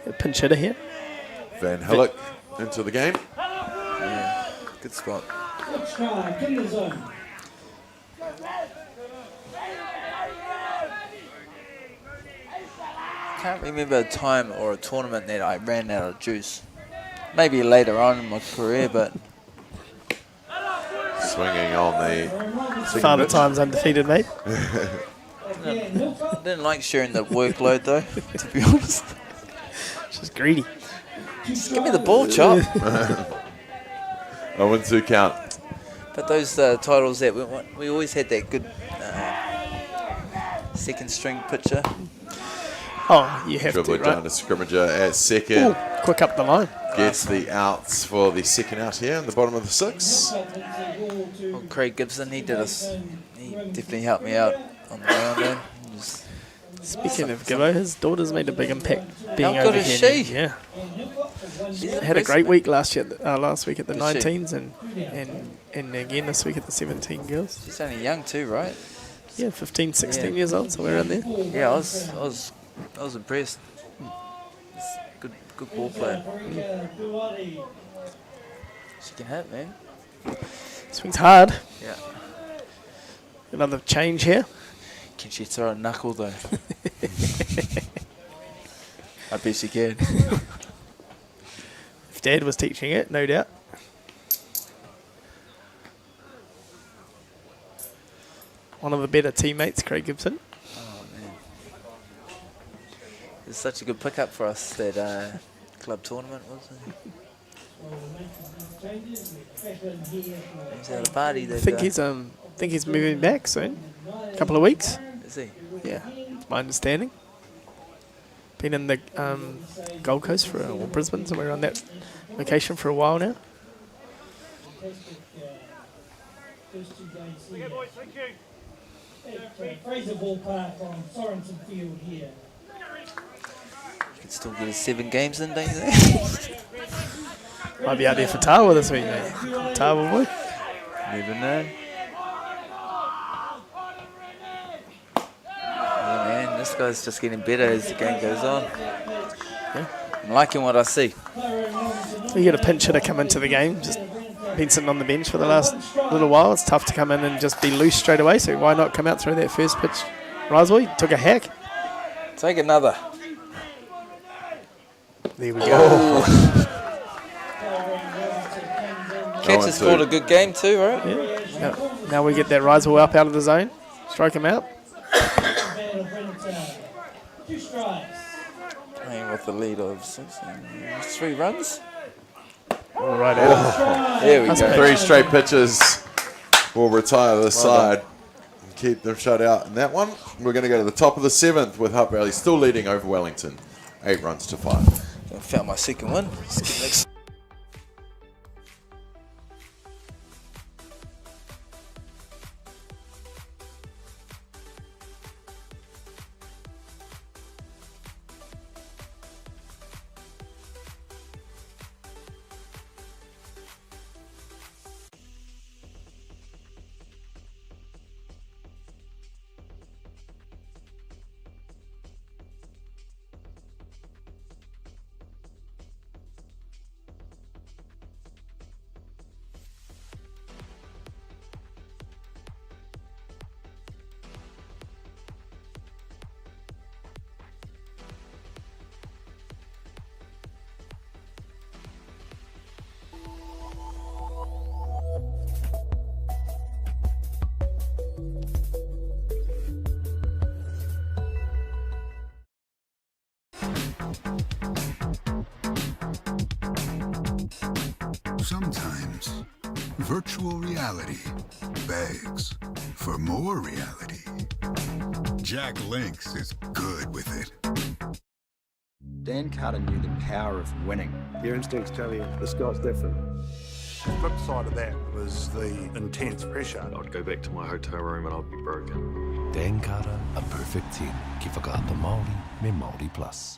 A pinch hitter here. Van Hillock into the game. Yeah, good spot. Can't remember a time or a tournament that I ran out of juice. Maybe later on in my career, but swinging on the Father Time's undefeated, mate. didn't like sharing the workload though, to be honest. Just greedy. Just give me the ball, chop. 0-2 count. But those titles that we always had that good second string pitcher. Oh, you have Dribbler to, right? down to scrimmager at second. Ooh, quick up the line. Gets the outs for the second out here in the bottom of the 6. Well, Craig Gibson, he definitely helped me out on the round there. Speaking of Gibbo, his daughter's made a big impact being How good over is here. she? Yeah. She had a great week last week at the Is 19s and again this week at the 17 girls. She's only young too, right? Yeah, 15, 16 years old, somewhere around there. Yeah, I was impressed. Good ball player. She can hit, man. Swings hard. Yeah. Another change here. Can she throw a knuckle though? I bet she can. If Dad was teaching it, no doubt. One of the better teammates, Craig Gibson. Oh man, it's such a good pickup for us that club tournament, wasn't it? He's at a party. That, I think he's moving back soon. A couple of weeks. Is he? Yeah, it's my understanding. Been in the Gold Coast or Brisbane, somewhere on that location for a while now. Okay, boys, thank you. Fraser Park on Sorensen Field here. You can still get his 7 games in, don't you think? Might be out there for Tawa this week, mate. Tawa boy. Never know. Yeah, man, this guy's just getting better as the game goes on. Yeah. I'm liking what I see. You get a pinch hitter come into the game, just been sitting on the bench for the last little while. It's tough to come in and just be loose straight away, so why not come out through that first pitch? Riseboy took a hack. Take another. There we go. Catcher scored a good game too, right? Yeah. Now we get that Riseboy up out of the zone. Strike him out. Playing with the lead of 3 runs. All right, Adam. There we go. 3 straight pitches will retire the side and keep them shut out in that one. We're going to go to the top of the 7th with Hutt Valley still leading over Wellington, 8 runs to 5. I found my second one. Sometimes virtual reality begs for more reality. Jack Links is good with it. Dan Carter knew the power of winning. Your instincts tell you the Scots different. The flip side of that was the intense pressure. I'd go back to my hotel room and I'd be broken. Dan Carter, a perfect 10. Ki whakaata Māori me Māori Plus.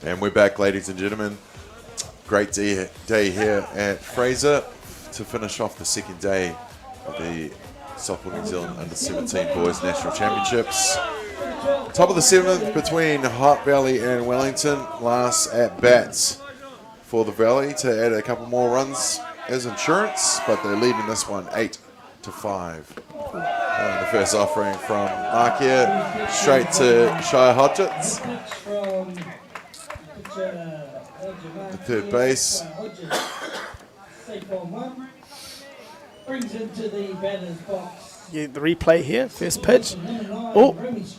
And we're back, ladies and gentlemen. Great day here at Fraser to finish off the second day of the Softball New Zealand Under-17 Boys National Championships. Top of the 7th between Hutt Valley and Wellington. Last at bats for the Valley to add a couple more runs as insurance, but they're leading this one 8-5. The first offering from Mark here, straight to Shire Hodgetts. The third base. Brings into the batter's box. Yeah, the replay here, first pitch. Oh, Just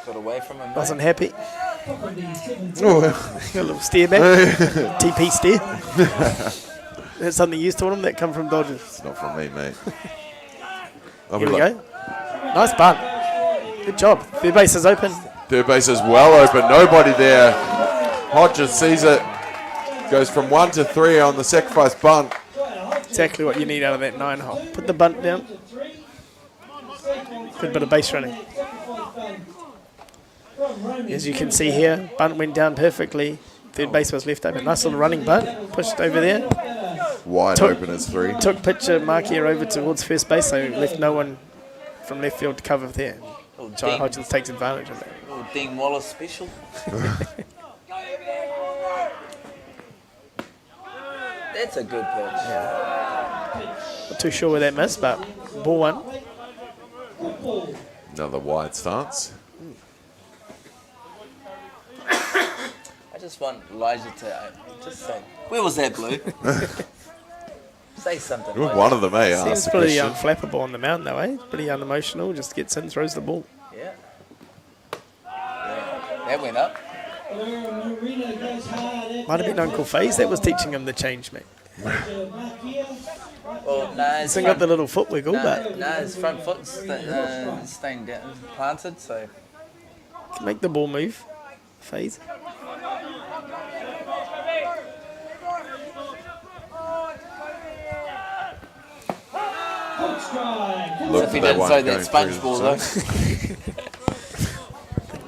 got away from him. wasn't happy. Oh, A little stare back. TP stare. That's something you used to him that come from Dodgers. It's not from me, mate. Here we go. Nice bunt. Good job. Third base is open. Third base is well open. Nobody there. Hodges sees it. Goes from 1 to 3 on the sacrifice bunt. Exactly what you need out of that 9-hole. Put the bunt down. Good bit of base running. As you can see here, bunt went down perfectly. Third base was left open. Nice little running bunt. Pushed over there. Wide open as 3. Took pitcher Mark here over towards first base, so left no one from left field to cover there. Jai Hodgins takes advantage of that. Little Dean Wallace special. That's a good pitch. Not too sure where that missed, but ball one. Another wide stance. I just want Elijah to just say, where was that blue? Say something. You're one of them, eh? Seems pretty unflappable on the mound, though, eh? Pretty unemotional. Just gets in, throws the ball. Yeah. That went up. Might have been Uncle Faze that was teaching him the change, mate. Well, no, He's got the little foot wiggle, but no, his front foot's staying down, planted, so can make the ball move. Faze. Look if he didn't throw that sponge ball though.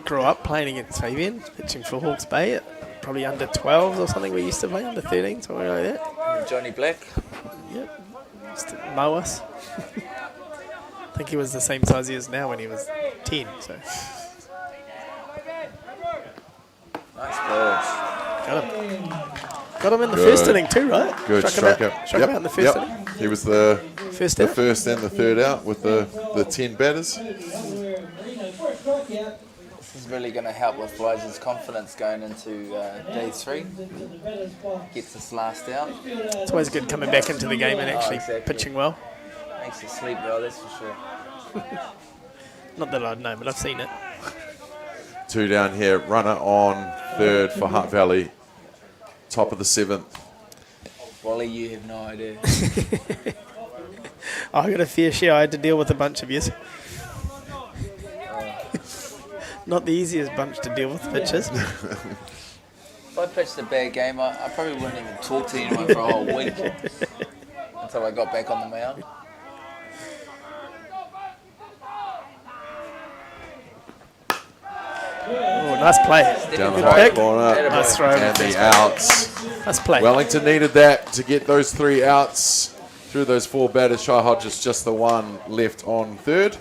Grew up playing against Fabian, pitching for Hawke's Bay at probably under 12s or something. We used to play under 13, something like that. Johnny Black. Yep. Used to mow us. I think he was the same size he is now when he was 10. So. Nice balls. Got him. Got him in the first inning too, right? Good struck him out in the first inning. He was the first and the third out with the 10 batters. This is really going to help with Elijah's confidence going into day 3. Gets this last out. It's always good coming back into the game and actually pitching well. Makes you sleep well, that's for sure. Not that I'd know, but I've seen it. 2 down here. Runner on third for Hutt Valley. Top of the 7th. Wally, you have no idea. I got a fair share. I had to deal with a bunch of yous. Not the easiest bunch to deal with pitches. If I pitched a bad game, I probably wouldn't even talk to anyone for a whole week until I got back on the mound. Oh, nice play. Down the Good right pick. corner. Nice throw. And the outs. Nice play. Wellington needed that to get those 3 outs through those 4 batters. Shai Hodges just the one left on third.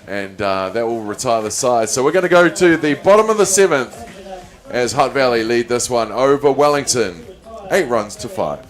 And that will retire the side. So we're going to go to the bottom of the 7th as Hutt Valley lead this one over Wellington. 8 runs to 5.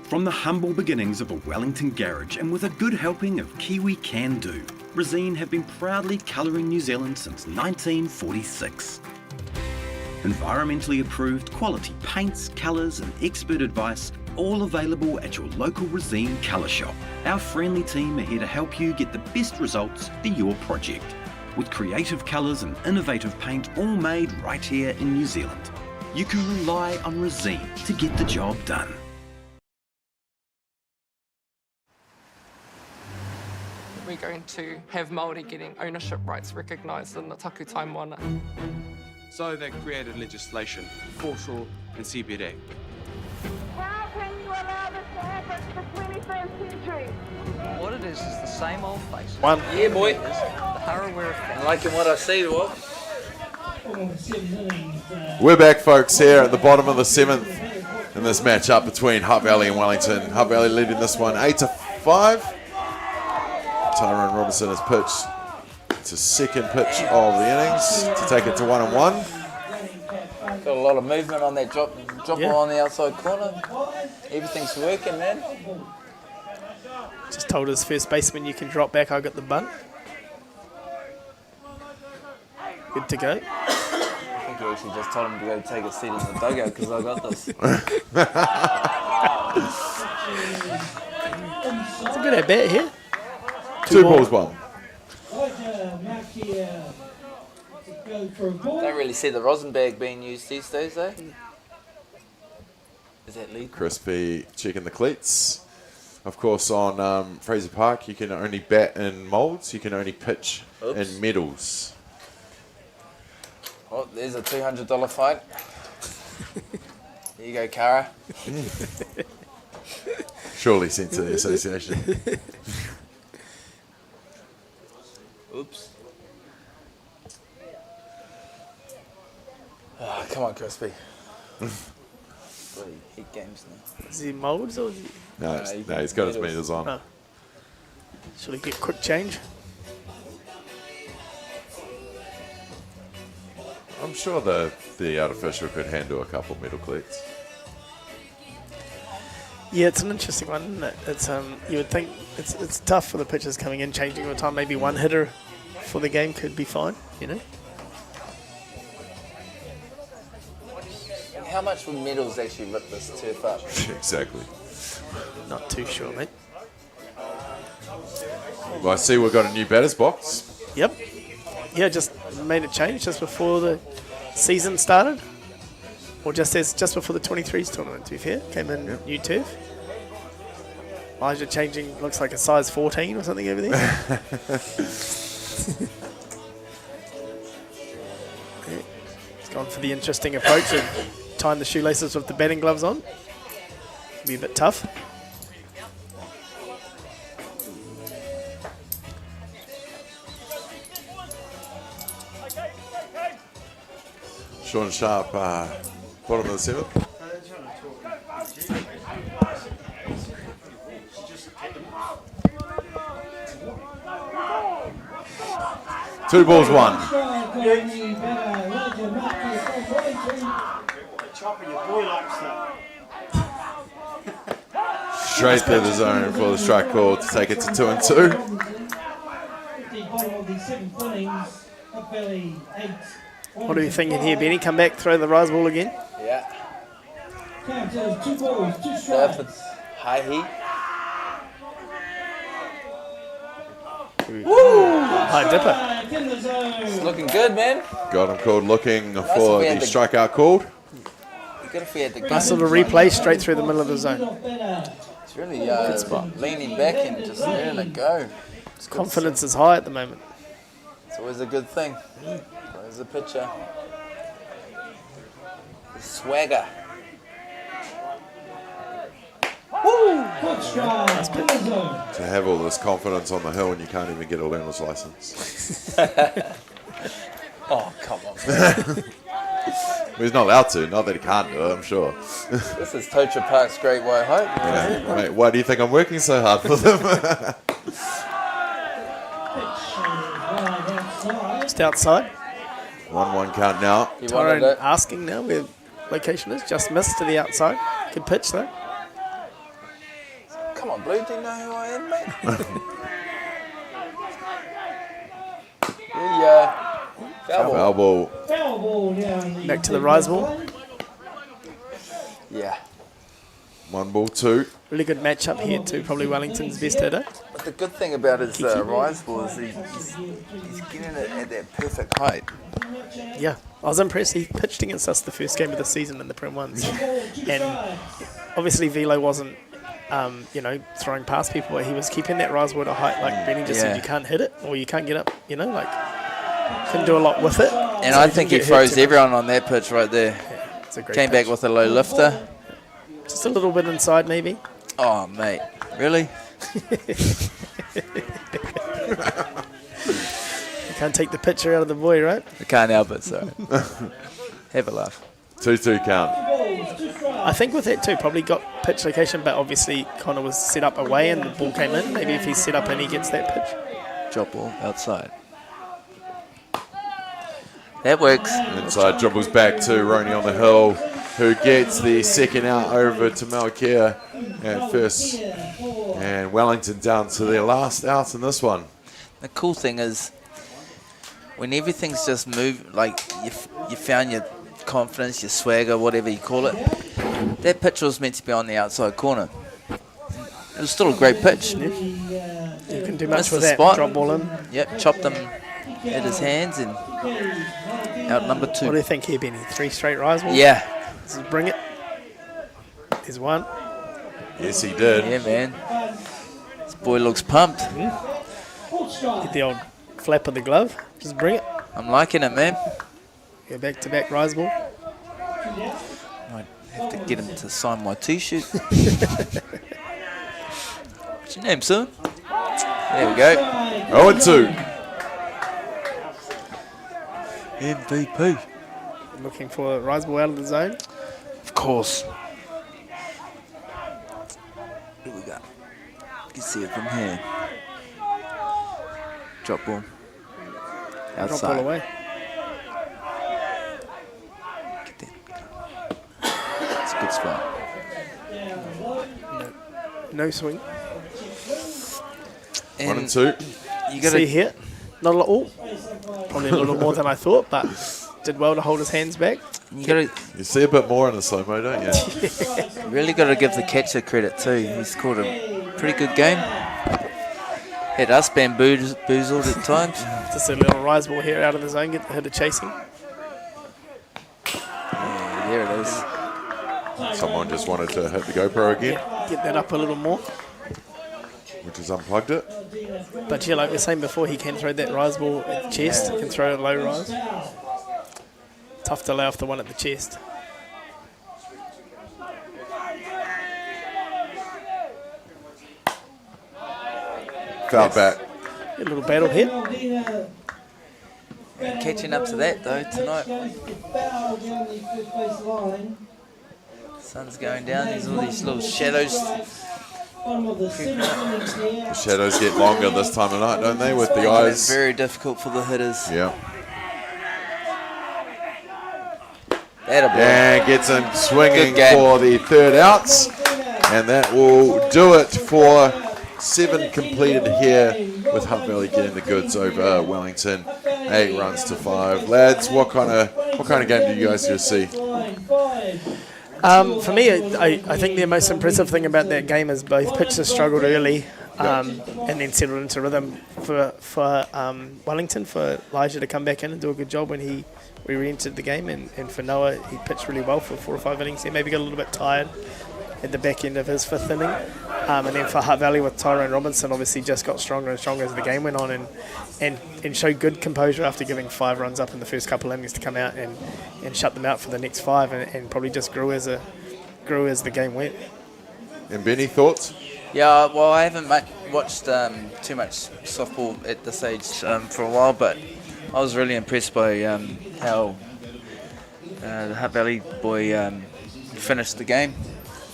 From the humble beginnings of a Wellington garage and with a good helping of Kiwi can-do, Resine have been proudly colouring New Zealand since 1946. Environmentally approved quality paints, colours and expert advice, all available at your local Resine colour shop. Our friendly team are here to help you get the best results for your project. With creative colours and innovative paint all made right here in New Zealand. You can rely on Resine to get the job done. We're going to have Māori getting ownership rights recognised in the taku taimoana. So they created legislation, foreshore and CBD. How can you allow this to happen in the 21st century? What it is the same old face. One. Yeah, boy. The Harawira I'm liking what I see, Wolf. We're back, folks, here at the bottom of the 7th in this matchup between Hutt Valley and Wellington. Hutt Valley leading this one 8-5. Tyrone Robinson has pitched to second pitch of the innings to take it to 1-1. Got a lot of movement on that drop ball on the outside corner. Everything's working, man. Just told his first baseman you can drop back, I got the bunt. Good to go. I think you actually just told him to go take a seat in the dugout because I got this. It's a good at bat here. 2 balls, 1. Don't really see the rosin bag being used these days, though. Is that legal? Crispy checking the cleats. Of course, on Fraser Park, you can only bat in moulds. You can only pitch in medals. Oh, there's a $200 fight. There you go, Cara. Surely sent to the association. Oops. Oh, come on, Crispy. Bloody hit games now. Is he moulds or is he? No, he's got his meters on. Oh. Should he get quick change? I'm sure the artificial could handle a couple middle cleats. Yeah, it's an interesting one, isn't it? It's you would think it's tough for the pitchers coming in, changing all the time. Maybe one hitter for the game could be fine, you know. How much would medals actually rip this turf up? Exactly. Not too sure, mate. Well, I see we've got a new batter's box. Yep. Yeah, just made a change just before the season started. Or just before the 23s tournament, to be fair. Came in new turf. Elijah changing, looks like a size 14 or something over there. Yeah. He's gone for the interesting approach of tying the shoelaces with the batting gloves on. Be a bit tough. Sean Sharp, bottom of the 7th. Two balls, 1. Straight through the zone for the strike call to take it to 2-2. What are you thinking here, Benny? Come back, throw the rise ball again? Yeah. Stafford's high heat. Woo! High dipper. It's looking good, man. Got him called looking for the strikeout called. Good if we had the Nice little replay straight through the middle of the zone. It's really leaning back and just letting it go. His confidence is high at the moment. It's always a good thing. There's the pitcher. The swagger. To have all this confidence on the hill and you can't even get a learner's license. Oh, come on. Well, he's not allowed to. Not that he can't do it, I'm sure. This is Tocha Park's Great White Hope. Yeah, mate, why do you think I'm working so hard for them? Just outside. 1-1 count now. Tyrone asking now where location is. Just missed to the outside. Good pitch though. Come on, Blue, do you know who I am, mate? Foul ball. Foul ball down. Back to the rise ball. Yeah. 1 ball, 2. Really good matchup here too. Probably Wellington's best hitter. But the good thing about his rise ball is he's getting it at that perfect height. Yeah, I was impressed. He pitched against us the first game of the season in the Prem 1s. And obviously Velo wasn't, throwing past people, but he was keeping that rise ball at a height. Like Benny just said, you can't hit it or you can't get up, couldn't do a lot with it. And so I think he froze everyone on that pitch right there. Yeah, it's a great Came pitch. back with a low lifter. Just a little bit inside maybe. Oh, mate. Really? You can't take the picture out of the boy, right? I can't help it, so have a laugh. 2-2 count. I think with that too, probably got pitch location, but obviously Connor was set up away and the ball came in. Maybe if he's set up and he gets that pitch. Drop ball outside. That works. Inside dribbles back to Roney on the hill, who gets the second out over to Malkia at first. And Wellington down to their last out in this one. The cool thing is, when everything's just moved, like you found your confidence, your swagger, whatever you call it, that pitch was meant to be on the outside corner. It was still a great pitch. You can do much Missed with the that. spot. Drop ball in. Yep, chopped him at his hands and out number 2. What do you think here, Benny? 3 straight rise balls? Yeah. This is bring it. There's one. Yes, he did. Yeah, man. This boy looks pumped. Get the old flap of the glove. Just bring it. I'm liking it, man. Go back-to-back rise ball. Might have to get him to sign my T-shirt. What's your name, son? There we go. 0-2. MVP. Looking for a rise ball out of the zone. Of course. Here we go. You can see it from here. Drop ball. Outside. Drop ball away. Get that. It's a good spot. No swing. 1-2. You gotta see here. Not a lot. Oh, probably a little more than I thought, but did well to hold his hands back. You see a bit more in the slow-mo, don't you? Really got to give the catcher credit too. He's called a pretty good game. Had us bamboozled at times. Just a little rise ball here out of the zone. Get the hitter chasing. Yeah, there it is. Someone just wanted to hit the GoPro again. Get that up a little more. Which has unplugged it. But yeah, like we were saying before, he can throw that rise ball at the chest. He can throw a low rise. Tough to lay off the one at the chest. Foul back. A little battle here. Catching up to that though tonight. Sun's going down. There's all these little shadows. The shadows get longer this time of night, don't they, with the eyes? It's very difficult for the hitters. Yeah. And gets him swinging for the third outs. And that will do it for 7 completed here with Hutt Valley getting the goods over Wellington. 8 runs to 5. Lads, what kind of game do you guys just see? For me, I think the most impressive thing about that game is both pitchers struggled early and then settled into rhythm for Wellington, for Elijah to come back in and do a good job when we re-entered the game, and for Noah, he pitched really well for 4 or 5 innings. He maybe got a little bit tired at the back end of his 5th inning. And then for Hutt Valley with Tyrone Robinson, obviously just got stronger and stronger as the game went on and showed good composure after giving 5 runs up in the first couple innings to come out and shut them out for the next 5 and probably just grew as the game went. And Benny, thoughts? Yeah, well, I haven't watched too much softball at this age for a while, but I was really impressed by how the Hutt Valley boy finished the game.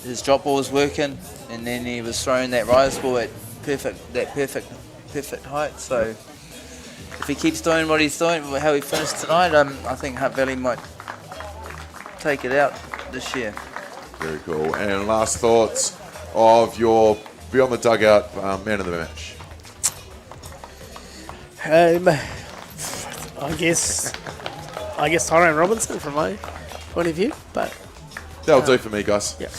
His drop ball was working, and then he was throwing that rise ball at perfect height. So if he keeps doing what he's doing, how he finished tonight, I think Hutt Valley might take it out this year. Very cool. And last thoughts of your be on the dugout man of the match? I guess Tyrone Robinson from my point of view, but that'll do for me, guys. Yeah.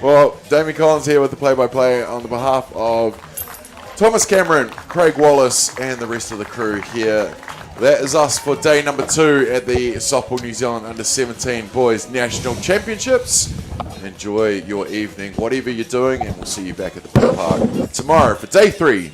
Well, Damien Collins here with the play-by-play on the behalf of Thomas Cameron, Craig Wallace, and the rest of the crew here. That is us for day number 2 at the Softball New Zealand Under-17 Boys National Championships. Enjoy your evening, whatever you're doing, and we'll see you back at the ballpark tomorrow for day 3